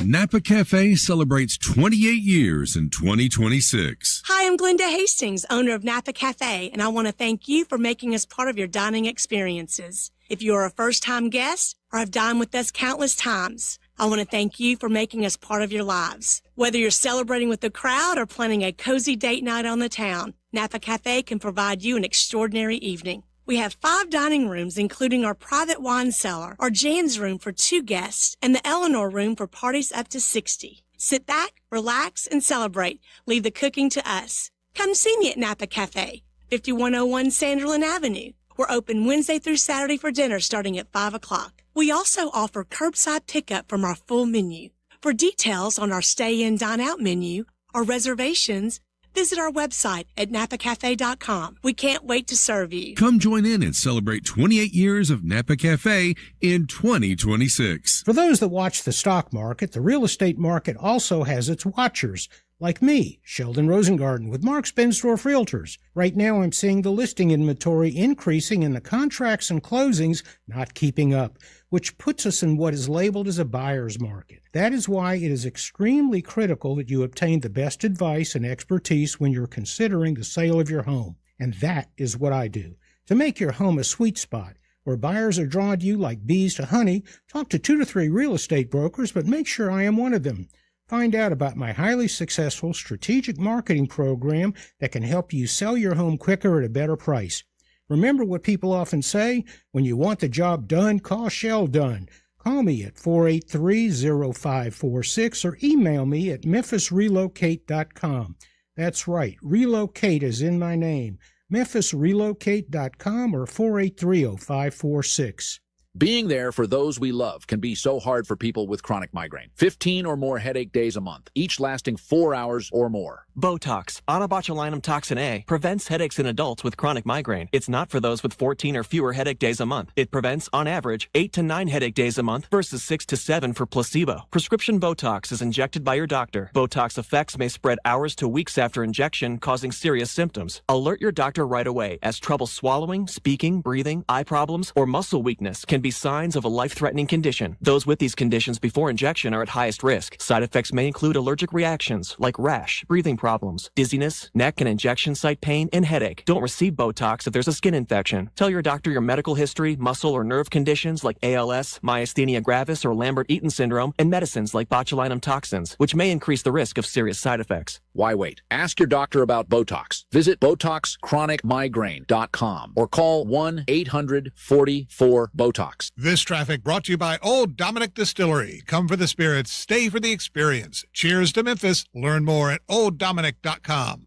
Napa Cafe celebrates 28 years in 2026. Hi, I'm Glenda Hastings, owner of Napa Cafe, and I want to thank you for making us part of your dining experiences. If you are a first-time guest or have dined with us countless times, I want to thank you for making us part of your lives. Whether you're celebrating with the crowd or planning a cozy date night on the town, Napa Cafe can provide you an extraordinary evening. We have 5 dining rooms, including our private wine cellar, our Jan's room for 2 guests, and the Eleanor room for parties up to 60. Sit back, relax, and celebrate. Leave the cooking to us. Come see me at Napa Cafe, 5101 Sanderlin Avenue. We're open Wednesday through Saturday for dinner starting at 5 o'clock. We also offer curbside pickup from our full menu. For details on our stay-in, dine-out menu or reservations, visit our website at napacafe.com. We can't wait to serve you. Come join in and celebrate 28 years of Napa Cafe in 2026. For those that watch the stock market, the real estate market also has its watchers, like me, Sheldon Rosengarten, with Mark Spensdorf Realtors. Right now, I'm seeing the listing inventory increasing and the contracts and closings not keeping up, which puts us in what is labeled as a buyer's market. That is why it is extremely critical that you obtain the best advice and expertise when you're considering the sale of your home. And that is what I do. To make your home a sweet spot, where buyers are drawn to you like bees to honey, talk to 2 to 3 real estate brokers, but make sure I am one of them. Find out about my highly successful strategic marketing program that can help you sell your home quicker at a better price. Remember what people often say, when you want the job done, call Sheldon. Call me at 483-0546 or email me at memphisrelocate.com. That's right, relocate is in my name. memphisrelocate.com or 483-0546. Being there for those we love can be so hard for people with chronic migraine. 15 or more headache days a month, each lasting 4 hours or more. Botox, onabotulinum toxin A, prevents headaches in adults with chronic migraine. It's not for those with 14 or fewer headache days a month. It prevents, on average, 8 to 9 headache days a month versus 6 to 7 for placebo. Prescription Botox is injected by your doctor. Botox effects may spread hours to weeks after injection, causing serious symptoms. Alert your doctor right away, as trouble swallowing, speaking, breathing, eye problems, or muscle weakness can be signs of a life-threatening condition. Those with these conditions before injection are at highest risk. Side effects may include allergic reactions like rash, breathing problems, dizziness, neck and injection site pain, and headache. Don't receive Botox if there's a skin infection. Tell your doctor your medical history, muscle or nerve conditions like ALS, myasthenia gravis, or Lambert-Eaton syndrome, and medicines like botulinum toxins, which may increase the risk of serious side effects. Why wait? Ask your doctor about Botox. Visit BotoxChronicMigraine.com or call 1-800-44-BOTOX. This traffic brought to you by Old Dominic Distillery. Come for the spirits, stay for the experience. Cheers to Memphis. Learn more at OldDominic.com.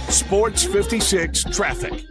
Sports 56 traffic.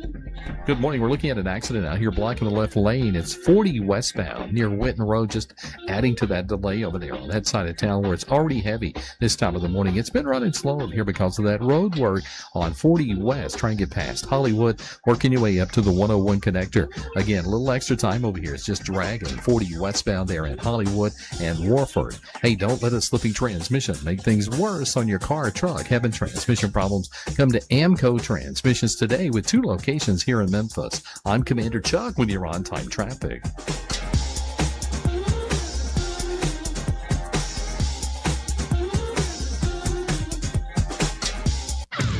Good morning. We're looking at an accident out here blocking the left lane. It's 40 westbound near Winton Road, just adding to that delay over there on that side of town where it's already heavy this time of the morning. It's been running slow here because of that road work on 40 west. Try and get past Hollywood, working your way up to the 101 connector. Again, a little extra time over here. It's just dragging 40 westbound there at Hollywood and Warford. Hey, don't let a slipping transmission make things worse on your car or truck. Having transmission problems? Come to Amco Transmissions today with 2 locations here in Memphis. I'm Commander Chuck with your on-time traffic.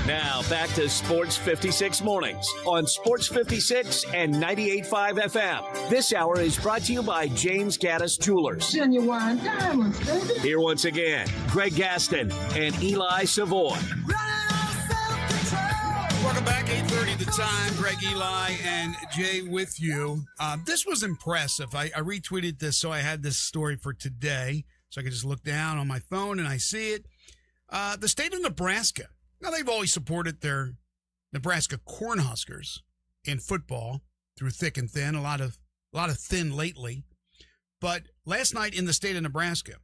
Now back to Sports 56 Mornings on Sports 56 and 98.5 FM. This hour is brought to you by James Gaddis Jewelers. Genuine diamonds, baby. Here once again, Greg Gaston and Eli Savoy. Welcome back, 8:30 the time. Greg, Eli, and Jay with you. This was impressive. I retweeted this, so I had this story for today, so I could just look down on my phone and I see it. The state of Nebraska. Now, they've always supported their Nebraska Cornhuskers in football through thick and thin, a lot of thin lately. But last night in the state of Nebraska,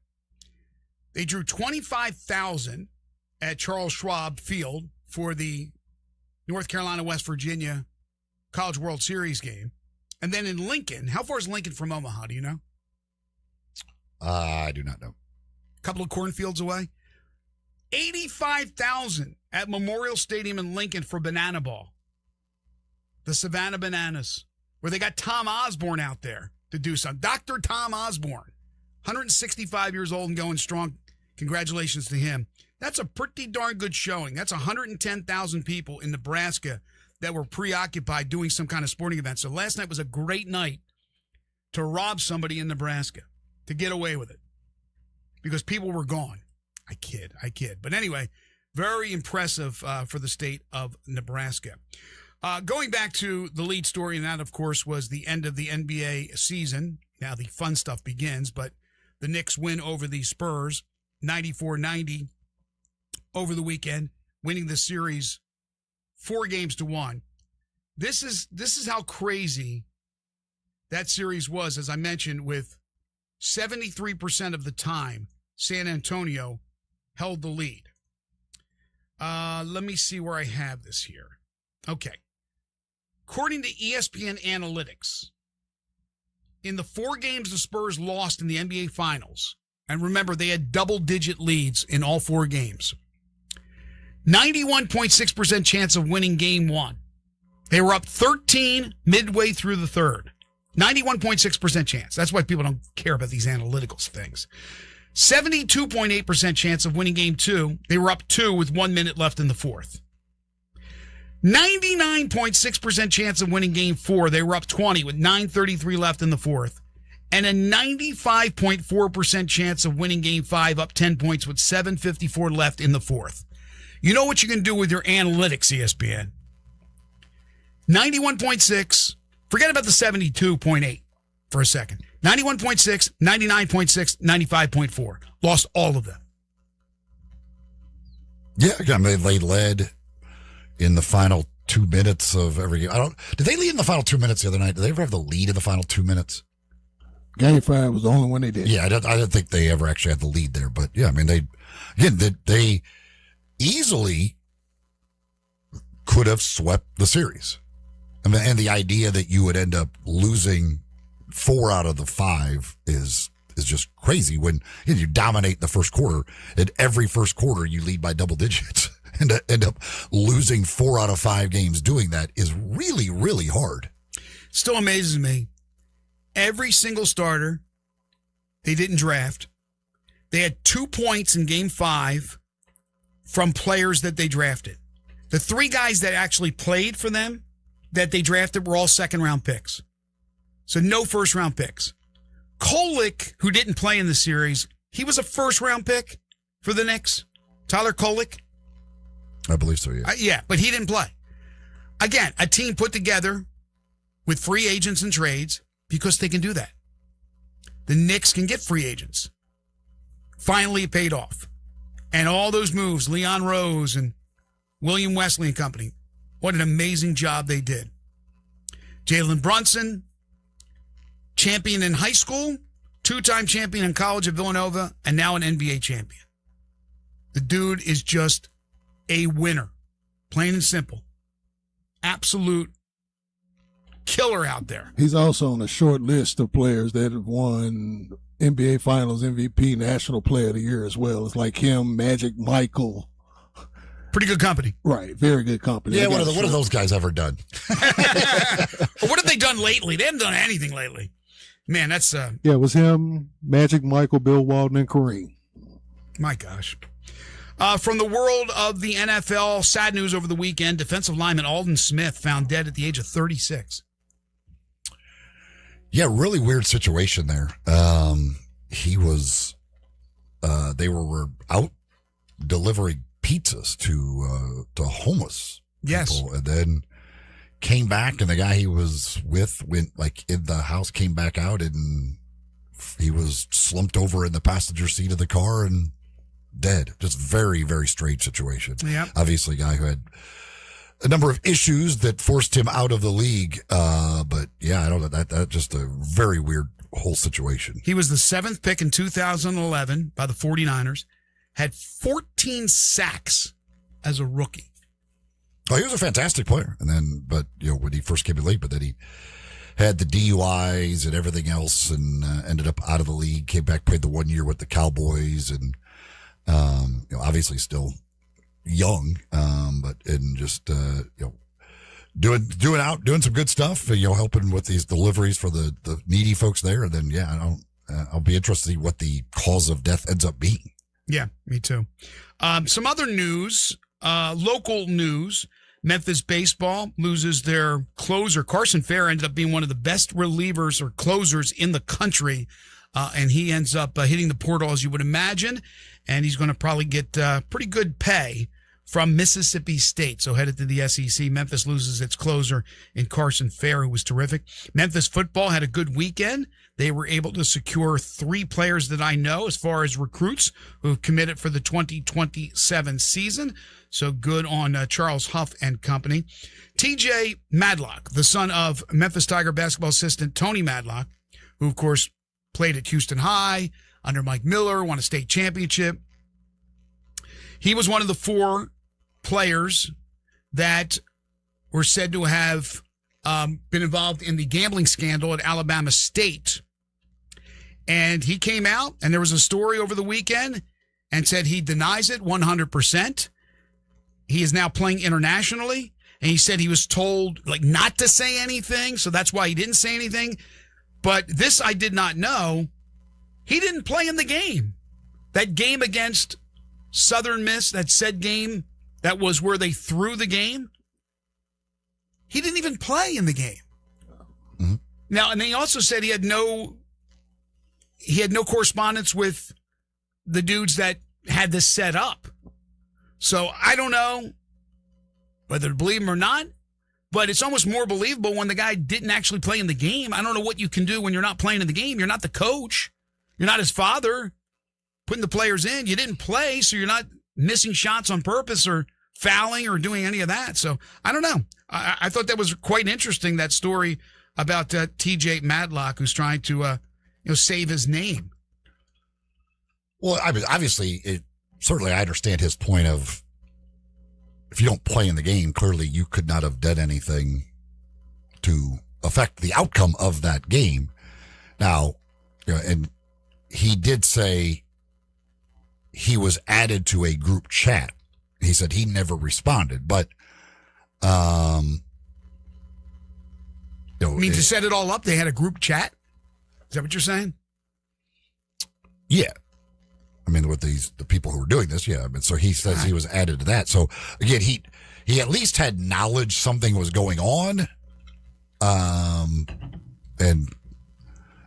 they drew 25,000 at Charles Schwab Field for the North Carolina, West Virginia College World Series game. And then in Lincoln, how far is Lincoln from Omaha? Do you know? I do not know. A couple of cornfields away. 85,000 at Memorial Stadium in Lincoln for Banana Ball. The Savannah Bananas, where they got Tom Osborne out there to do something. Dr. Tom Osborne, 165 years old and going strong. Congratulations to him. That's a pretty darn good showing. That's 110,000 people in Nebraska that were preoccupied doing some kind of sporting event. So last night was a great night to rob somebody in Nebraska, to get away with it, because people were gone. I kid. But anyway, very impressive for the state of Nebraska. Going back to the lead story, and that, of course, was the end of the NBA season. Now the fun stuff begins, but the Knicks win over the Spurs, 94-90. Over the weekend, winning the series 4-1. This is how crazy that series was, as I mentioned, with 73% of the time, San Antonio held the lead. Let me see where I have this here. Okay. According to ESPN Analytics, in the 4 games the Spurs lost in the NBA Finals, and remember, they had double-digit leads in all 4 games, 91.6% chance of winning game 1. They were up 13 midway through the third. 91.6% chance. That's why people don't care about these analytical things. 72.8% chance of winning game 2. They were up 2 with 1 minute left in the fourth. 99.6% chance of winning game 4. They were up 20 with 9:33 left in the fourth. And a 95.4% chance of winning game 5, up 10 points with 7:54 left in the fourth. You know what you can do with your analytics, ESPN. 91.6. Forget about the 72.8 for a second. 91.6, 99.6, 95.4. Lost all of them. Yeah, again, they led in the final 2 minutes of every game. Did they lead in the final 2 minutes the other night? Did they ever have the lead in the final 2 minutes? Game 5 was the only one they did. Yeah, I don't think they ever actually had the lead there. But yeah, I mean, they easily could have swept the series. I mean, and the idea that you would end up losing 4 out of the 5 is just crazy when you dominate the first quarter. And every first quarter you lead by double digits, and to end up losing 4 out of 5 games doing that is really, really hard. Still amazes me. Every single starter they didn't draft. They had 2 points in game 5 from players that they drafted. The 3 guys that actually played for them that they drafted were all second-round picks. So no first-round picks. Kolek, who didn't play in the series, he was a first-round pick for the Knicks. Tyler Kolek? I believe so, yeah. Yeah, but he didn't play. Again, a team put together with free agents and trades because they can do that. The Knicks can get free agents. Finally, it paid off. And all those moves, Leon Rose and William Wesley and company, what an amazing job they did. Jalen Brunson, champion in high school, two-time champion in college at Villanova, and now an NBA champion. The dude is just a winner, plain and simple. Absolute killer out there. He's also on a short list of players that have won NBA Finals MVP, National Player of the Year as well. It's like him, Magic Michael. Pretty good company. Right, very good company. Yeah, what have those guys ever done? What have they done lately? They haven't done anything lately. Man, that's... Yeah, it was him, Magic Michael, Bill Walton, and Kareem. My gosh. From the world of the NFL, sad news over the weekend. Defensive lineman Aldon Smith found dead at the age of 36. Yeah, really weird situation there. He was, they were out delivering pizzas to homeless people, and then came back, and the guy he was with went in the house, came back out, and he was slumped over in the passenger seat of the car and dead. Just very, very strange situation. Yeah. Obviously, a guy who had a number of issues that forced him out of the league. But yeah, I don't know, that just a very weird whole situation. He was the 7th pick in 2011 by the 49ers, had 14 sacks as a rookie. Oh, he was a fantastic player. And then, but when he first came in late, but then he had the DUIs and everything else, and ended up out of the league, came back, played the 1 year with the Cowboys, and obviously still young, but just doing some good stuff, helping with these deliveries for the needy folks there. And then I'll be interested to see what the cause of death ends up being. Yeah, me too. Some other news, local news. Memphis baseball loses their closer. Carson Fair ended up being one of the best relievers or closers in the country. And he ends up hitting the portal, as you would imagine. And he's going to probably get pretty good pay from Mississippi State. So headed to the SEC. Memphis loses its closer in Carson Fair, who was terrific. Memphis football had a good weekend. They were able to secure 3 players that I know as far as recruits who have committed for the 2027 season. So good on Charles Huff and company. TJ Madlock, the son of Memphis Tiger basketball assistant Tony Madlock, who, of course, played at Houston High under Mike Miller, won a state championship. He was one of the 4 players that were said to have been involved in the gambling scandal at Alabama State. And he came out, and there was a story over the weekend, and said he denies it 100%. He is now playing internationally, and he said he was told not to say anything, so that's why he didn't say anything. But this I did not know. He didn't play in the game. That game against Southern Miss, that said game, that was where they threw the game. He didn't even play in the game. Mm-hmm. Now, and they also said he had no correspondence with the dudes that had this set up. So I don't know whether to believe him or not, but it's almost more believable when the guy didn't actually play in the game. I don't know what you can do when you're not playing in the game. You're not the coach. You're not his father putting the players in. You didn't play, so you're not missing shots on purpose or fouling or doing any of that. So I don't know. I thought that was quite interesting, that story about TJ Madlock, who's trying to save his name. Well, I mean, obviously, certainly I understand his point of, if you don't play in the game, clearly you could not have done anything to affect the outcome of that game. Now, and he did say he was added to a group chat. He said he never responded, but, to set it all up, they had a group chat? Is that what you're saying? Yeah. I mean, with the people who were doing this, yeah. I mean, so he says he was added to that. So again, he at least had knowledge something was going on, and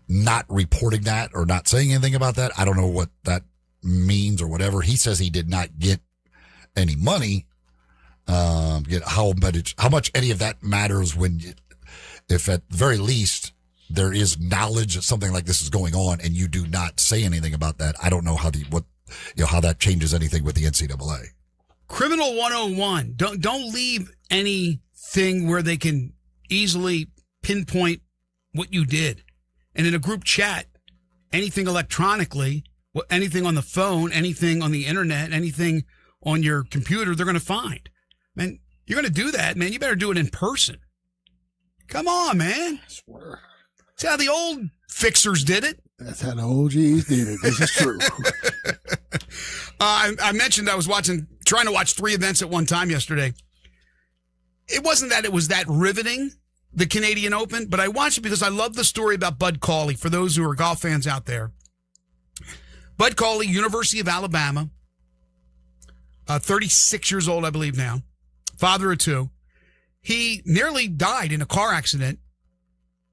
not reporting that or not saying anything about that. I don't know what that means or whatever. He says he did not get any money. How much any of that matters if at the very least there is knowledge that something like this is going on and you do not say anything about that. I don't know how that changes anything with the NCAA. Criminal 101. Don't leave anything where they can easily pinpoint what you did. And in a group chat, anything electronically, anything on the phone, anything on the internet, anything on your computer, they're going to find. Man, you're going to do that, man. You better do it in person. Come on, man. I swear. That's how the old fixers did it. That's how the OGs did it. This is true. I mentioned I was trying to watch 3 events at one time yesterday. It wasn't that it was that riveting, the Canadian Open, but I watched it because I love the story about Bud Cauley, for those who are golf fans out there. Bud Cauley, University of Alabama, 36 years old, I believe now, father of 2. He nearly died in a car accident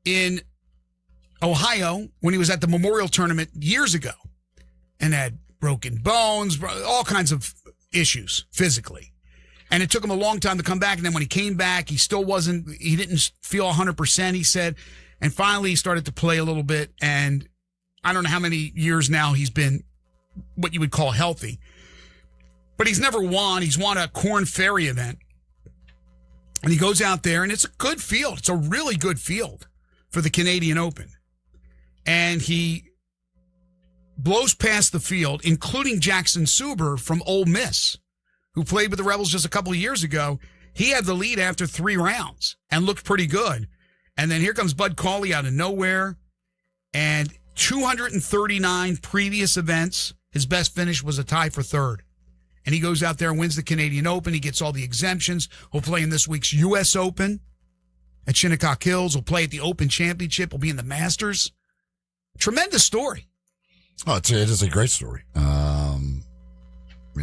in Ohio when he was at the Memorial Tournament years ago and had broken bones, all kinds of issues physically. And it took him a long time to come back. And then when he came back, he didn't feel 100%, he said. And finally he started to play a little bit. And I don't know how many years now he's been what you would call healthy. But he's never won. He's won a Corn Ferry event. And he goes out there, and it's a good field. It's a really good field for the Canadian Open. And he blows past the field, including Jackson Suber from Ole Miss, who played with the Rebels just a couple of years ago. He had the lead after 3 rounds and looked pretty good. And then here comes Bud Cauley out of nowhere. And 239 previous events, his best finish was a tie for 3rd. And he goes out there and wins the Canadian Open. He gets all the exemptions. He'll play in this week's U.S. Open at Shinnecock Hills. He'll play at the Open Championship. He'll be in the Masters. Tremendous story. Oh, it is a great story. I'm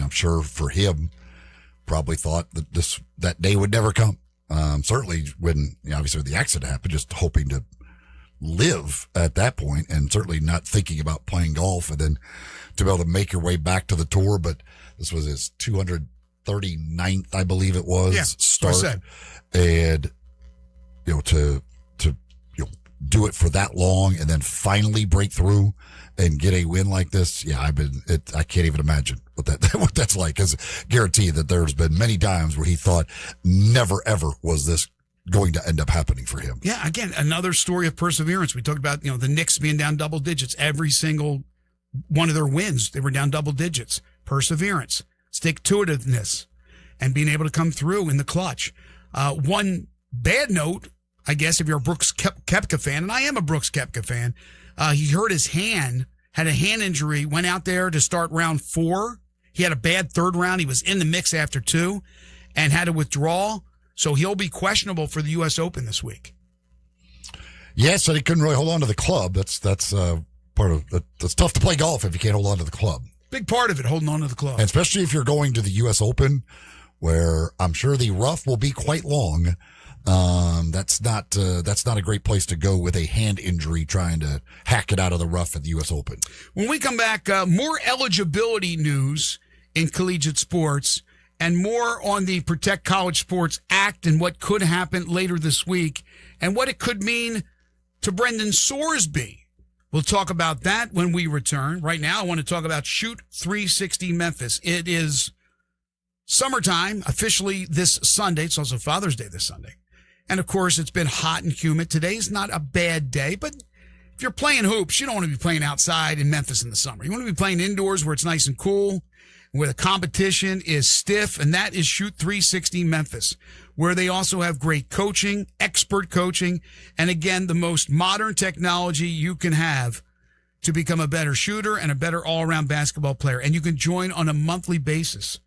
sure for him, probably thought that day would never come. Certainly when, obviously the accident happened, just hoping to live at that point and certainly not thinking about playing golf and then to be able to make your way back to the tour. But this was his 239th, I believe it was, start. And, to do it for that long and then finally break through and get a win like this. Yeah, I can't even imagine what that's like, because guarantee that there's been many times where he thought never ever was this going to end up happening for him. Yeah, again, another story of perseverance. We talked about, the Knicks being down double digits. Every single one of their wins, they were down double digits. Perseverance, stick-to-itiveness, and being able to come through in the clutch. One bad note, I guess, if you're a Brooks Koepka fan, and I am a Brooks Koepka fan, he hurt his hand, had a hand injury, went out there to start round 4. He had a bad 3rd round. He was in the mix after 2 and had to withdraw. So he'll be questionable for the U.S. Open this week. Yes, so he couldn't really hold on to the club. That's part of it. It's tough to play golf if you can't hold on to the club. Big part of it, holding on to the club. And especially if you're going to the U.S. Open, where I'm sure the rough will be quite long. That's not a great place to go with a hand injury trying to hack it out of the rough at the U.S. Open. When we come back, more eligibility news in collegiate sports and more on the Protect College Sports Act and what could happen later this week and what it could mean to Brendan Sorsby. We'll talk about that when we return. Right now, I want to talk about Shoot 360 Memphis. It is summertime officially this Sunday. It's also Father's Day this Sunday. And, of course, it's been hot and humid. Today's not a bad day, but if you're playing hoops, you don't want to be playing outside in Memphis in the summer. You want to be playing indoors where it's nice and cool, where the competition is stiff, and that is Shoot 360 Memphis, where they also have great coaching, expert coaching, and, again, the most modern technology you can have to become a better shooter and a better all-around basketball player. And you can join on a monthly basis.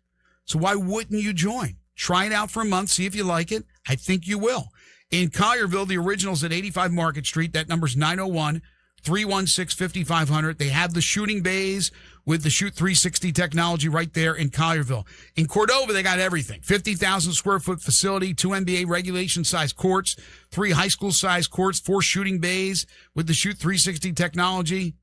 So why wouldn't you join? Try it out for a month. See if you like it. I think you will. In Collierville, the original's at 85 Market Street. That number's 901-316-5500. They have the shooting bays with the Shoot 360 technology right there in Collierville. In Cordova, they got everything. 50,000 square foot facility, 2 NBA regulation size courts, 3 high school size courts, 4 shooting bays with the Shoot 360 technology.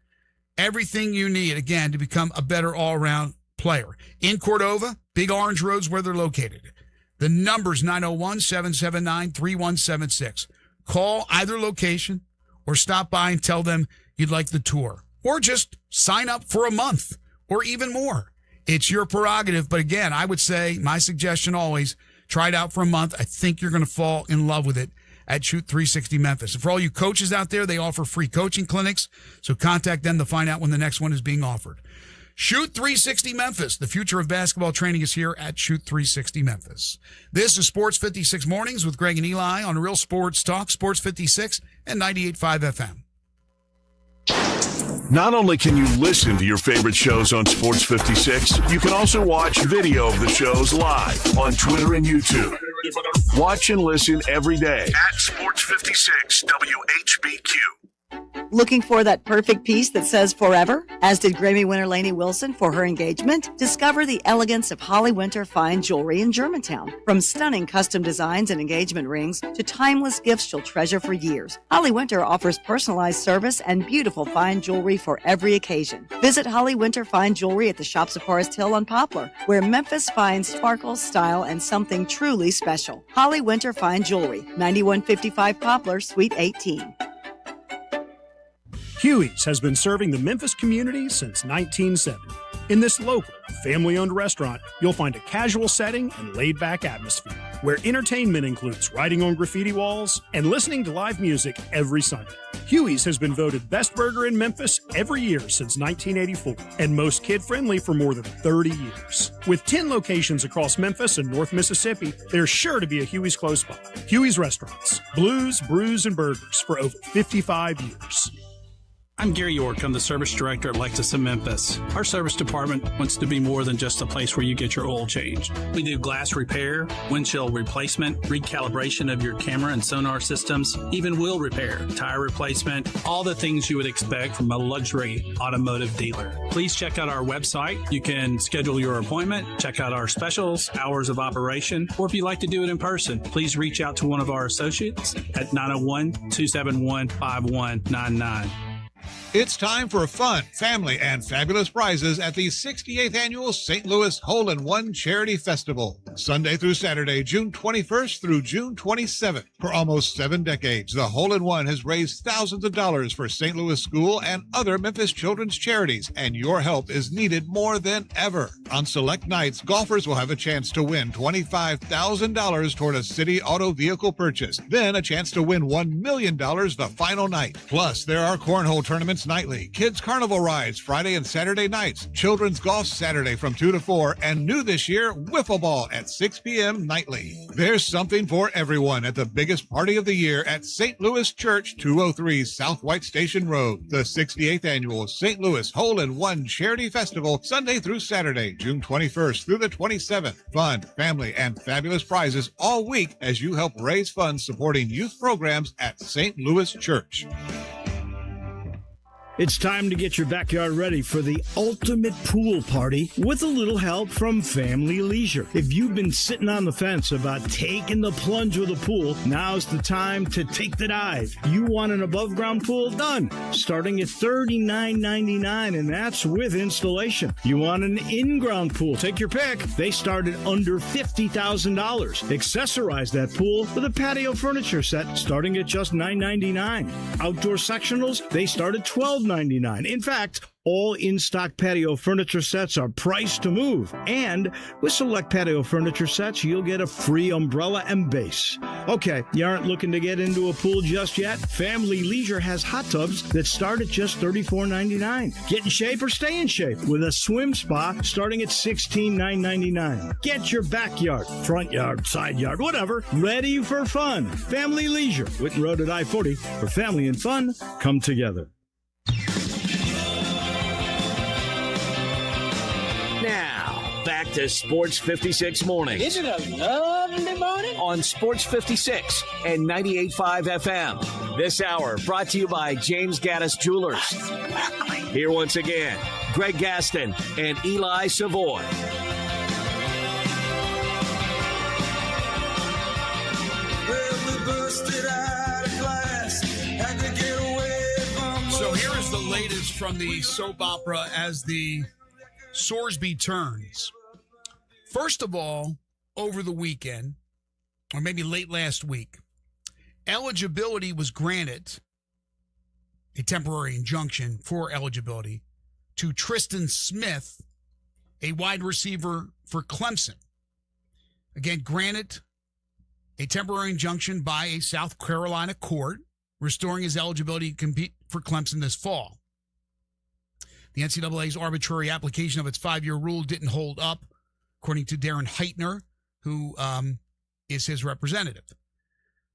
Everything you need, again, to become a better all around player. In Cordova, Big Orange Road's where they're located. The number's 901-779-3176. Call either location or stop by and tell them you'd like the tour. Or just sign up for a month or even more. It's your prerogative. But again, I would say my suggestion always, try it out for a month. I think you're going to fall in love with it at Shoot 360 Memphis. And for all you coaches out there, they offer free coaching clinics. So contact them to find out when the next one is being offered. Shoot 360 Memphis. The future of basketball training is here at Shoot 360 Memphis. This is Sports 56 Mornings with Greg and Eli on Real Sports Talk, Sports 56 and 98.5 FM. Not only can you listen to your favorite shows on Sports 56, you can also watch video of the shows live on Twitter and YouTube. Watch and listen every day at Sports 56 WHBQ. Looking for that perfect piece that says forever? As did Grammy winner Lainey Wilson for her engagement. Discover the elegance of Holly Winter fine jewelry in Germantown. From stunning custom designs and engagement rings to timeless gifts she'll treasure for years, Holly Winter offers personalized service and beautiful fine jewelry for every occasion. Visit Holly Winter Fine Jewelry at the Shops of Forest Hill on Poplar, where Memphis finds sparkle, style, and something truly special. Holly Winter Fine Jewelry, 9155 Poplar, Suite 18. Huey's has been serving the Memphis community since 1970. In this local, family-owned restaurant, you'll find a casual setting and laid-back atmosphere, where entertainment includes writing on graffiti walls and listening to live music every Sunday. Huey's has been voted best burger in Memphis every year since 1984, and most kid-friendly for more than 30 years. With 10 locations across Memphis and North Mississippi, there's sure to be a Huey's close by. Huey's Restaurants, blues, brews, and burgers for over 55 years. I'm Gary York. I'm the service director at Lexus of Memphis. Our service department wants to be more than just a place where you get your oil changed. We do glass repair, windshield replacement, recalibration of your camera and sonar systems, even wheel repair, tire replacement, all the things you would expect from a luxury automotive dealer. Please check out our website. You can schedule your appointment, check out our specials, hours of operation, or if you'd like to do it in person, please reach out to one of our associates at 901-271-5199. It's time for fun, family, and fabulous prizes at the 68th Annual St. Louis Hole-in-One Charity Festival. Sunday through Saturday, June 21st through June 27th. For almost 7 decades, the Hole-in-One has raised thousands of dollars for St. Louis School and other Memphis children's charities, and your help is needed more than ever. On select nights, golfers will have a chance to win $25,000 toward a city auto vehicle purchase. Then a chance to win $1 million the final night. Plus, there are cornhole tournaments nightly, kids carnival rides Friday and Saturday nights, children's golf Saturday from 2 to 4, and new this year, wiffle ball at 6 p.m. nightly. There's something for everyone at the biggest party of the year at St. Louis Church, 203 South White Station Road. The 68th Annual St. Louis Hole-in-One Charity Festival, Sunday through Saturday, June 21st through the 27th. Fun, family, and fabulous prizes all week as you help raise funds supporting youth programs at St. Louis Church. It's time to get your backyard ready for the ultimate pool party with a little help from Family Leisure. If you've been sitting on the fence about taking the plunge with a pool, now's the time to take the dive. You want an above-ground pool? Done. Starting at $39.99, and that's with installation. You want an in-ground pool? Take your pick. They start at under $50,000. Accessorize that pool with a patio furniture set starting at just $9.99. Outdoor sectionals? They start at $12.99. In fact, all in-stock patio furniture sets are priced to move. And with select patio furniture sets, you'll get a free umbrella and base. Okay, you aren't looking to get into a pool just yet? Family Leisure has hot tubs that start at just $34.99. Get in shape or stay in shape with a swim spa starting at $16,999. Get your backyard, front yard, side yard, whatever, ready for fun. Family Leisure, Whitten Road at I-40, where family and fun come together. Now, back to Sports 56 Mornings. Isn't it a lovely morning? On Sports 56 and 98.5 FM. This hour brought to you by James Gaddis Jewelers. Here once again, Greg Gaston and Eli Savoy. So here is the latest from the soap opera as the Sorsby turns. First of all, over the weekend, or maybe late last week, eligibility was granted, a temporary injunction for eligibility, to Tristan Smith, a wide receiver for Clemson. Again, granted a temporary injunction by a South Carolina court, restoring his eligibility to compete for Clemson this fall. The NCAA's arbitrary application of its 5-year rule didn't hold up, according to Darren Heitner, who is his representative.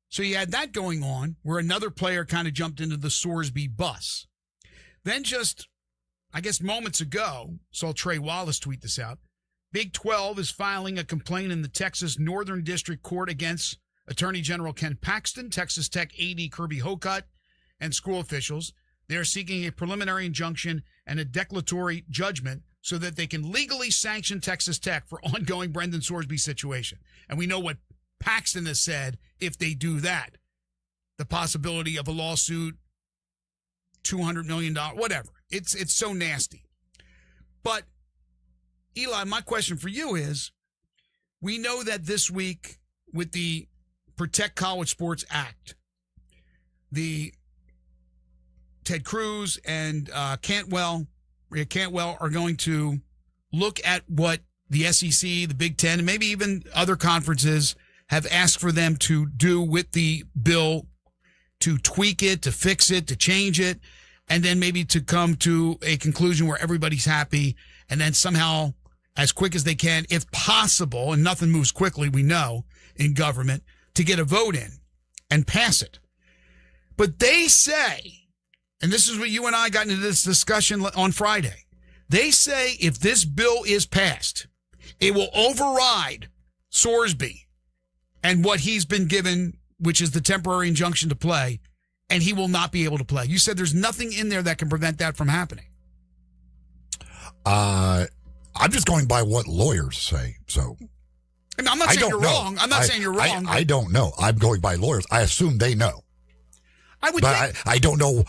So you had that going on, where another player kind of jumped into the Sorsby bus. Then just, I guess, moments ago, saw Trey Wallace tweet this out, Big 12 is filing a complaint in the Texas Northern District Court against Attorney General Ken Paxton, Texas Tech AD Kirby Hocutt, and school officials. They are seeking a preliminary injunction and a declaratory judgment so that they can legally sanction Texas Tech for ongoing Brendan Sorsby situation. And we know what Paxton has said if they do that. The possibility of a lawsuit, $200 million, whatever. It's so nasty. But, Eli, my question for you is, we know that this week with the Protect College Sports Act, the Ted Cruz and Cantwell are going to look at what the SEC, the Big Ten, and maybe even other conferences have asked for them to do with the bill, to tweak it, to fix it, to change it, and then maybe to come to a conclusion where everybody's happy, and then somehow, as quick as they can, if possible, and nothing moves quickly, we know, in government, to get a vote in and pass it. But they say, and this is what you and I got into this discussion on Friday, they say if this bill is passed, it will override Sorsby and what he's been given, which is the temporary injunction to play, and he will not be able to play. You said there's nothing in there that can prevent that from happening. I'm just going by what lawyers say. So I'm not saying you're wrong. I'm not saying you're wrong. I don't know. I'm going by lawyers. I assume they know. I don't know.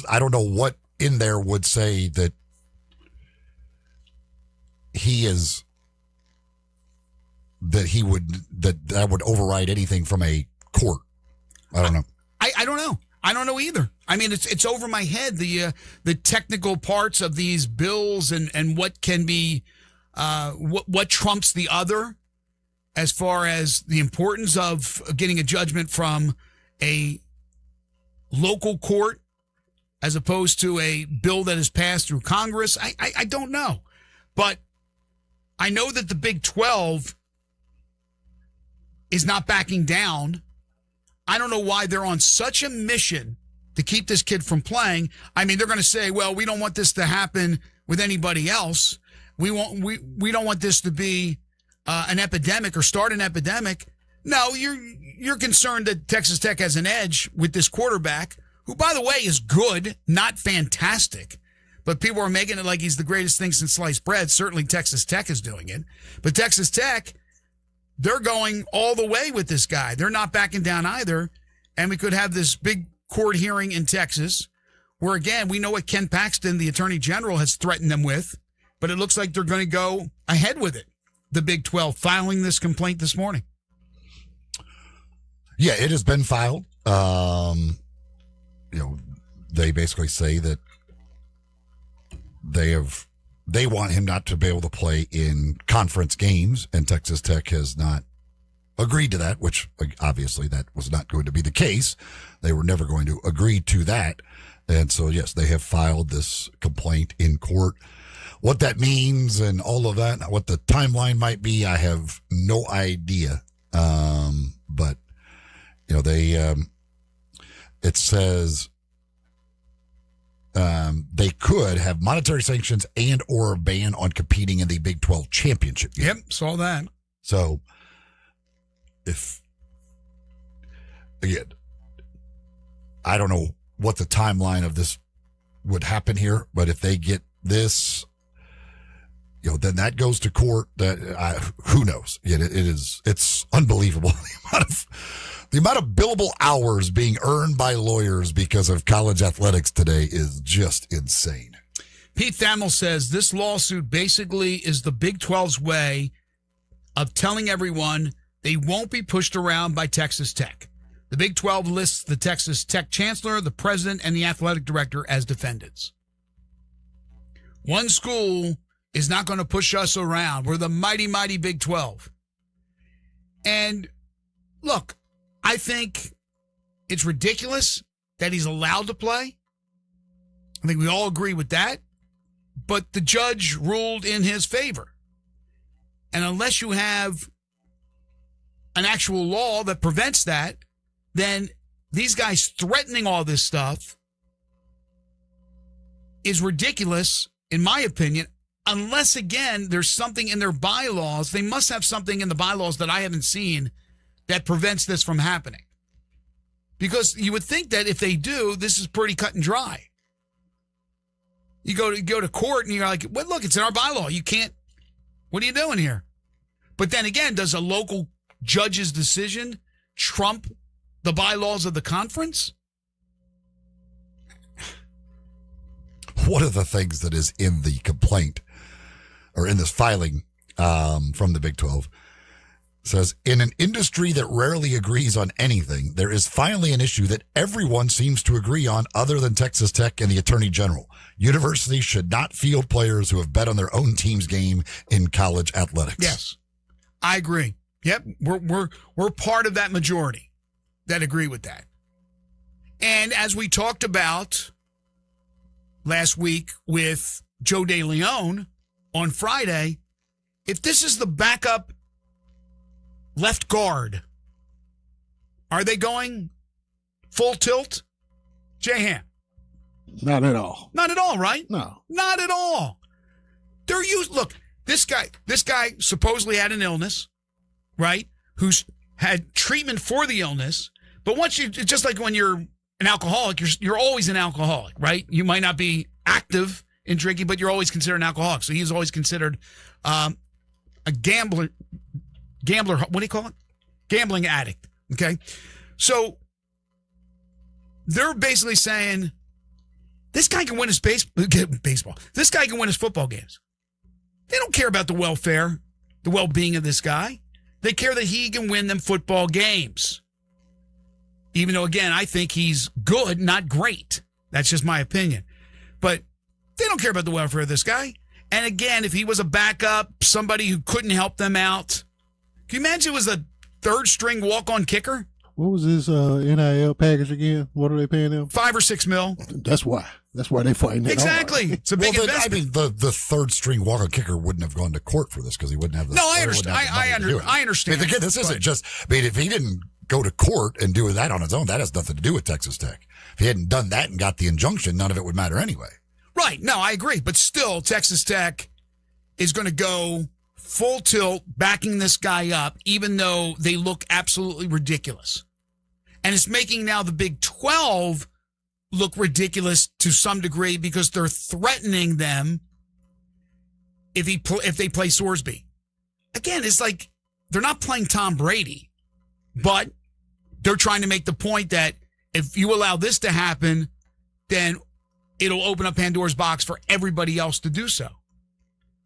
I don't know what in there would say that that would override anything from a court. I don't know. I don't know. I don't know either. I mean, it's over my head, the technical parts of these bills and what can be, what trumps the other as far as the importance of getting a judgment from a local court as opposed to a bill that is passed through Congress. I don't know. But I know that the Big 12 is not backing down. I don't know why they're on such a mission to keep this kid from playing. I mean, they're going to say, well, we don't want this to happen with anybody else. We don't want this to be an epidemic or start an epidemic. No, you're concerned that Texas Tech has an edge with this quarterback, who, by the way, is good, not fantastic. But people are making it like he's the greatest thing since sliced bread. Certainly Texas Tech is doing it. But Texas Tech, they're going all the way with this guy. They're not backing down either. And we could have this big court hearing in Texas where, again, we know what Ken Paxton, the Attorney General, has threatened them with. But it looks like they're going to go ahead with it. The Big 12 filing this complaint this morning. Yeah, it has been filed. They basically say that they want him not to be able to play in conference games, and Texas Tech has not agreed to that, which obviously that was not going to be the case. They were never going to agree to that. And so, yes, they have filed this complaint in court. What that means and all of that, what the timeline might be, I have no idea. But, it says they could have monetary sanctions and or a ban on competing in the Big 12 championship game. Yep, saw that. So, I don't know what the timeline of this would happen here, but if they get this, then that goes to court. Who knows? It's unbelievable the amount of billable hours being earned by lawyers because of college athletics today is just insane. Pete Thamel says this lawsuit basically is the Big 12's way of telling everyone they won't be pushed around by Texas Tech. The Big 12 lists the Texas Tech chancellor, the president, and the athletic director as defendants. One school is not going to push us around. We're the mighty, mighty Big 12. And look, I think it's ridiculous that he's allowed to play. I think we all agree with that. But the judge ruled in his favor. And unless you have an actual law that prevents that, then these guys threatening all this stuff is ridiculous, in my opinion, unless, again, there's something in their bylaws. They must have something in the bylaws that I haven't seen that prevents this from happening. Because you would think that if they do, this is pretty cut and dry. You go to court and you're like, well, look, it's in our bylaw. You can't. What are you doing here? But then again, does a local judge's decision trump the bylaws of the conference? One of the things that is in the complaint or in this filing from the Big 12 says, in an industry that rarely agrees on anything, there is finally an issue that everyone seems to agree on other than Texas Tech and the Attorney General. Universities should not field players who have bet on their own team's game in college athletics. Yes, I agree. Yep, we're part of that majority that agree with that. And as we talked about last week with Joe DeLeon on Friday, if this is the backup left guard, are they going full tilt? J-Ham? Not at all. Not at all, right? No. Not at all. They're used. Look, this guy supposedly had an illness, right? Who's had treatment for the illness. But once you, just like when you're an alcoholic, you're always an alcoholic, right? You might not be active in drinking, but you're always considered an alcoholic. So he's always considered a gambler, what do you call it? Gambling addict, okay? So they're basically saying, this guy can win his baseball. This guy can win his football games. They don't care about the welfare, the well-being of this guy. They care that he can win them football games. Even though, again, I think he's good, not great. That's just my opinion. But they don't care about the welfare of this guy. And again, if he was a backup, somebody who couldn't help them out, can you imagine it was a third-string walk-on kicker? What was his NIL package again? What are they paying him? $5 or $6 million. That's why they fighting it. Exactly. It's a big investment. I mean, the third-string walk-on kicker wouldn't have gone to court for this because he wouldn't have the. No, I understand. I understand. I mean, again, this isn't just. I mean, if he didn't go to court and do that on his own, that has nothing to do with Texas Tech. If he hadn't done that and got the injunction, none of it would matter anyway. Right. No, I agree. But still, Texas Tech is going to go full tilt backing this guy up, even though they look absolutely ridiculous. And it's making now the Big 12 look ridiculous to some degree because they're threatening them if they play Sorsby. Again, it's like they're not playing Tom Brady, but they're trying to make the point that if you allow this to happen, then it'll open up Pandora's box for everybody else to do so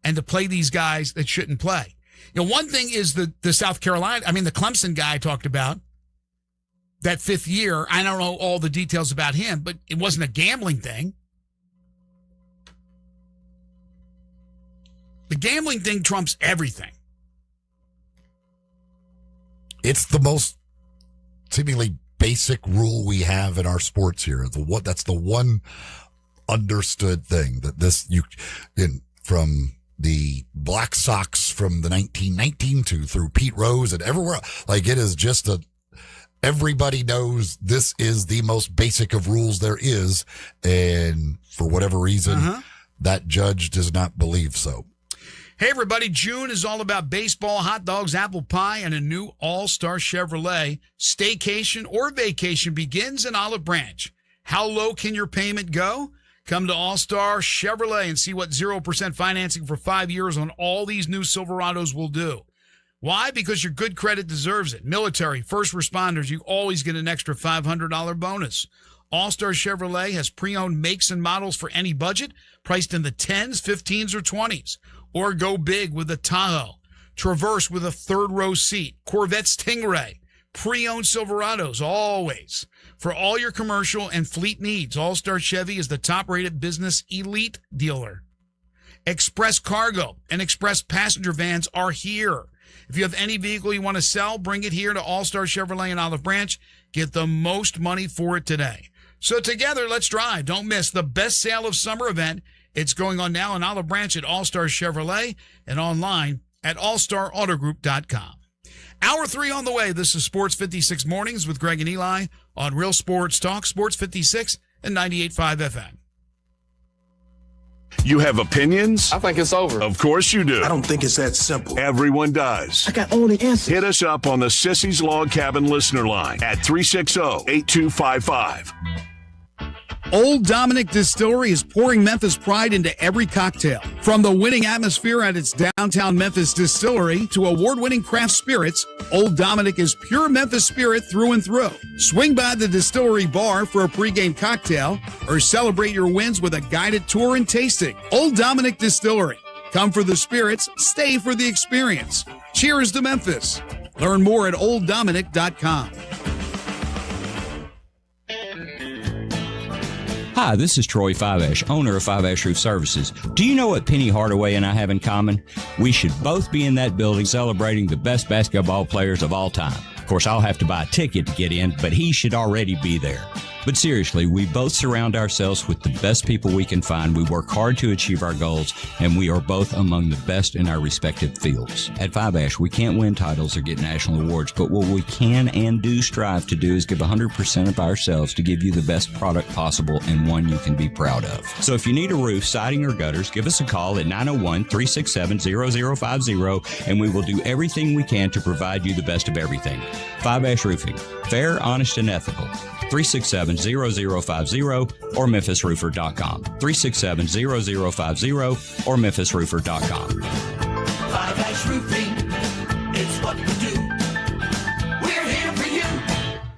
and to play these guys that shouldn't play. You know, one thing is the South Carolina, the Clemson guy I talked about, that fifth year. I don't know all the details about him, but it wasn't a gambling thing. The gambling thing trumps everything. It's the most seemingly basic rule we have in our sports here. That's the one understood thing that from the Black Sox from the 1919 through Pete Rose and everywhere. Like it is just everybody knows this is the most basic of rules there is. And for whatever reason, that judge does not believe so. Hey, everybody. June is all about baseball, hot dogs, apple pie, and a new All-Star Chevrolet. Staycation or vacation begins in Olive Branch. How low can your payment go? Come to All-Star Chevrolet and see what 0% financing for 5 years on all these new Silverados will do. Why? Because your good credit deserves it. Military, first responders, you always get an extra $500 bonus. All-Star Chevrolet has pre-owned makes and models for any budget, priced in the 10s, 15s, or 20s. Or go big with the Tahoe, Traverse with a third-row seat, Corvette Stingray, pre-owned Silverados, always. For all your commercial and fleet needs, All-Star Chevy is the top-rated business elite dealer. Express Cargo and Express Passenger Vans are here. If you have any vehicle you want to sell, bring it here to All-Star Chevrolet in Olive Branch. Get the most money for it today. So together, let's drive. Don't miss the best sale of summer event. It's going on now in Olive Branch at All-Star Chevrolet and online at allstarautogroup.com. Hour 3 on the way. This is Sports 56 Mornings with Greg and Eli on Real Sports Talk, Sports 56 and 98.5 FM. You have opinions? I think it's over. Of course you do. I don't think it's that simple. Everyone does. I got all the answers. Hit us up on the Sissy's Log Cabin listener line at 360-8255. Old Dominick Distillery is pouring Memphis pride into every cocktail. From the winning atmosphere at its downtown Memphis distillery to award-winning craft spirits, Old Dominick is pure Memphis spirit through and through. Swing by the distillery bar for a pregame cocktail or celebrate your wins with a guided tour and tasting. Old Dominick Distillery. Come for the spirits, stay for the experience. Cheers to Memphis. Learn more at OldDominick.com. Hi, this is Troy Fiveash, owner of Fiveash Roof Services. Do you know what Penny Hardaway and I have in common? We should both be in that building celebrating the best basketball players of all time. Of course, I'll have to buy a ticket to get in, but he should already be there. But seriously, we both surround ourselves with the best people we can find. We work hard to achieve our goals, and we are both among the best in our respective fields. At Fiveash, we can't win titles or get national awards, but what we can and do strive to do is give 100% of ourselves to give you the best product possible and one you can be proud of. So if you need a roof, siding, or gutters, give us a call at 901-367-0050, and we will do everything we can to provide you the best of everything. Fiveash Roofing. Fair, honest, and ethical. 367-0050 or memphisroofer.com. 367-0050 or memphisroofer.com. Fiveash Roofing, it's what we do. We're here for you.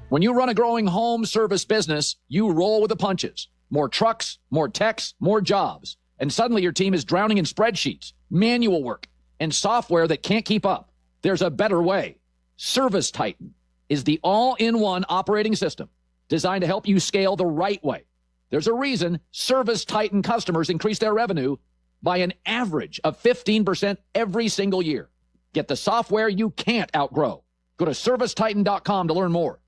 When you run a growing home service business, you roll with the punches. More trucks, more techs, more jobs. And suddenly your team is drowning in spreadsheets, manual work, and software that can't keep up. There's a better way. Service Titan is the all-in-one operating system designed to help you scale the right way. There's a reason Service Titan customers increase their revenue by an average of 15% every single year. Get the software you can't outgrow. Go to ServiceTitan.com to learn more.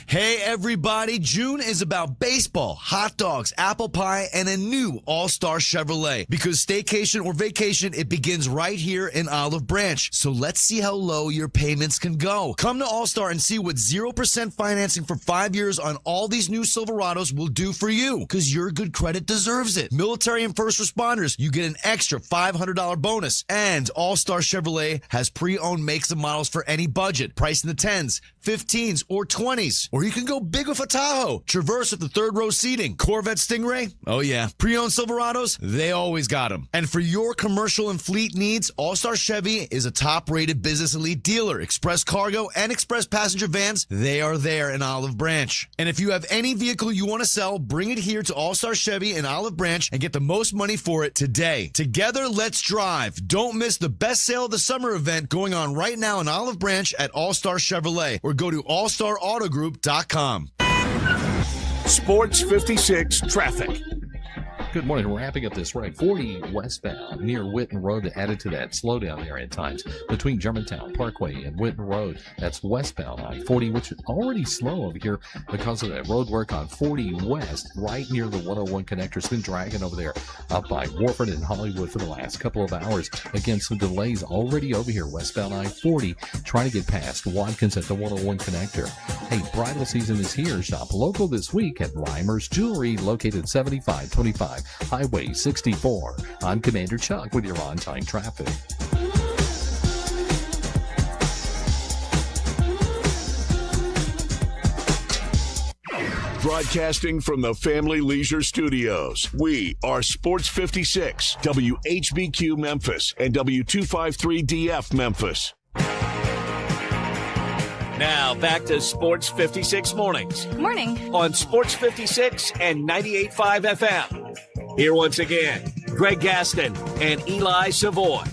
Hey everybody, June is about baseball, hot dogs, apple pie, and a new All-Star Chevrolet. Because staycation or vacation, it begins right here in Olive Branch. So let's see how low your payments can go. Come to All-Star and see what 0% financing for 5 years on all these new Silverados will do for you. Because your good credit deserves it. Military and first responders, you get an extra $500 bonus. And All-Star Chevrolet has pre-owned makes and models for any budget. Priced in the 10s, 15s, or 20s. Or you can go big with a Tahoe. Traverse with the third row seating. Corvette Stingray? Oh yeah. Pre-owned Silverados? They always got them. And for your commercial and fleet needs, All-Star Chevy is a top-rated business elite dealer. Express Cargo and Express Passenger Vans, they are there in Olive Branch. And if you have any vehicle you want to sell, bring it here to All-Star Chevy in Olive Branch and get the most money for it today. Together, let's drive. Don't miss the best sale of the summer event going on right now in Olive Branch at All-Star Chevrolet. Or go to allstarautogroup.com. Sports 56 traffic. Good morning. We're wrapping up this ride. 40 westbound near Whitten Road added to that slowdown there at times between Germantown Parkway and Whitten Road. That's westbound I-40, which is already slow over here because of that road work on 40 West right near the 101 connector. It's been dragging over there up by Warford and Hollywood for the last couple of hours. Again, some delays already over here westbound I-40 trying to get past Watkins at the 101 connector. Hey, bridal season is here. Shop local this week at Reimer's Jewelry located 7525 Highway 64. I'm Commander Chuck with your on-time traffic. Broadcasting from the Family Leisure Studios, we are Sports 56, WHBQ Memphis, and W253DF Memphis. Now back to Sports 56 Mornings. Good morning. On Sports 56 and 98.5 FM. Here once again, Greg Gaston and Eli Savoy.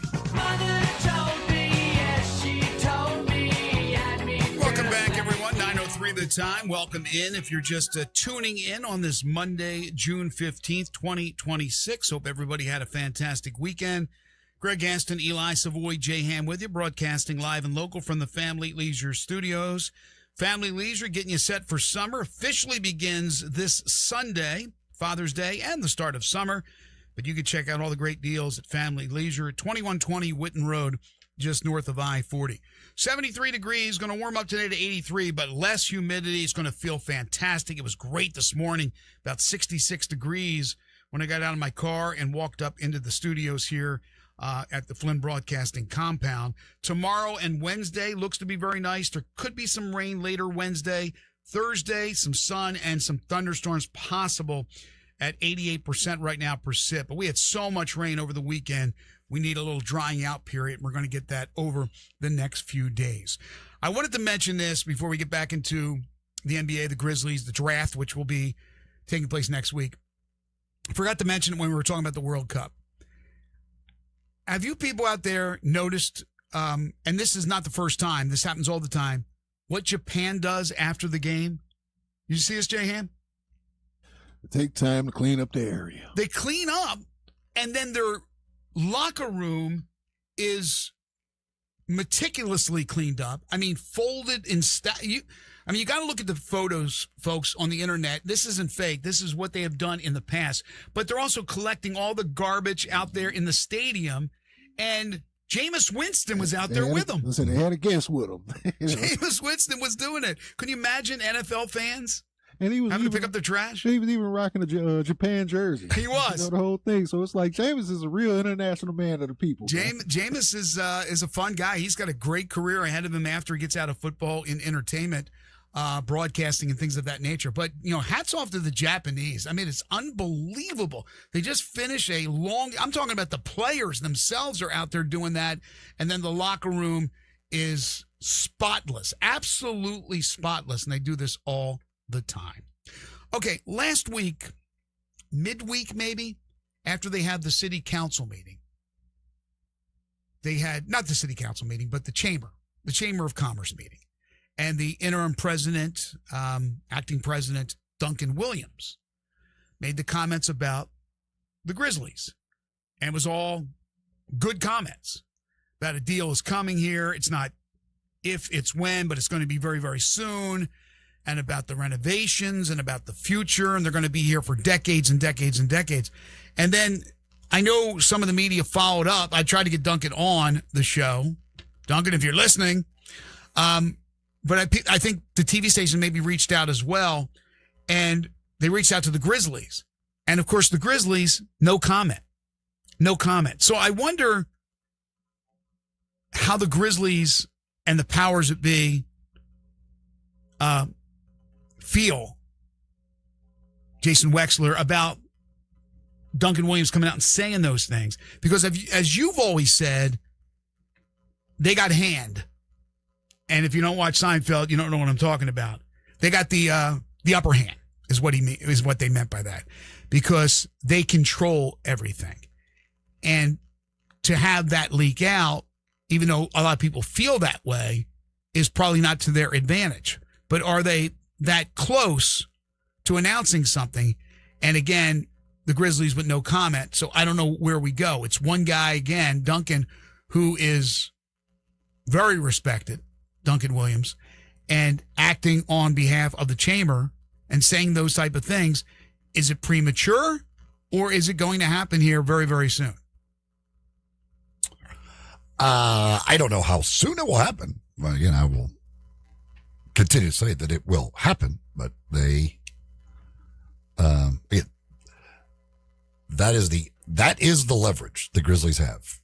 Welcome back, everyone. 9:03 the time. Welcome in. If you're just tuning in on this Monday, June 15th, 2026. Hope everybody had a fantastic weekend. Greg Gaston, Eli Savoy, Jay Ham with you, broadcasting live and local from the Family Leisure Studios. Family Leisure getting you set for summer. Officially begins this Sunday, Father's Day, and the start of summer. But you can check out all the great deals at Family Leisure, 2120 Whitten Road, just north of I-40. 73 degrees, going to warm up today to 83, but less humidity. It's going to feel fantastic. It was great this morning, about 66 degrees when I got out of my car and walked up into the studios here at the Flynn Broadcasting compound. Tomorrow and Wednesday looks to be very nice. There could be some rain later Wednesday. Thursday, some sun and some thunderstorms possible at 88% right now precip. But we had so much rain over the weekend. We need a little drying out period. We're going to get that over the next few days. I wanted to mention this before we get back into the NBA, the Grizzlies, the draft, which will be taking place next week. I forgot to mention it when we were talking about the World Cup. Have you people out there noticed, and this is not the first time, this happens all the time, what Japan does after the game? You see this, Jay Ham? Take time to clean up the area. They clean up, and then their locker room is meticulously cleaned up. I mean, folded in you got to look at the photos, folks, on the internet. This isn't fake. This is what they have done in the past. But they're also collecting all the garbage out there in the stadium, and Jameis Winston was out there with them. Listen, they had a guest with them. Jameis Winston was doing it. Can you imagine NFL fans? And he was having to pick up their trash. He was even rocking a Japan jersey. He was the whole thing. So it's like Jameis is a real international man of the people. Jameis is a fun guy. He's got a great career ahead of him after he gets out of football in entertainment, broadcasting and things of that nature. But hats off to the Japanese. I mean, it's unbelievable. They just finish I'm talking about the players themselves are out there doing that, and then the locker room is spotless, absolutely spotless, and they do this all the time. Okay, last week, midweek maybe, after they had the city council meeting, they had, not the city council meeting, but the Chamber of Commerce meeting. And the interim president, acting president, Duncan Williams, made the comments about the Grizzlies. And it was all good comments that a deal is coming here. It's not if, it's when, but it's going to be very, very soon. And about the renovations and about the future. And they're going to be here for decades and decades and decades. And then I know some of the media followed up. I tried to get Duncan on the show. Duncan, if you're listening. But I think the TV station maybe reached out as well. And they reached out to the Grizzlies. And, of course, the Grizzlies, no comment. No comment. So I wonder how the Grizzlies and the powers that be feel, Jason Wexler, about Duncan Williams coming out and saying those things. Because as you've always said, they got hand. And if you don't watch Seinfeld, you don't know what I'm talking about. They got the upper hand is what they meant by that. Because they control everything. And to have that leak out, even though a lot of people feel that way, is probably not to their advantage. But are they that close to announcing something? And again, the Grizzlies with no comment. So I don't know where we go. It's one guy, again, Duncan, who is very respected, Duncan Williams, and acting on behalf of the Chamber and saying those type of things. Is it premature, or is it going to happen here very, very soon? I don't know how soon it will happen. Well, I will continue to say that it will happen, but that is the leverage the Grizzlies have,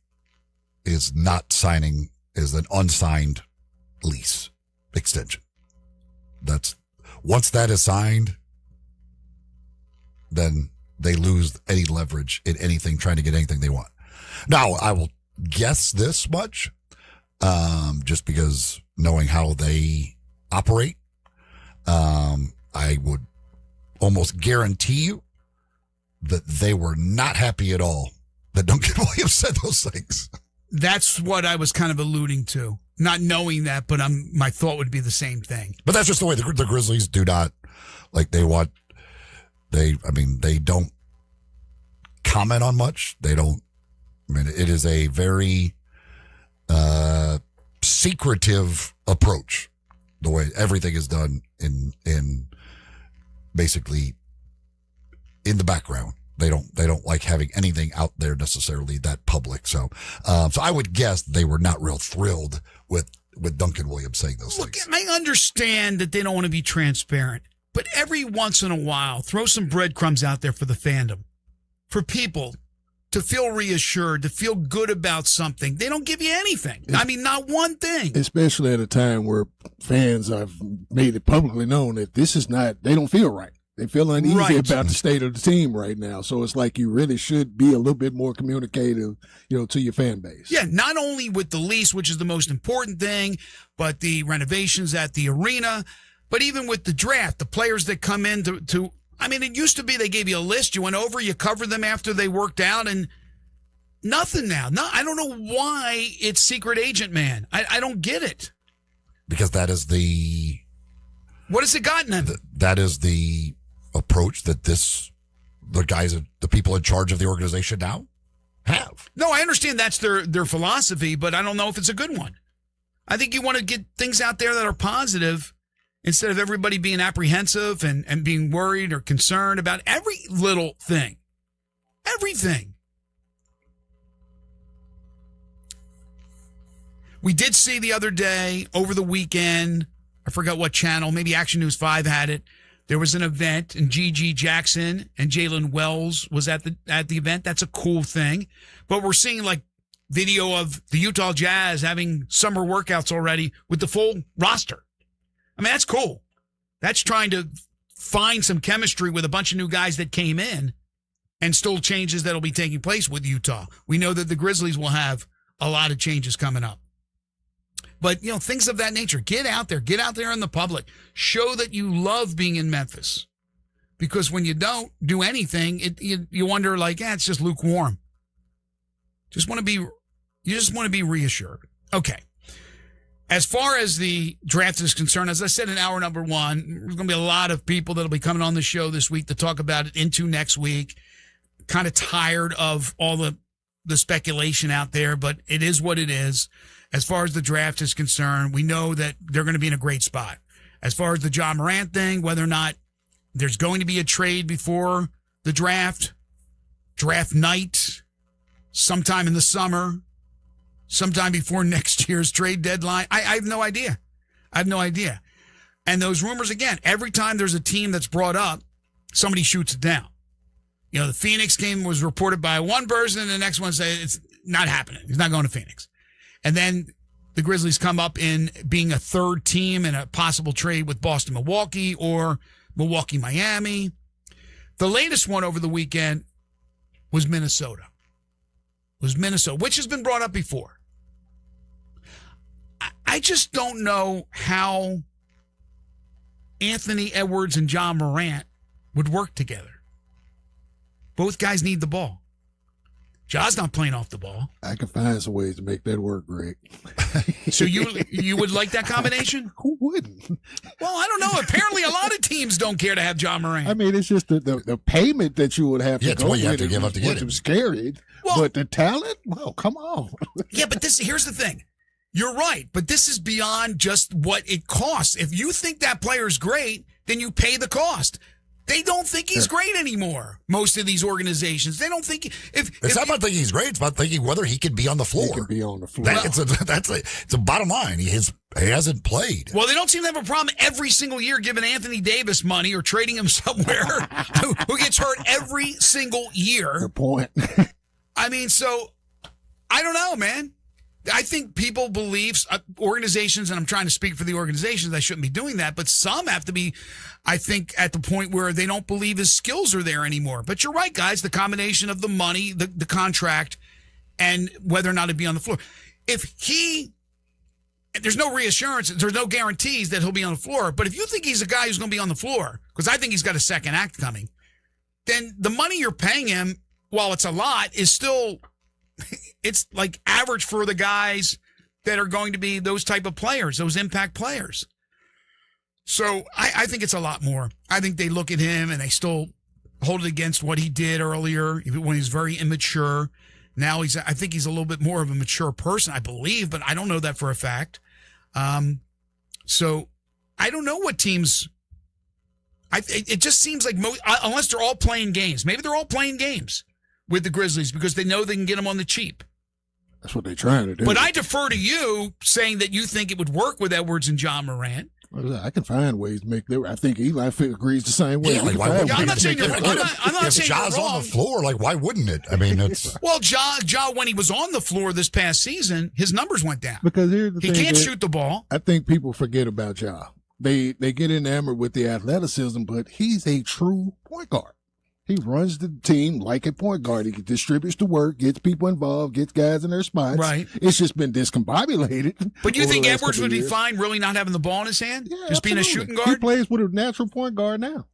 is not signing, is an unsigned lease extension. Once that is signed, then they lose any leverage in anything, trying to get anything they want. Now, I will guess this much, just because knowing how they operate. I would almost guarantee you that they were not happy at all that Duncan Williams said those things. That's what I was kind of alluding to. Not knowing that, but my thought would be the same thing. But that's just the way the Grizzlies do not, like, they don't comment on much. They don't, it is a very secretive approach, the way everything is done in basically in the background. They don't like having anything out there necessarily that public. So I would guess they were not real thrilled with Duncan Williams saying those things. I understand that they don't want to be transparent, but every once in a while, throw some breadcrumbs out there for the fandom, for people to feel reassured, to feel good about something. They don't give you anything. I mean, not one thing. Especially at a time where fans have made it publicly known that they don't feel right. They feel uneasy about the state of the team right now. So it's like you really should be a little bit more communicative, to your fan base. Yeah, not only with the lease, which is the most important thing, but the renovations at the arena, but even with the draft, the players that come in to it used to be they gave you a list, you went over, you covered them after they worked out, and nothing now. No, I don't know why it's secret agent man. I don't get it. Because that is the... What has it gotten them? That is the approach that the people in charge of the organization now have. No, I understand that's their philosophy, but I don't know if it's a good one. I think you want to get things out there that are positive instead of everybody being apprehensive and being worried or concerned about every little thing. Everything. We did see the other day, over the weekend, I forgot what channel, maybe Action News 5 had it. There was an event, and G.G. Jackson and Jalen Wells was at the event. That's a cool thing. But we're seeing like video of the Utah Jazz having summer workouts already with the full roster. I mean, that's cool. That's trying to find some chemistry with a bunch of new guys that came in, and still changes that'll be taking place with Utah. We know that the Grizzlies will have a lot of changes coming up. But, things of that nature. Get out there in the public. Show that you love being in Memphis. Because when you don't do anything, you wonder, it's just lukewarm. You just want to be reassured. Okay. As far as the draft is concerned, as I said in hour number 1, there's going to be a lot of people that'll be coming on the show this week to talk about it into next week. Kind of tired of all the speculation out there, but it is what it is. As far as the draft is concerned, we know that they're going to be in a great spot. As far as the Ja Morant thing, whether or not there's going to be a trade before the draft night, sometime in the summer, sometime before next year's trade deadline, I have no idea. And those rumors, again, every time there's a team that's brought up, somebody shoots it down. The Phoenix game was reported by one person, and the next one said it's not happening. He's not going to Phoenix. And then the Grizzlies come up in being a third team in a possible trade with Boston, Milwaukee, or Milwaukee, Miami. The latest one over the weekend was Minnesota. Which has been brought up before. I just don't know how Anthony Edwards and Ja Morant would work together. Both guys need the ball. Ja's not playing off the ball. I can find some ways to make that work, Greg. So you would like that combination? Who wouldn't? Well, I don't know. Apparently, a lot of teams don't care to have Ja Morant. I mean, it's just the payment that you would have to go what you with. have to give up to get him. Scary. But the talent? Well, come on. Yeah, but here's the thing. You're right, but this is beyond just what it costs. If you think that player's great, then you pay the cost. They don't think he's great anymore. Most of these organizations, they don't think it's not about thinking he's great. It's about thinking whether he can be on the floor. He can be on the floor. It's a bottom line. He hasn't played. Well, they don't seem to have a problem every single year giving Anthony Davis money or trading him somewhere who gets hurt every single year. Good point. I mean, so I don't know, man. I think people believe organizations, and I'm trying to speak for the organizations, I shouldn't be doing that, but some have to be, I think, at the point where they don't believe his skills are there anymore. But you're right, guys, the combination of the money, the contract, and whether or not he'd be on the floor. If he there's no reassurance. There's no guarantees that he'll be on the floor. But if you think he's a guy who's going to be on the floor, because I think he's got a second act coming, then the money you're paying him, while it's a lot, is still, it's like average for the guys that are going to be those type of players, those impact players. So I think it's a lot more. I think they look at him and they still hold it against what he did earlier when he's very immature. Now I think he's a little bit more of a mature person, I believe, but I don't know that for a fact. So I don't know what teams. It just seems like unless they're all playing games, maybe they're all playing games with the Grizzlies because they know they can get them on the cheap. That's what they're trying to do. But I defer to you saying that you think it would work with Edwards and John Morant. I can find ways to make that. I think Eli agrees the same way. Yeah, like, why wouldn't I'm not saying you're wrong. If Ja's on the floor, like, why wouldn't it? I mean, it's. Well, Ja, when he was on the floor this past season, his numbers went down. Because here's the thing. He can't shoot the ball. I think people forget about Ja. They get enamored with the athleticism, but he's a true point guard. He runs the team like a point guard. He distributes the work, gets people involved, gets guys in their spots. Right. It's just been discombobulated. But you think Edwards would be fine really not having the ball in his hand? Yeah, just being a absolutely. shooting guard? He plays with a natural point guard now.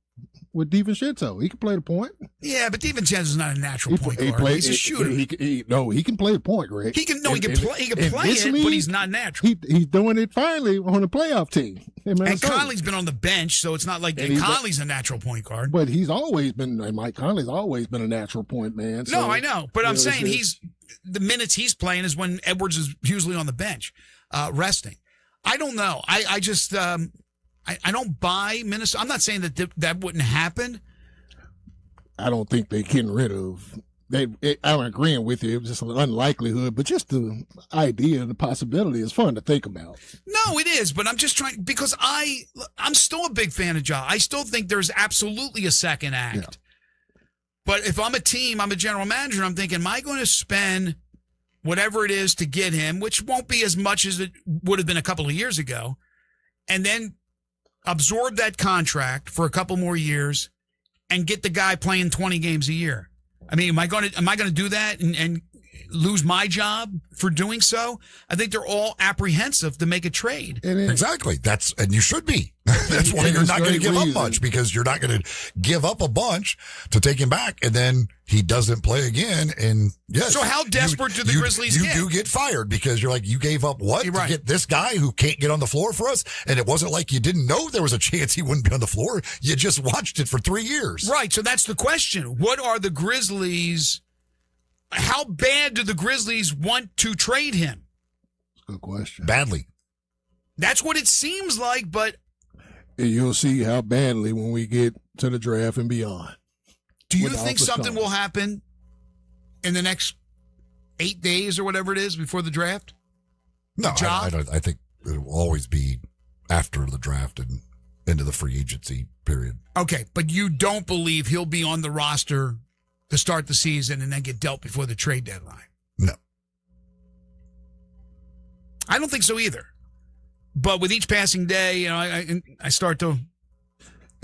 With DiVincenzo. He can play the point. Yeah, but DiVincenzo's not a natural point guard. He's a shooter. He can play the point, Greg. He can play it, but he's not natural. He's doing it finally on a playoff team. And Conley's been on the bench, so it's not like Conley's a natural point guard. But he's always been, and Mike Conley's always been a natural point man. So, no, I know. But I'm saying the minutes he's playing is when Edwards is usually on the bench, resting. I don't know. I just I don't buy Minnesota. I'm not saying that wouldn't happen. I don't think they're getting rid of. I'm agreeing with you. It was just an unlikelihood, but just the idea, the possibility is fun to think about. No, it is, but I'm just trying because I'm still a big fan of Ja. I still think there's absolutely a second act. Yeah. But if I'm a team, I'm a general manager, I'm thinking, am I going to spend whatever it is to get him, which won't be as much as it would have been a couple of years ago, and then absorb that contract for a couple more years and get the guy playing 20 games a year? I mean, am I going to do that and lose my job for doing so? I think they're all apprehensive to make a trade. Exactly. And you should be. That's why you're not going to give up much, because you're not going to give up a bunch to take him back, and then he doesn't play again. And yes. So how desperate do the Grizzlies get? You do get fired because you're like, you gave up what to get this guy who can't get on the floor for us? And it wasn't like you didn't know there was a chance he wouldn't be on the floor. You just watched it for 3 years. Right. So that's the question. What are the Grizzlies? How bad do the Grizzlies want to trade him? Good question. Badly. That's what it seems like, but you'll see how badly when we get to the draft and beyond. Do you think something will happen in the next 8 days or whatever it is before the draft? No, I don't. I think it will always be after the draft and into the free agency period. Okay, but you don't believe he'll be on the roster to start the season and then get dealt before the trade deadline? No. I don't think so either. But with each passing day, I start to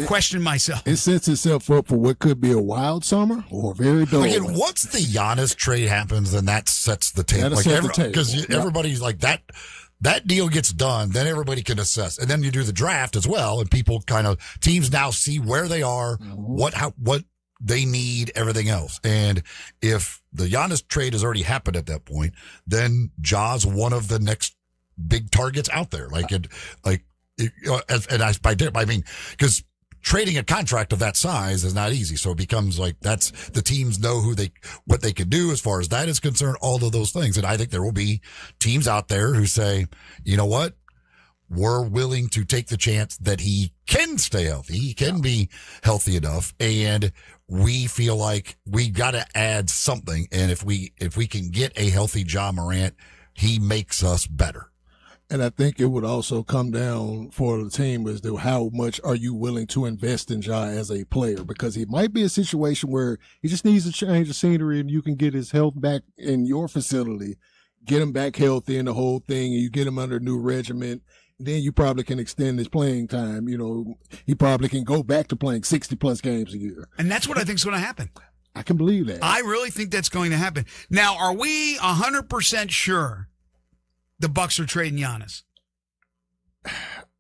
question myself. It sets itself up for what could be a wild summer or a very dull. Again, once the Giannis trade happens, then that sets the table. Because everybody's like that. That deal gets done, then everybody can assess, and then you do the draft as well, and teams now see where they are, what they need, everything else. And if the Giannis trade has already happened at that point, then Ja's one of the next big targets out there. I mean, because trading a contract of that size is not easy. So it becomes like that's the teams know what they can do as far as that is concerned, all of those things. And I think there will be teams out there who say, you know what? We're willing to take the chance that he can stay healthy. He can be healthy enough. And we feel like we got to add something. And if we can get a healthy Ja Morant, he makes us better. And I think it would also come down for the team as to how much are you willing to invest in Ja as a player, because it might be a situation where he just needs to change the scenery and you can get his health back in your facility, get him back healthy and the whole thing, and you get him under a new regimen. Then you probably can extend his playing time. He probably can go back to playing 60-plus games a year. And that's what I think is going to happen. I can believe that. I really think that's going to happen. Now, are we 100% sure the Bucks are trading Giannis?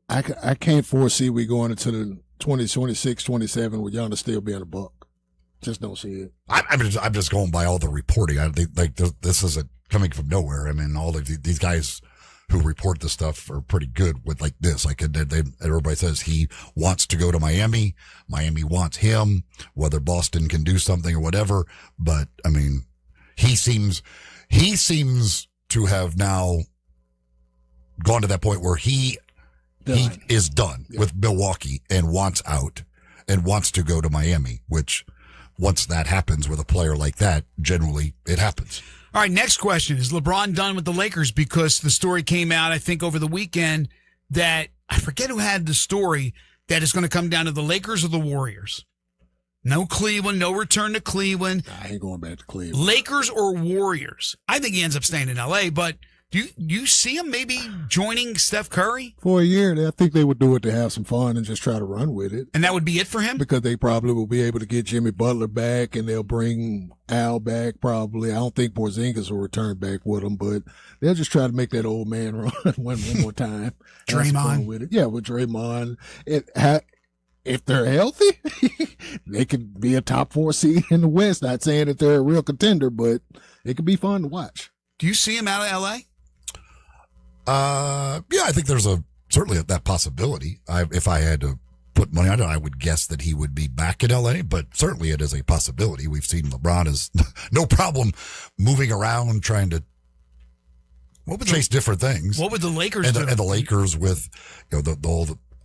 I can't foresee we going into the 2026, 27 with Giannis still being a Buck. Just don't see it. I'm just going by all the reporting. I think like this isn't coming from nowhere. I mean, all of these guys who report this stuff are pretty good with like this. Like everybody says he wants to go to Miami. Miami wants him, whether Boston can do something or whatever. But I mean, he seems to have now gone to that point where he is done with Milwaukee and wants out and wants to go to Miami, which once that happens with a player like that, generally it happens. All right, next question. Is LeBron done with the Lakers? Because the story came out, I think, over the weekend that, I forget who had the story, that it's going to come down to the Lakers or the Warriors. No Cleveland, no return to Cleveland. I ain't going back to Cleveland. Lakers or Warriors? I think he ends up staying in L.A., but do you see him maybe joining Steph Curry? For a year, I think they would do it to have some fun and just try to run with it. And that would be it for him? Because they probably will be able to get Jimmy Butler back, and they'll bring Al back probably. I don't think Porzingis will return back with him, but they'll just try to make that old man run one more time. Draymond. With it. Yeah, with Draymond. If they're healthy, they could be a top 4 seed in the West. Not saying that they're a real contender, but it could be fun to watch. Do you see him out of L.A.? Yeah, I think there's certainly that possibility. If I had to put money on it, I would guess that he would be back in LA, but certainly it is a possibility. We've seen LeBron is no problem moving around, trying to chase different things. What would the Lakers do? And the Lakers with,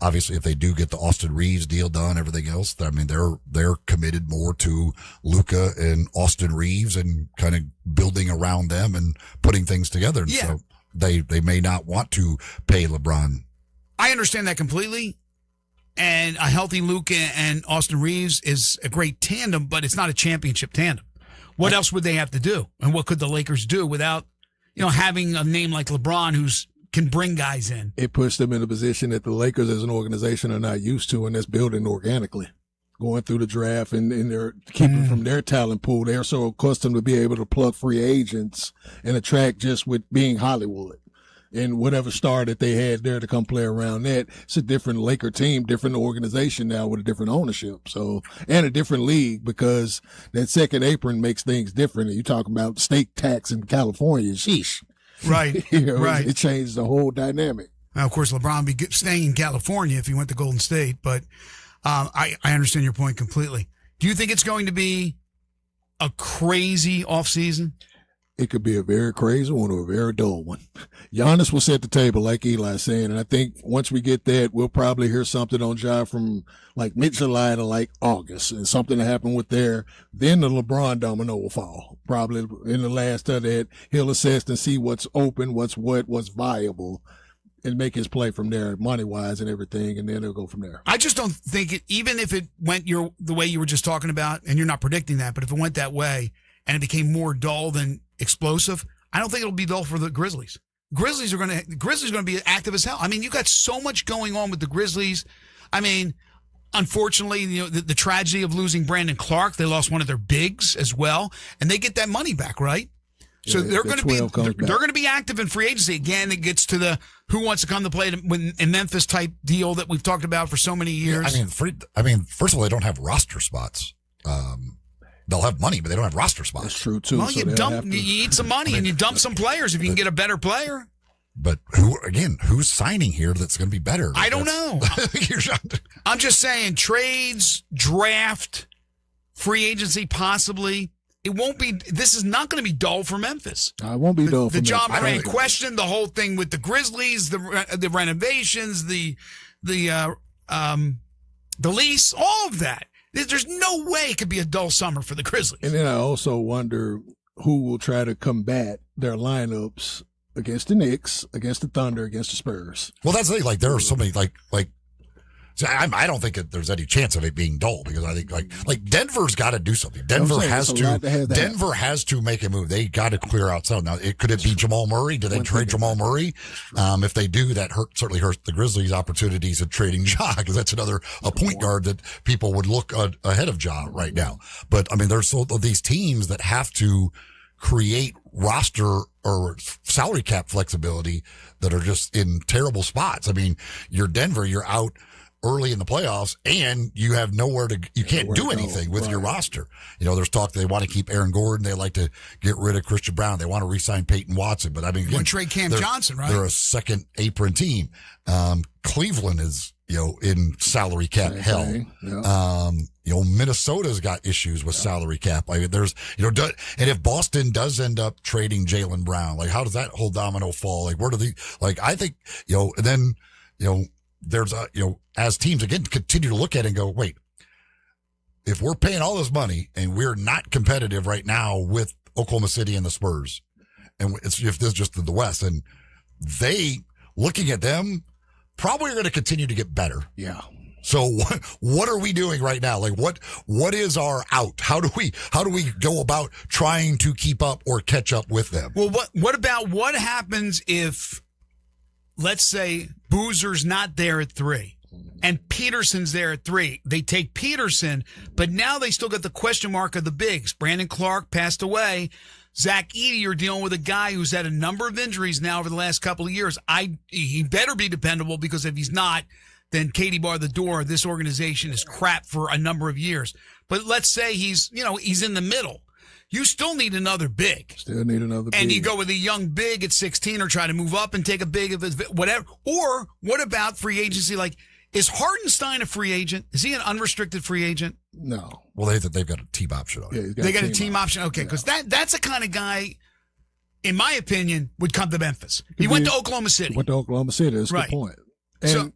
obviously if they do get the Austin Reeves deal done, everything else, I mean, they're committed more to Luka and Austin Reeves and kind of building around them and putting things together. And so they may not want to pay LeBron. I understand that completely. And a healthy Luka and Austin Reeves is a great tandem, but it's not a championship tandem. What else would they have to do? And what could the Lakers do without, having a name like LeBron who's can bring guys in? It puts them in a position that the Lakers as an organization are not used to, and that's building organically. Going through the draft and they're keeping from their talent pool. They're so accustomed to be able to plug free agents and attract just with being Hollywood. And whatever star that they had there to come play around that, it's a different Laker team, different organization now with a different ownership. So, and a different league because that second apron makes things different. You talking about state tax in California, sheesh. Right, right. It changed the whole dynamic. Now, of course, LeBron would be staying in California if he went to Golden State, but I understand your point completely. Do you think it's going to be a crazy offseason? It could be a very crazy one or a very dull one. Giannis will set the table, like Eli's saying, and I think once we get that, we'll probably hear something on Ja from like mid-July to like August, and something to happen with there. Then the LeBron domino will fall. Probably in the last of that, he'll assess and see what's open, what's viable, and make his play from there, money-wise and everything, and then he'll go from there. I just don't think even if it went the way you were just talking about, and you're not predicting that, but if it went that way and it became more dull than explosive, I don't think it'll be dull for the Grizzlies. Grizzlies are going to be active as hell. I mean, you got so much going on with the Grizzlies. I mean, unfortunately, the tragedy of losing Brandon Clark, they lost one of their bigs as well, and they get that money back, right? So they're going to be active in free agency. Again, it gets to the who wants to come to play in Memphis type deal that we've talked about for so many years. Yeah, first of all, they don't have roster spots. They'll have money, but they don't have roster spots. That's true too. Well, you eat some money and you dump some players if you can get a better player. But who's signing here that's going to be better? I don't know. I'm just saying trades, draft, free agency, possibly. It won't be. This is not going to be dull for Memphis. It won't be dull for Memphis. The Ja Morant question, the whole thing with the Grizzlies, the renovations, the lease, all of that. There's no way it could be a dull summer for the Grizzlies. And then I also wonder who will try to combat their lineups against the Knicks, against the Thunder, against the Spurs. Well, that's the thing. Like, there are so many, I don't think there's any chance of it being dull because I think like Denver's got to do something. Denver has to make a move. They got to clear out some. Now, could it be Jamal Murray? Do they trade Jamal Murray? If they do, that certainly hurts the Grizzlies' opportunities of trading Ja because that's another point guard that people would look ahead of Ja right now. But I mean, there's these teams that have to create roster or salary cap flexibility that are just in terrible spots. I mean, you're Denver, you're out early in the playoffs, and you have you can't do anything with your roster. You know, there's talk they want to keep Aaron Gordon. They like to get rid of Christian Brown. They want to re-sign Peyton Watson. But I mean, again, trade Cam Johnson, right? They're a second apron team. Cleveland is, in salary cap hell. Minnesota's got issues with salary cap. Like there's, and if Boston does end up trading Jaylen Brown, like how does that whole domino fall? Like where do I think, and then, there's as teams again continue to look at it and go, wait, if we're paying all this money and we're not competitive right now with Oklahoma City and the Spurs, and if this is just the West, and they looking at them probably are going to continue to get better. Yeah. So what are we doing right now? Like what is our out? How do we go about trying to keep up or catch up with them? Well, what happens if, let's say, Boozer's not there at 3 and Peterson's there at 3? They take Peterson, but now they still got the question mark of the bigs. Brandon Clark passed away. Zach Edey, you're dealing with a guy who's had a number of injuries now over the last couple of years. He better be dependable, because if he's not, then Katie bar the door. This organization is crap for a number of years. But let's say he's in the middle. You still need another big. Still need another big. And you go with a young big at 16 or try to move up and take a big of whatever. Or what about free agency? Like, is Hartenstein a free agent? Is he an unrestricted free agent? No. Well, they've got a team option on it. Yeah, they got a team option. Okay, because that's the kind of guy, in my opinion, would come to Memphis. He went to Oklahoma City. Went to Oklahoma City. That's the point.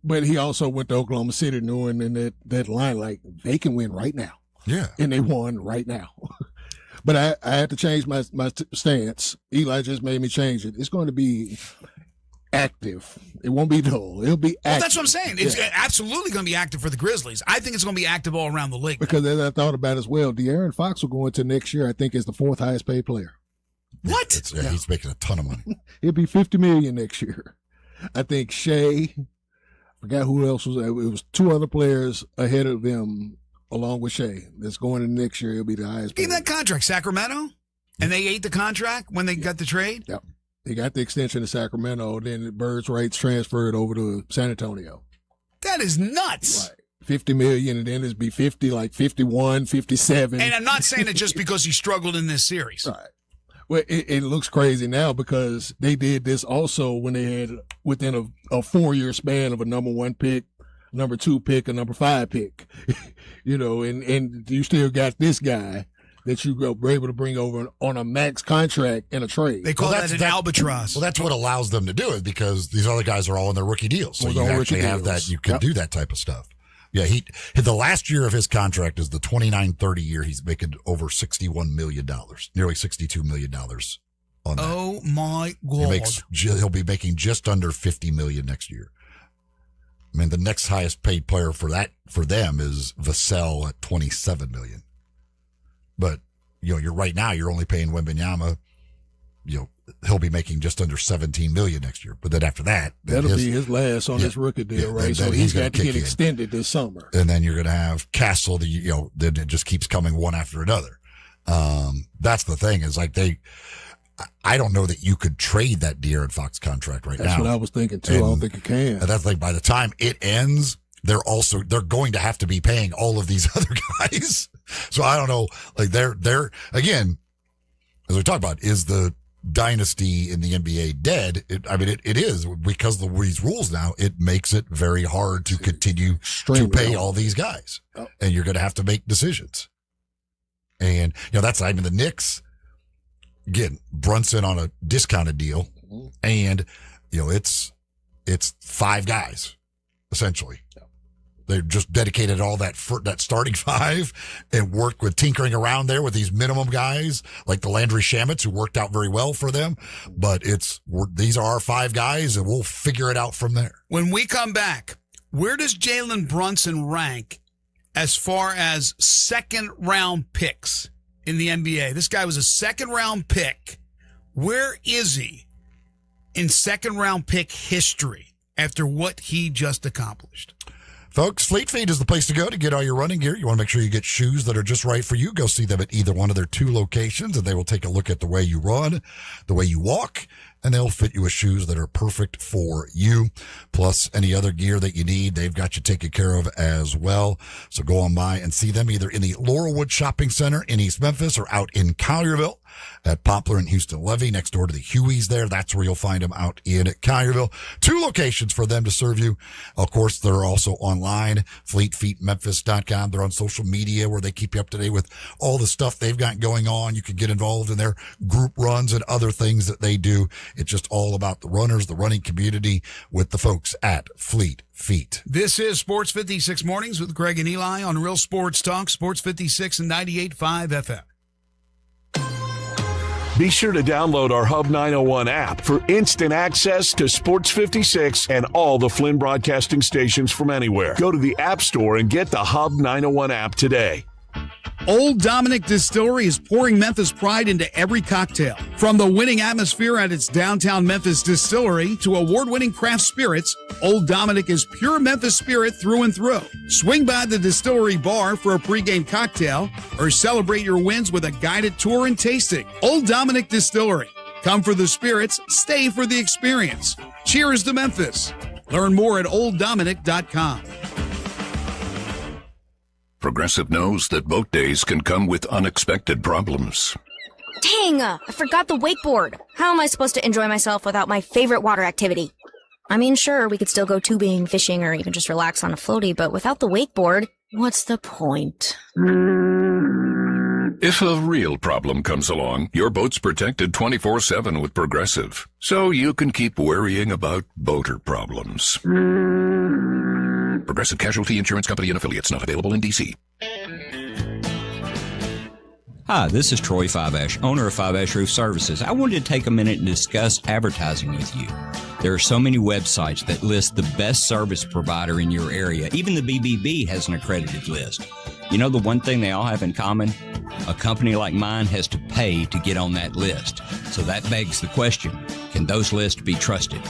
But he also went to Oklahoma City knowing in that line, like, they can win right now. Yeah. And they won right now. But I had to change my stance. Eli just made me change it. It's going to be active. It won't be dull. It'll be active. Well, that's what I'm saying. It's absolutely going to be active for the Grizzlies. I think it's going to be active all around the league. Because as I thought about it as well, De'Aaron Fox will go into next year, I think, as the 4th highest paid player. What? He's making a ton of money. He'll be $50 million next year. I think Shea, I forgot who else was there. It was 2 other players ahead of them, along with Shea. That's going into next year. He'll be the highest paid. Give that contract, Sacramento? And they ate the contract when they got the trade? Yep. They got the extension to Sacramento, then Bird's rights transferred over to San Antonio. That is nuts. Right. $50 million, and then it'd be 50, like 51, 57. And I'm not saying it just because he struggled in this series. Right. Well, it looks crazy now because they did this also when they had within a 4-year span of a number 1 pick, number 2 pick, a number 5 pick, and you still got this guy that you were able to bring over on a max contract in a trade. They call that an albatross. Well, that's what allows them to do it, because these other guys are all in their rookie deals. So you actually have that. You can do that type of stuff. Yeah, the last year of his contract is the 29-30 year. He's making over $61 million, nearly $62 million on that. Oh my God! He'll be making just under $50 million next year. I mean, the next highest paid player for them is Vassell at $27 million. But you're right now. You're only paying Wembanyama. He'll be making just under $17 million next year. But then after that, that'll be his last on his rookie deal, right? So he's got to get extended this summer. And then you're going to have Castle. Then it just keeps coming one after another. That's the thing is like I don't know that you could trade that De'Aaron Fox contract right now. That's what I was thinking too. I don't think you can. And that's like by the time it ends, they're going to have to be paying all of these other guys. So I don't know. Like they're again, as we talked about, is the dynasty in the NBA dead? It is, because of these rules now. It makes it very hard to continue to pay all these guys, and you're going to have to make decisions. And that's the Knicks. Again, Brunson on a discounted deal, and it's 5 guys essentially. They just dedicated all that starting 5 and worked with tinkering around there with these minimum guys like the Landry Shamits, who worked out very well for them. But these are our 5 guys, and we'll figure it out from there. When we come back, where does Jalen Brunson rank as far as second-round picks in the NBA? This guy was a second-round pick. Where is he in second-round pick history after what he just accomplished? Folks, Fleet Feet is the place to go to get all your running gear. You want to make sure you get shoes that are just right for you. Go see them at either one of their 2 locations, and they will take a look at the way you run, the way you walk, and they'll fit you with shoes that are perfect for you. Plus, any other gear that you need, they've got you taken care of as well. So go on by and see them either in the Laurelwood Shopping Center in East Memphis or out in Collierville at Poplar and Houston Levy next door to the Hueys there. That's where you'll find them out in Collierville. 2 locations for them to serve you. Of course, they're also online, fleetfeetmemphis.com. They're on social media where they keep you up to date with all the stuff they've got going on. You can get involved in their group runs and other things that they do. It's just all about the runners, the running community with the folks at Fleet Feet. This is Sports 56 Mornings with Greg and Eli on Real Sports Talk, Sports 56 and 98.5 FM. Be sure to download our Hub 901 app for instant access to Sports 56 and all the Flynn broadcasting stations from anywhere. Go to the App Store and get the Hub 901 app today. Old Dominick Distillery is pouring Memphis pride into every cocktail. From the winning atmosphere at its downtown Memphis distillery to award-winning craft spirits, Old Dominick is pure Memphis spirit through and through. Swing by the distillery bar for a pregame cocktail or celebrate your wins with a guided tour and tasting. Old Dominick Distillery. Come for the spirits, stay for the experience. Cheers to Memphis. Learn more at olddominick.com. Progressive knows that boat days can come with unexpected problems. Dang, I forgot the wakeboard. How am I supposed to enjoy myself without my favorite water activity? I mean, sure, we could still go tubing, fishing, or even just relax on a floaty, but without the wakeboard, what's the point? If a real problem comes along, your boat's protected 24/7 with Progressive, so you can keep worrying about boater problems. Progressive Casualty Insurance Company and Affiliates, not available in D.C. Hi, this is Troy Five-Ash, owner of Five-Ash Roof Services. I wanted to take a minute and discuss advertising with you. There are so many websites that list the best service provider in your area. Even the BBB has an accredited list. You know the one thing they all have in common? A company like mine has to pay to get on that list. So that begs the question, can those lists be trusted?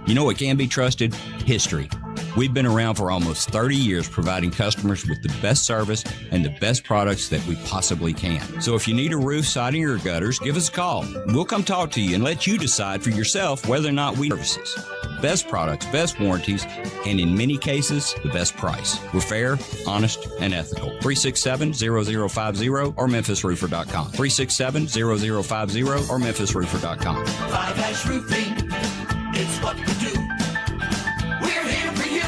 You know what can be trusted? History. We've been around for almost 30 years providing customers with the best service and the best products that we possibly can. So if you need a roof, siding, or gutters, give us a call. We'll come talk to you and let you decide for yourself whether or not we services. Best products, best warranties, and in many cases, the best price. We're fair, honest, and ethical. 367-0050 or memphisroofer.com. 367-0050 or memphisroofer.com. Five-Ash Roofing, it's what we do. We're here for you.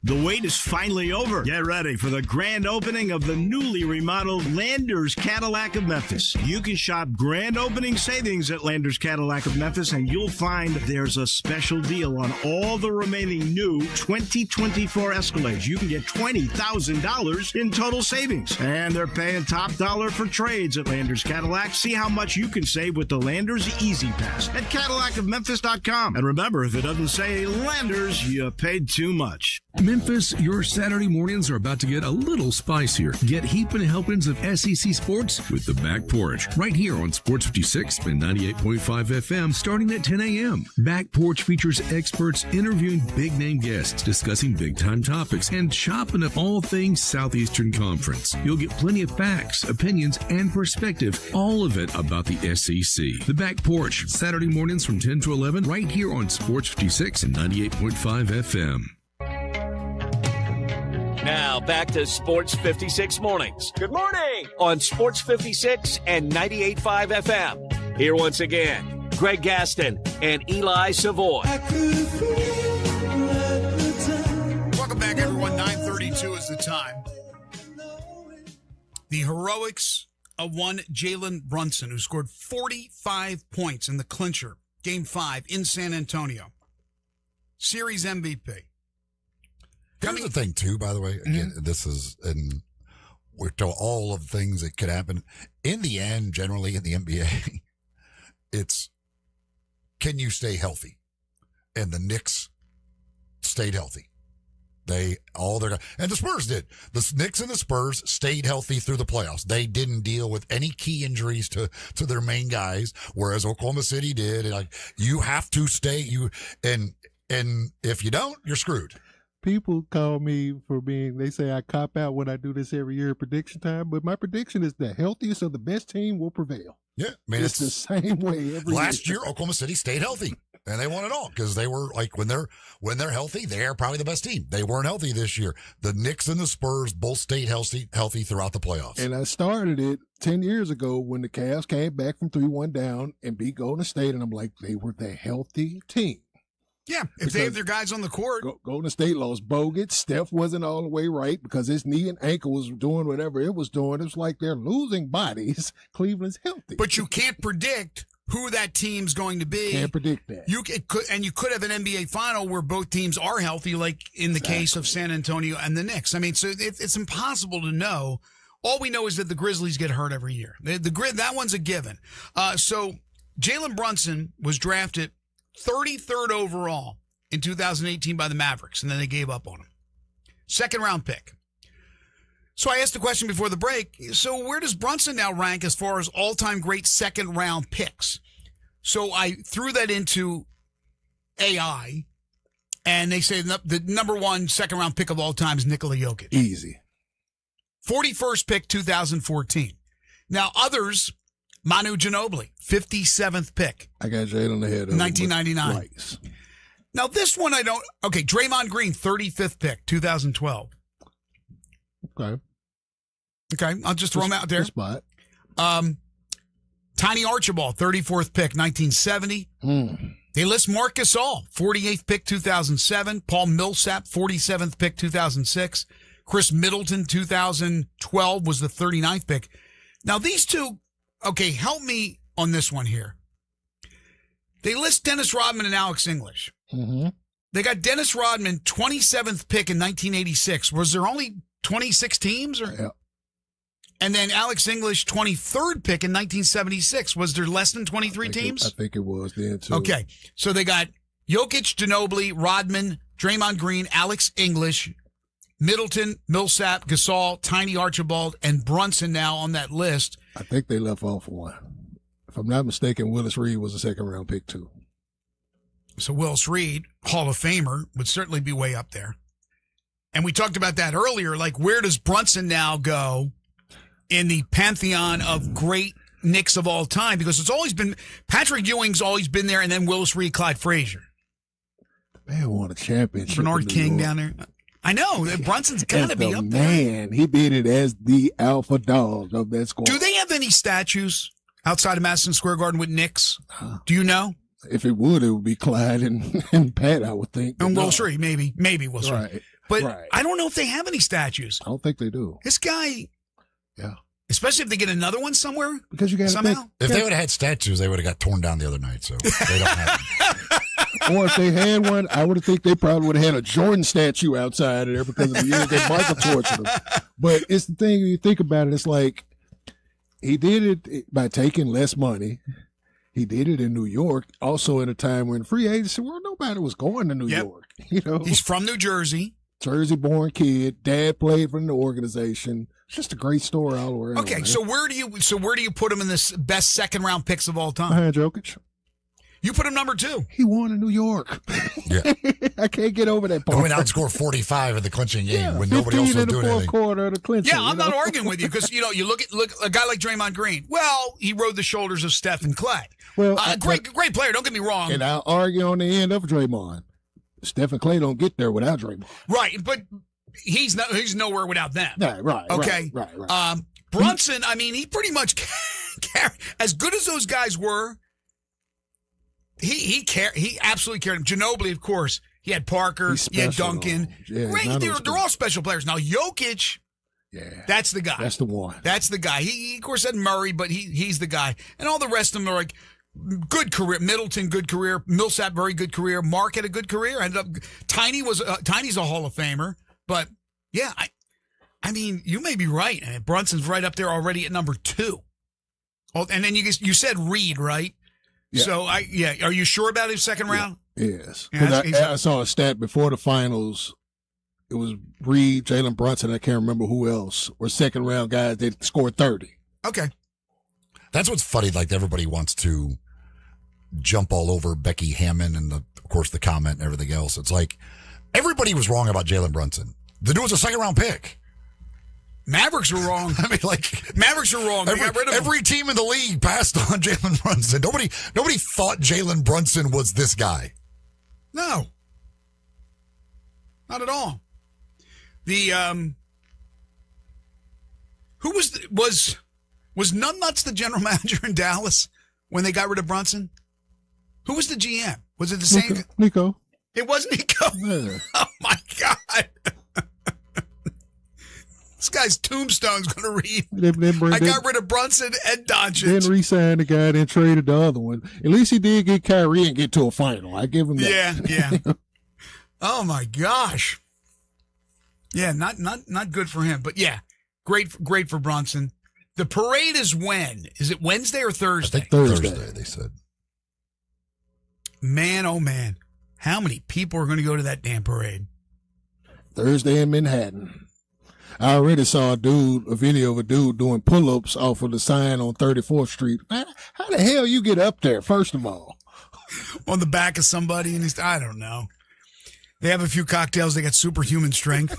The wait is finally over. Get ready for the grand opening of the newly remodeled Landers Cadillac of Memphis. You can shop grand opening savings at Landers Cadillac of Memphis, and you'll find there's a special deal on all the remaining new 2024 Escalades. You can get $20,000 in total savings. And they're paying top dollar for trades at Landers Cadillac. See how much you can save with the Landers Easy Pass at CadillacofMemphis.com. And remember, if it doesn't say Landers, you paid too much. Memphis, your Saturday mornings are about to get a little spicier. Get heaping helpings of SEC sports with the Back Porch right here on Sports 56 and 98.5 FM starting at 10 a.m. Back Porch features experts interviewing big-name guests, discussing big-time topics, and chopping up all things Southeastern Conference. You'll get plenty of facts, opinions, and perspective, all of it about the SEC. The Back Porch, Saturday mornings from 10 to 11 right here on Sports 56 and 98.5 FM. Now back to Sports 56 Mornings. Good morning on Sports 56 and 98.5 FM. Here once again, Greg Gaston and Eli Savoy. Welcome back, everyone. 9:32 is the time. The heroics of one Jalen Brunson, who scored 45 points in the clincher, Game 5 in San Antonio. Series MVP. Here's the thing, too, by the way. Again, this is, and we're to all of the things that could happen. In the end, generally in the NBA, it's, can you stay healthy? And the Knicks stayed healthy. And the Spurs did. The Knicks and the Spurs stayed healthy through the playoffs. They didn't deal with any key injuries to their main guys, whereas Oklahoma City did. And you have to stay. And if you don't, you're screwed. People call me for they say I cop out when I do this every year at prediction time, but my prediction is the healthiest of the best team will prevail. Yeah, I mean, it's the same way every last year. year. Oklahoma City stayed healthy, and they won it all because they were like when they're healthy, they are probably the best team. They weren't healthy this year. The Knicks and the Spurs both stayed healthy throughout the playoffs. And I started it 10 years ago when the Cavs came back from 3-1 down and beat Golden State, and I'm like, they were the healthy team. Yeah, if they have their guys on the court. Golden State lost Bogut. Steph wasn't all the way right because his knee and ankle was doing whatever it was doing. It was like they're losing bodies. Cleveland's healthy. But you can't predict who that team's going to be. Can't predict that. You could have an NBA final where both teams are healthy, like in the case of San Antonio and the Knicks. I mean, so it's impossible to know. All we know is that the Grizzlies get hurt every year. That one's a given. So Jalen Brunson was drafted 33rd overall in 2018 by the Mavericks, and then they gave up on him. Second round pick. So I asked the question before the break, so where does Brunson now rank as far as all-time great second round picks? So I threw that into AI, and they say the number one second round pick of all time is Nikola Jokic. Easy. 41st pick, 2014. Now others, Manu Ginobili, 57th pick. I got Jalen ahead of 1999. Rice. Now, this one I don't... Okay, Draymond Green, 35th pick, 2012. Okay, I'll just throw him out there. Spot. Tiny Archibald, 34th pick, 1970. They list Marc Gasol, 48th pick, 2007. Paul Millsap, 47th pick, 2006. Chris Middleton, 2012, was the 39th pick. Now, these two... Okay, help me on this one here. They list Dennis Rodman and Alex English. Mm-hmm. They got Dennis Rodman, 27th pick in 1986. Was there only 26 teams? Yeah. And then Alex English, 23rd pick in 1976. Was there less than 23 teams? I think it was then, too. Okay, so they got Jokic, Ginobili, Rodman, Draymond Green, Alex English, Middleton, Millsap, Gasol, Tiny Archibald, and Brunson now on that list. I think they left off one. If I'm not mistaken, Willis Reed was a second round pick too. So Willis Reed, Hall of Famer, would certainly be way up there. And we talked about that earlier. Like, where does Brunson now go in the pantheon of great Knicks of all time? Because it's always been Patrick Ewing's always been there, and then Willis Reed, Clyde Frazier. The man won a championship. Bernard King down there. I know. Brunson's got to be up there. Man, he did it as the alpha dog of that squad. Do they have any statues outside of Madison Square Garden with Knicks? Do you know? If it would be Clyde and Pat, I would think. And Willis Reed, maybe Willis Reed. Right. But I don't know if they have any statues. I don't think they do. This guy, yeah. Especially if they get another one somewhere. Because you got to somehow. think. If they would have had statues, they would have got torn down the other night. So they don't have them. Or if they had one, I would think they probably would have had a Jordan statue outside of there because of the years that Michael tortured them. But it's the thing, you think about it, it's like he did it by taking less money. He did it in New York, also in a time when free agency, where nobody was going to New York. You know, he's from New Jersey. Jersey-born kid. Dad played for the organization. It's just a great story all around. Okay, man. so where do you put him in this best second round picks of all time? Behind Jokic. You put him number 2. He won in New York. Yeah. I can't get over that part. He went out and scored 45 in the clinching game when nobody else was doing anything. Quarter of the clinching. Yeah, I'm not arguing with you because you look a guy like Draymond Green. Well, he rode the shoulders of Steph and Clay. Well, great player. Don't get me wrong. And I'll argue on the end of Draymond. Steph and Clay don't get there without Draymond. Right, but he's nowhere without them. Yeah, right. Okay. Right. Brunson, I mean, he pretty much as good as those guys were. He absolutely carried him. Ginobili, of course. He had Parker. He had Duncan. Yeah, great. They're all special players. Now Jokic. Yeah, that's the guy. That's the one. That's the guy. He of course had Murray, but he's the guy. And all the rest of them are like good career. Middleton, good career. Millsap, very good career. Mark had a good career. Ended up Tiny's a Hall of Famer. But yeah, I mean, you may be right. I mean, Brunson's right up there already at number 2. Oh, and then you said Reed, right? Yeah. So are you sure about his second round? Yes. Yeah, I saw a stat before the finals. It was Reed, Jalen Brunson, I can't remember who else, were second round guys that scored 30. Okay. That's what's funny. Like, everybody wants to jump all over Becky Hammon and of course the comment and everything else. It's like everybody was wrong about Jalen Brunson. The dude was a second-round pick. Mavericks were wrong. I mean, like Mavericks are wrong. They got rid of him. Every team in the league passed on Jalen Brunson. Nobody thought Jalen Brunson was this guy. No, not at all. The who was Numbnuts the general manager in Dallas when they got rid of Brunson? Who was the GM? Was it the same? Nico. It was Nico. Yeah. Oh my God. This guy's tombstone's going to read, I got rid of Brunson and Doncic. Then re-signed the guy, then traded the other one. At least he did get Kyrie and get to a final. I give him that. Yeah. Oh, my gosh. Yeah, not good for him. But, yeah, great for Brunson. The parade is when? Is it Wednesday or Thursday? I think Thursday, they said. Man, oh, man. How many people are going to go to that damn parade? Thursday in Manhattan. I already saw a video of a dude doing pull-ups off of the sign on 34th Street. Man, how the hell you get up there, first of all? On the back of somebody, and I don't know. They have a few cocktails. They got superhuman strength.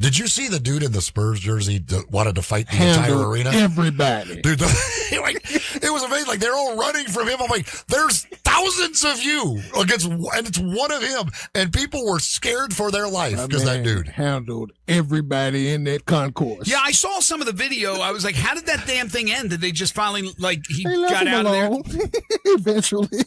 Did you see the dude in the Spurs jersey that wanted to fight the entire arena? Everybody. Dude, it was amazing. Like, they're all running from him. I'm like, there's thousands of you and it's one of him. And people were scared for their life because that dude handled everybody in that concourse. Yeah, I saw some of the video. I was like, how did that damn thing end? Did they just finally, he got out of there? Eventually.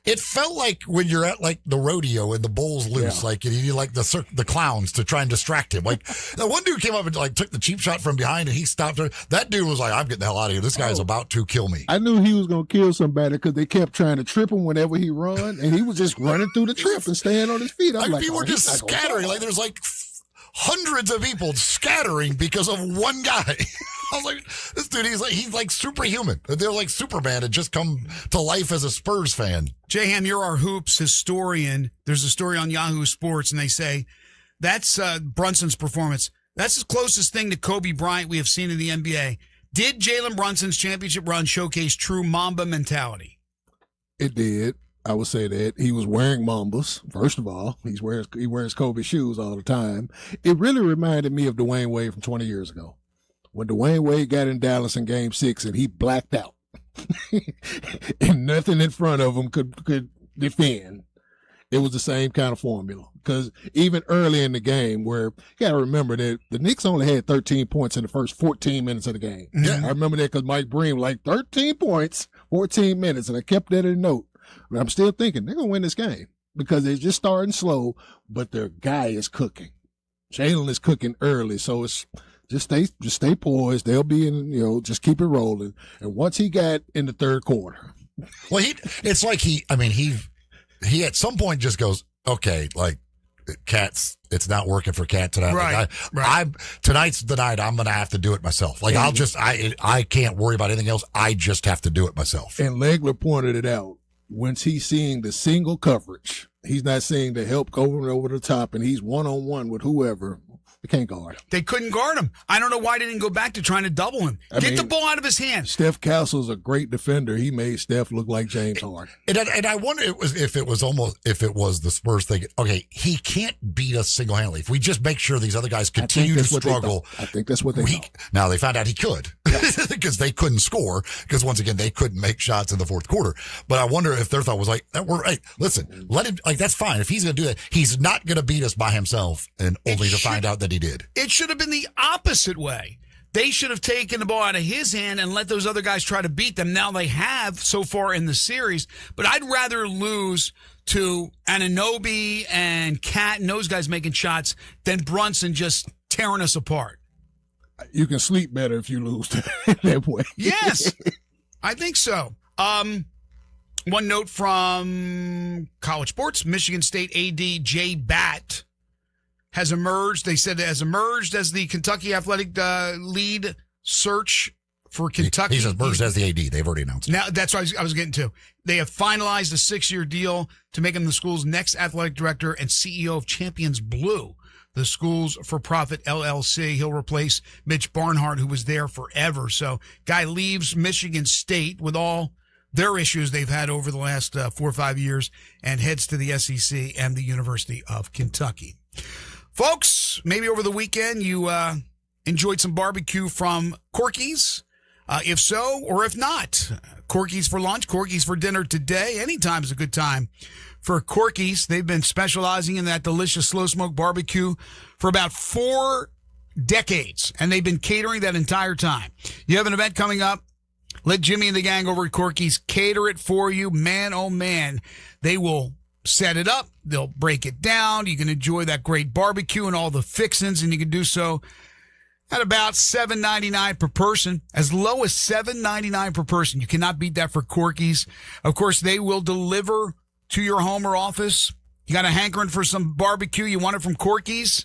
It felt like when you're at, like, the rodeo and the bull's loose, like, you need, like, the clowns to try and distract him. Like, the one dude came up and, like, took the cheap shot from behind and he stopped her. That dude was like, I'm getting the hell out of here. This guy is about to kill me. I knew he was going to kill somebody because they kept trying to trip him whenever he run, and he was just running through the trip and staying on his feet. I'm like, people were just scattering. Like, there's like hundreds of people scattering because of one guy. I was like, this dude, he's like superhuman. They're like Superman had just come to life as a Spurs fan. J-Ham, you're our hoops historian. There's a story on Yahoo Sports, and they say that's Brunson's performance. That's the closest thing to Kobe Bryant we have seen in the NBA. Did Jalen Brunson's championship run showcase true Mamba mentality? It did. I would say that he was wearing Mambas. First of all, he wears Kobe shoes all the time. It really reminded me of Dwayne Wade from 20 years ago. When Dwayne Wade got in Dallas in Game 6 and he blacked out, and nothing in front of him could defend. It was the same kind of formula. Because even early in the game, where you got to remember that the Knicks only had 13 points in the first 14 minutes of the game. Yeah. I remember that because Mike Breen was like 13 points, 14 minutes, and I kept that in note. But I'm still thinking they're going to win this game because they're just starting slow, but their guy is cooking. Jalen is cooking early, so it's just stay poised. They'll be in, just keep it rolling. And once he got in the third quarter. Well, it's like he at some point just goes, okay, like, Cat's, it's not working for Cat tonight. Right, like tonight's the night I'm going to have to do it myself. Like, I can't worry about anything else. I just have to do it myself. And Legler pointed it out. Once he's seeing the single coverage, he's not seeing the help going over the top, and he's one-on-one with whoever. They can't guard him. They couldn't guard him. I don't know why they didn't go back to trying to double him. Get the ball out of his hands. Steph Castle's a great defender. He made Steph look like James Harden. And I wonder if it was the Spurs thing. Okay, he can't beat us single-handedly. If we just make sure these other guys continue to struggle. I think that's what they thought. Now, they found out he could because they couldn't score because, once again, they couldn't make shots in the fourth quarter. But I wonder if their thought was like, listen, let him, like, that's fine. If he's going to do that, he's not going to beat us by himself and only to find out that he did. It should have been the opposite way. They should have taken the ball out of his hand and let those other guys try to beat them. Now they have so far in the series, but I'd rather lose to Anunoby and Cat and those guys making shots than Brunson just tearing us apart. You can sleep better if you lose that way. Yes, I think so. One note from college sports, Michigan State AD Jay Batt has emerged. They said has emerged as the Kentucky athletic lead search for Kentucky. He's emerged as the AD. They've already announced it. Now, that's what I was getting to. They have finalized a 6-year deal to make him the school's next athletic director and CEO of Champions Blue, the school's for-profit LLC. He'll replace Mitch Barnhart, who was there forever. So, guy leaves Michigan State with all their issues they've had over the last 4 or 5 years and heads to the SEC and the University of Kentucky. Folks, maybe over the weekend you enjoyed some barbecue from Corky's. If so, or if not, Corky's for lunch, Corky's for dinner today. Anytime is a good time for Corky's. They've been specializing in that delicious slow smoke barbecue for about 4 decades, and they've been catering that entire time. You have an event coming up, let Jimmy and the gang over at Corky's cater it for you. Man, oh man, they will set it up. They'll break it down. You can enjoy that great barbecue and all the fixings, and you can do so at about $7.99 per person, as low as $7.99 per person. You cannot beat that for Corky's. Of course, they will deliver to your home or office. You got a hankering for some barbecue, you want it from Corky's?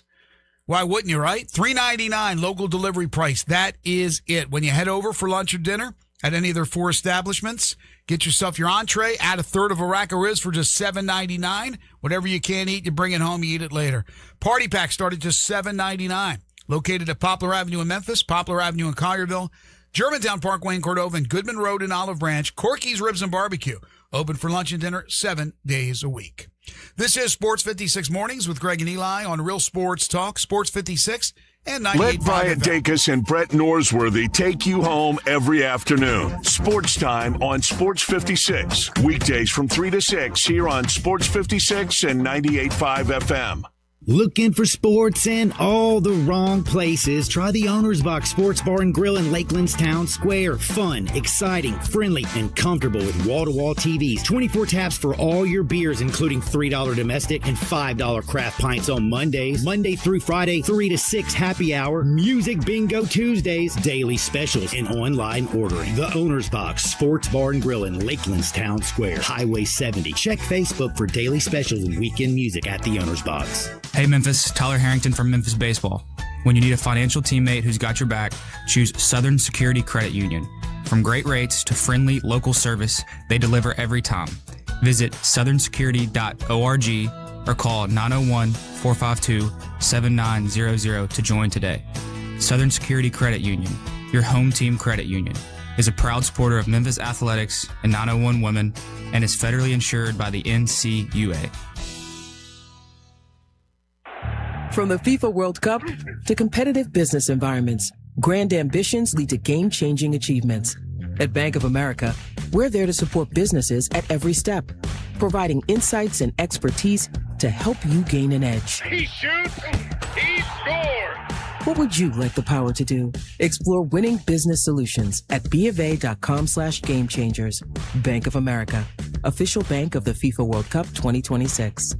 Why wouldn't you, right? $3.99 local delivery price. That is it. When you head over for lunch or dinner at any of their 4 establishments, get yourself your entree, add a third of a rack of ribs for just $7.99. Whatever you can't eat, you bring it home, you eat it later. Party pack started just $7.99. Located at Poplar Avenue in Memphis, Poplar Avenue in Collierville, Germantown Parkway in Cordova, and Goodman Road in Olive Branch. Corky's Ribs and Barbecue. Open for lunch and dinner 7 days a week. This is Sports 56 Mornings with Greg and Eli on Real Sports Talk, Sports 56 and 98.5 Let Brian Dacus and Brett Norsworthy take you home every afternoon. Sports time on Sports 56. Weekdays from 3 to 6 here on Sports 56 and 98.5 FM. Looking for sports in all the wrong places? Try the Owner's Box Sports Bar and Grill in Lakeland's Town Square. Fun, exciting, friendly, and comfortable with wall-to-wall TVs. 24 taps for all your beers, including $3 domestic and $5 craft pints on Mondays. Monday through Friday, 3 to 6 happy hour. Music bingo Tuesdays. Daily specials and online ordering. The Owner's Box Sports Bar and Grill in Lakeland's Town Square. Highway 70. Check Facebook for daily specials and weekend music at the Owner's Box. Hey Memphis, Tyler Harrington from Memphis Baseball. When you need a financial teammate who's got your back, choose Southern Security Credit Union. From great rates to friendly local service, they deliver every time. Visit southernsecurity.org or call 901-452-7900 to join today. Southern Security Credit Union, your home team credit union, is a proud supporter of Memphis Athletics and 901 Women and is federally insured by the NCUA. From the FIFA World Cup to competitive business environments, grand ambitions lead to game-changing achievements. At Bank of America, we're there to support businesses at every step, providing insights and expertise to help you gain an edge. He shoots, he scores! What would you like the power to do? Explore winning business solutions at BofA.com/gamechangers. Bank of America, official bank of the FIFA World Cup 2026.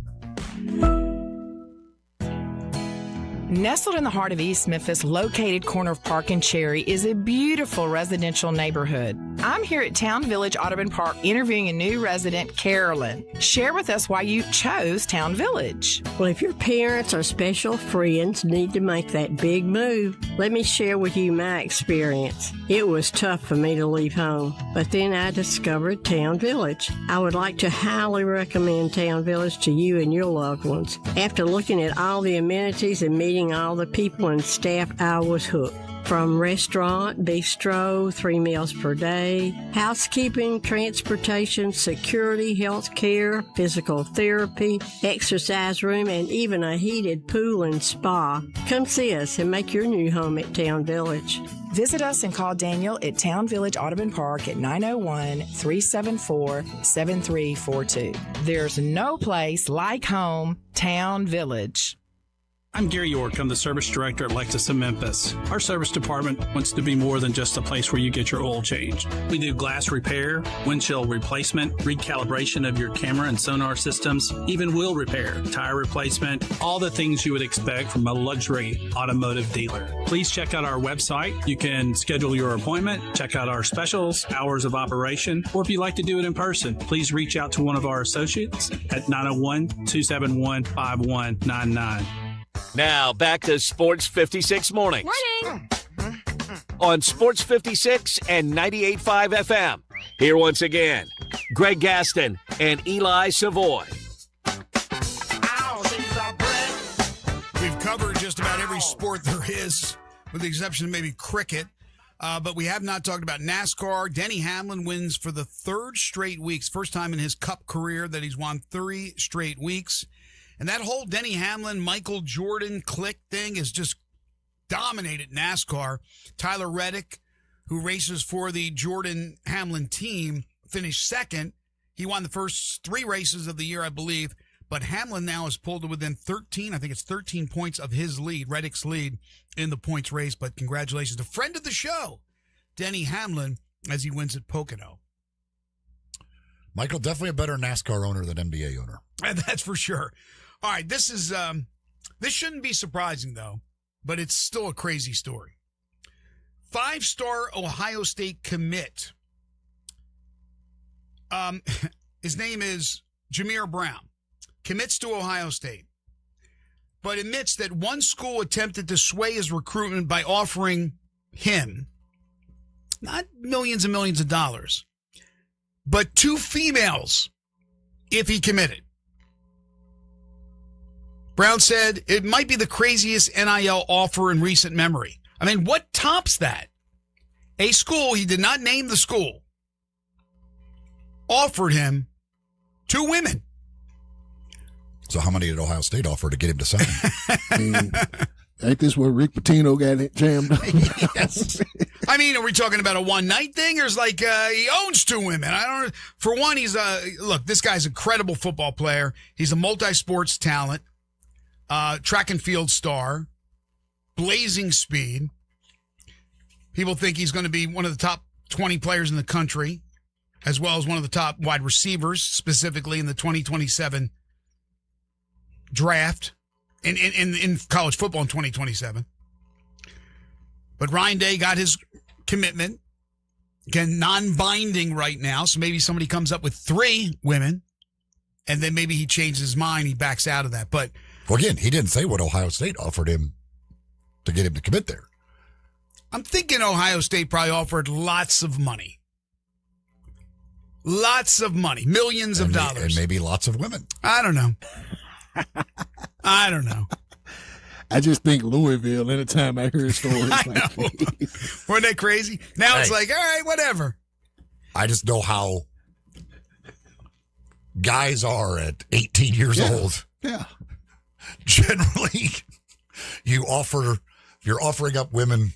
Nestled in the heart of East Memphis, located corner of Park and Cherry, is a beautiful residential neighborhood. I'm here at Town Village Audubon Park interviewing a new resident, Carolyn. Share with us why you chose Town Village. Well, if your parents or special friends need to make that big move, let me share with you my experience. It was tough for me to leave home, but then I discovered Town Village. I would like to highly recommend Town Village to you and your loved ones. After looking at all the amenities and meeting all the people and staff, I was hooked. From restaurant, bistro, 3 meals per day, housekeeping, transportation, security, health care, physical therapy, exercise room, and even a heated pool and spa. Come see us and make your new home at Town Village. Visit us and call Daniel at Town Village Audubon Park at 901-374-7342. There's no place like home, Town Village. I'm Gary York. I'm the service director at Lexus of Memphis. Our service department wants to be more than just a place where you get your oil changed. We do glass repair, windshield replacement, recalibration of your camera and sonar systems, even wheel repair, tire replacement, all the things you would expect from a luxury automotive dealer. Please check out our website. You can schedule your appointment, check out our specials, hours of operation, or if you'd like to do it in person, please reach out to one of our associates at 901-271-5199. Now back to Sports 56 Mornings. Morning. On Sports 56 and 98.5 FM. Here once again, Greg Gaston and Eli Savoy. We've covered just about every sport there is, with the exception of maybe cricket. But we have not talked about NASCAR. Denny Hamlin wins for the third straight weeks. First time in his Cup career that he's won 3 straight weeks. And that whole Denny Hamlin, Michael Jordan clique thing has just dominated NASCAR. Tyler Reddick, who races for the Jordan Hamlin team, finished second. He won the first 3 races of the year, I believe. But Hamlin now is pulled to within 13, I think it's 13 points of his lead, Reddick's lead in the points race. But congratulations to friend of the show, Denny Hamlin, as he wins at Pocono. Michael, definitely a better NASCAR owner than NBA owner. That's for sure. All right, this shouldn't be surprising, though, but it's still a crazy story. 5-star Ohio State commit. His name is Jameer Brown. Commits to Ohio State, but admits that one school attempted to sway his recruitment by offering him not millions and millions of dollars, but 2 females if he committed. Brown said it might be the craziest NIL offer in recent memory. I mean, what tops that? A school, he did not name the school, offered him 2 women. So how many did Ohio State offer to get him to sign? I mean, ain't this where Rick Pitino got it jammed up? Yes. I mean, are we talking about a one-night thing, or is like he owns 2 women? I don't know. For one, look, this guy's a credible football player. He's a multi-sports talent, track and field star, blazing speed. People think he's going to be one of the top 20 players in the country, as well as one of the top wide receivers, specifically in the 2027 draft in college football in 2027. But Ryan Day got his commitment. Again, non-binding right now, so maybe somebody comes up with 3 women, and then maybe he changes his mind, he backs out of that. But well, again, he didn't say what Ohio State offered him to get him to commit there. I'm thinking Ohio State probably offered lots of money. Lots of money, millions of dollars. And maybe lots of women. I don't know. I don't know. I just think Louisville, anytime I hear stories I like know. these. Weren't they crazy? Now it's like, all right, whatever. I just know how guys are at 18 years old. Yeah. Generally, you're offering up women.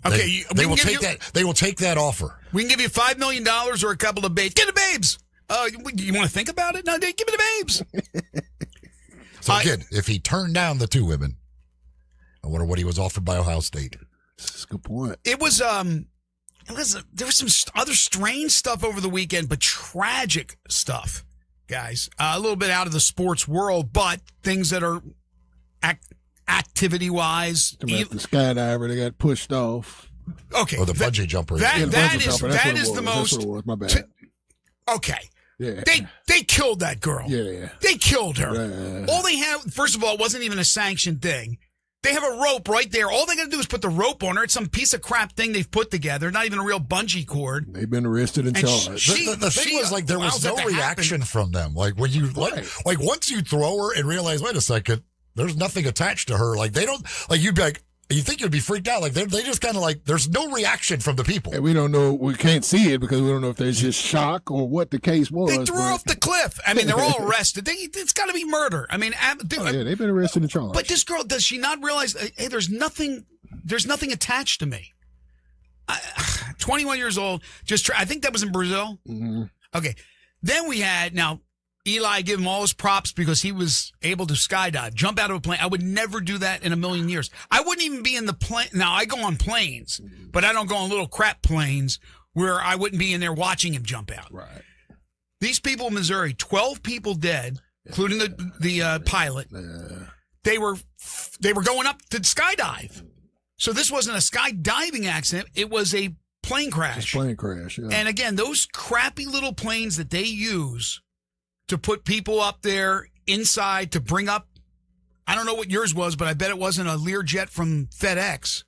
Okay, they will take that. They will take that offer. We can give you $5 million or a couple of babes. Get the babes. You want to think about it? No, give me the babes. So again, if he turned down the 2 women, I wonder what he was offered by Ohio State. That's a good point. It was there was some other strange stuff over the weekend, but tragic stuff, guys. A little bit out of the sports world, but things that are activity-wise. The skydiver, they got pushed off. Okay. Or the bungee jumper. That is the most. That's what it was. My bad. Okay. Yeah. They killed that girl. Yeah. They killed her. All they have, first of all, it wasn't even a sanctioned thing. They have a rope right there. All they got to do is put the rope on her. It's some piece of crap thing they've put together. Not even a real bungee cord. They've been arrested and charged. The thing was, like, there was no reaction from them. Like, when you, like, once you throw her and realize, wait a second, there's nothing attached to her. Like, they don't, like, you'd be like, you think you'd be freaked out. Like, they just kind of like, there's no reaction from the people. And we don't know, we can't see it because we don't know if there's just shock or what the case was. They threw her off the cliff. I mean, they're all arrested. It's got to be murder. I mean, they've been arrested and charged. But this girl, does she not realize, hey, there's nothing attached to me? 21 years old, I think that was in Brazil. Mm-hmm. Okay. Then we had, now, Eli, give him all his props because he was able to skydive, jump out of a plane. I would never do that in a million years. I wouldn't even be in the plane. Now, I go on planes, but I don't go on little crap planes where I wouldn't be in there watching him jump out. Right. These people in Missouri, 12 people dead, including the pilot. They were going up to skydive. So this wasn't a skydiving accident. It was a plane crash. Just plane crash, yeah. And again, those crappy little planes that they use to put people up there inside to bring up, I don't know what yours was, but I bet it wasn't a Learjet from FedEx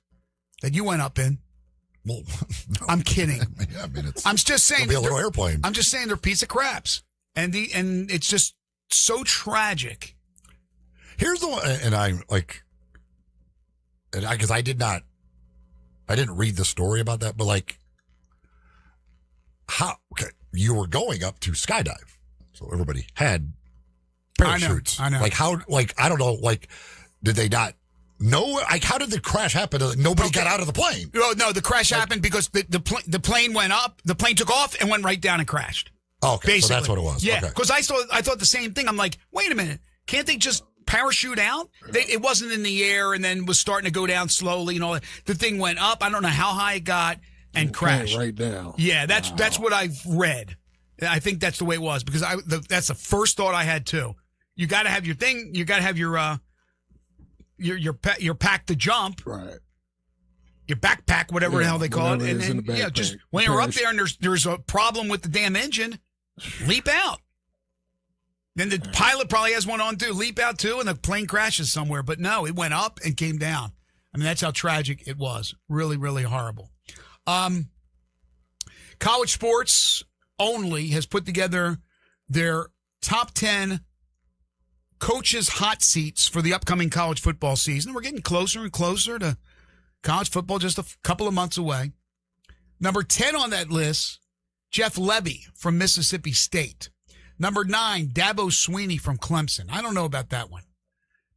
that you went up in. Well, no. I'm kidding. Yeah, I mean, I'm just saying. It'll be a little airplane. I'm just saying they're a piece of craps. And it's just so tragic. Here's the one, and I like, because I I didn't read the story about that, but like, how? Okay, you were going up to skydive, so everybody had parachutes. I know. Like how? Like I don't know. Like, did they not know? Like, how did the crash happen? Like, nobody got out of the plane. No, the crash happened because the plane went up, the plane took off and went right down and crashed. Okay, basically. so that's what it was. Yeah, Okay. because I thought the same thing. I'm like, wait a minute, can't they just parachute out? It wasn't in the air and then was starting to go down slowly and all that. The thing went up. I don't know how high it got and crashed right down. Yeah, that's what I've read. I think that's the way it was because that's the first thought I had too. You got to have your thing. You got to have your pack to jump. Right. Your backpack, whatever the hell they call it. whatever And is in then, the backpack. just when you're up there and there's a problem with the damn engine, leap out. Then the pilot probably has one on too. Leap out too, and the plane crashes somewhere. But no, it went up and came down. I mean, that's how tragic it was. Really, really horrible. College Sports Only has put together their top 10 coaches' hot seats for the upcoming college football season. We're getting closer and closer to college football, just a couple of months away. Number 10 on that list, Jeff Lebby from Mississippi State. Number 9, Dabo Swinney from Clemson. I don't know about that one.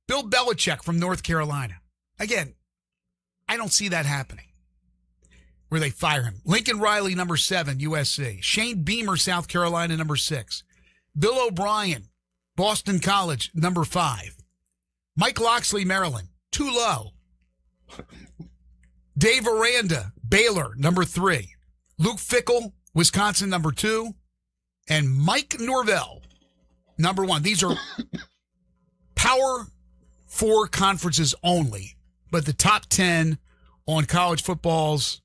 Bill Belichick from North Carolina. Again, I don't see that happening where they fire him. Lincoln Riley, number 7, USC. Shane Beamer, South Carolina, number 6. Bill O'Brien, Boston College, number 5. Mike Loxley, Maryland, too low. Dave Aranda, Baylor, number 3. Luke Fickell, Wisconsin, number 2. And Mike Norvell, number 1. These are Power 4 conferences only, but the top 10 on college football's,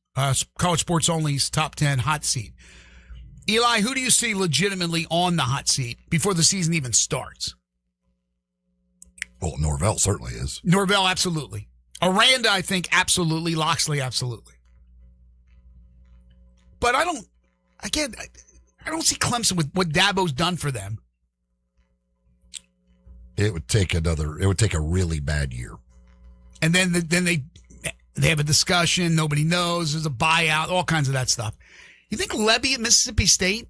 college sports only's top 10 hot seat. Eli, who do you see legitimately on the hot seat before the season even starts? Well, Norvell certainly is. Norvell, absolutely. Aranda, I think, absolutely. Loxley, absolutely. But I don't see Clemson with what Dabo's done for them. It would take a really bad year. And then they have a discussion. Nobody knows. There's a buyout, all kinds of that stuff. You think Lebby at Mississippi State?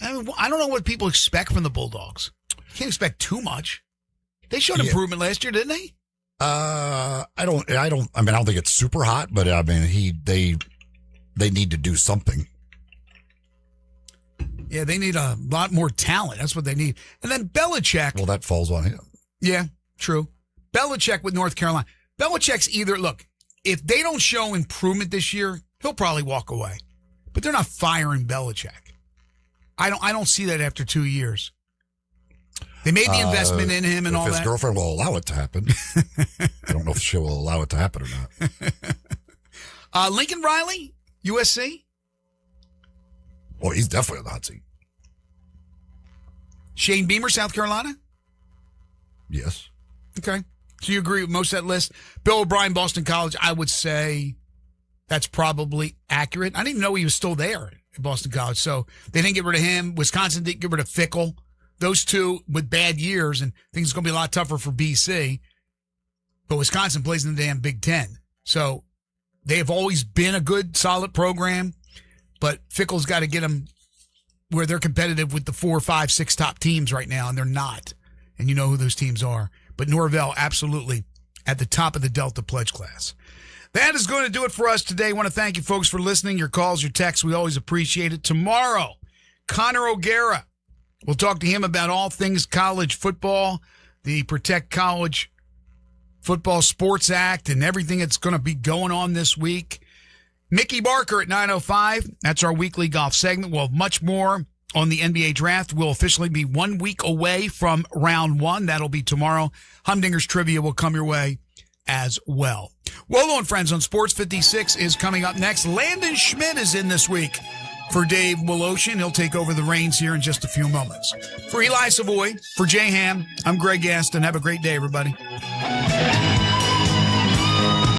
I mean, I don't know what people expect from the Bulldogs. You can't expect too much. They showed improvement last year, didn't they? I don't think it's super hot, but I mean, they need to do something. Yeah, they need a lot more talent. That's what they need. And then Belichick. Well, that falls on him. Yeah, true. Belichick with North Carolina. Belichick's either, look, if they don't show improvement this year, he'll probably walk away. But they're not firing Belichick. I don't see that after 2 years. They made the investment in him and all that. If his girlfriend will allow it to happen. I don't know if she will allow it to happen or not. Lincoln Riley, USC. Well, he's definitely on the hot seat. Shane Beamer, South Carolina? Yes. Okay. So you agree with most of that list? Bill O'Brien, Boston College, I would say that's probably accurate. I didn't even know he was still there at Boston College. So they didn't get rid of him. Wisconsin didn't get rid of Fickell. Those two with bad years, and things are going to be a lot tougher for BC. But Wisconsin plays in the damn Big Ten. So they have always been a good, solid program. But Fickell's got to get them where they're competitive with the 4, 5, 6 top teams right now, and they're not. And you know who those teams are. But Norvell, absolutely at the top of the Delta Pledge class. That is going to do it for us today. I want to thank you folks for listening. Your calls, your texts, we always appreciate it. Tomorrow, Connor O'Gara. We'll talk to him about all things college football, the Protect College Football Sports Act, and everything that's going to be going on this week. Mickey Barker at 9:05. That's our weekly golf segment. We'll have much more on the NBA draft. We'll officially be 1 week away from round 1. That'll be tomorrow. Humdinger's Trivia will come your way as well. Wolo and Friends on Sports 56 is coming up next. Landon Schmidt is in this week for Dave Woloshin. He'll take over the reins here in just a few moments. For Eli Savoy, for Jay Ham, I'm Greg Gaston. Have a great day, everybody.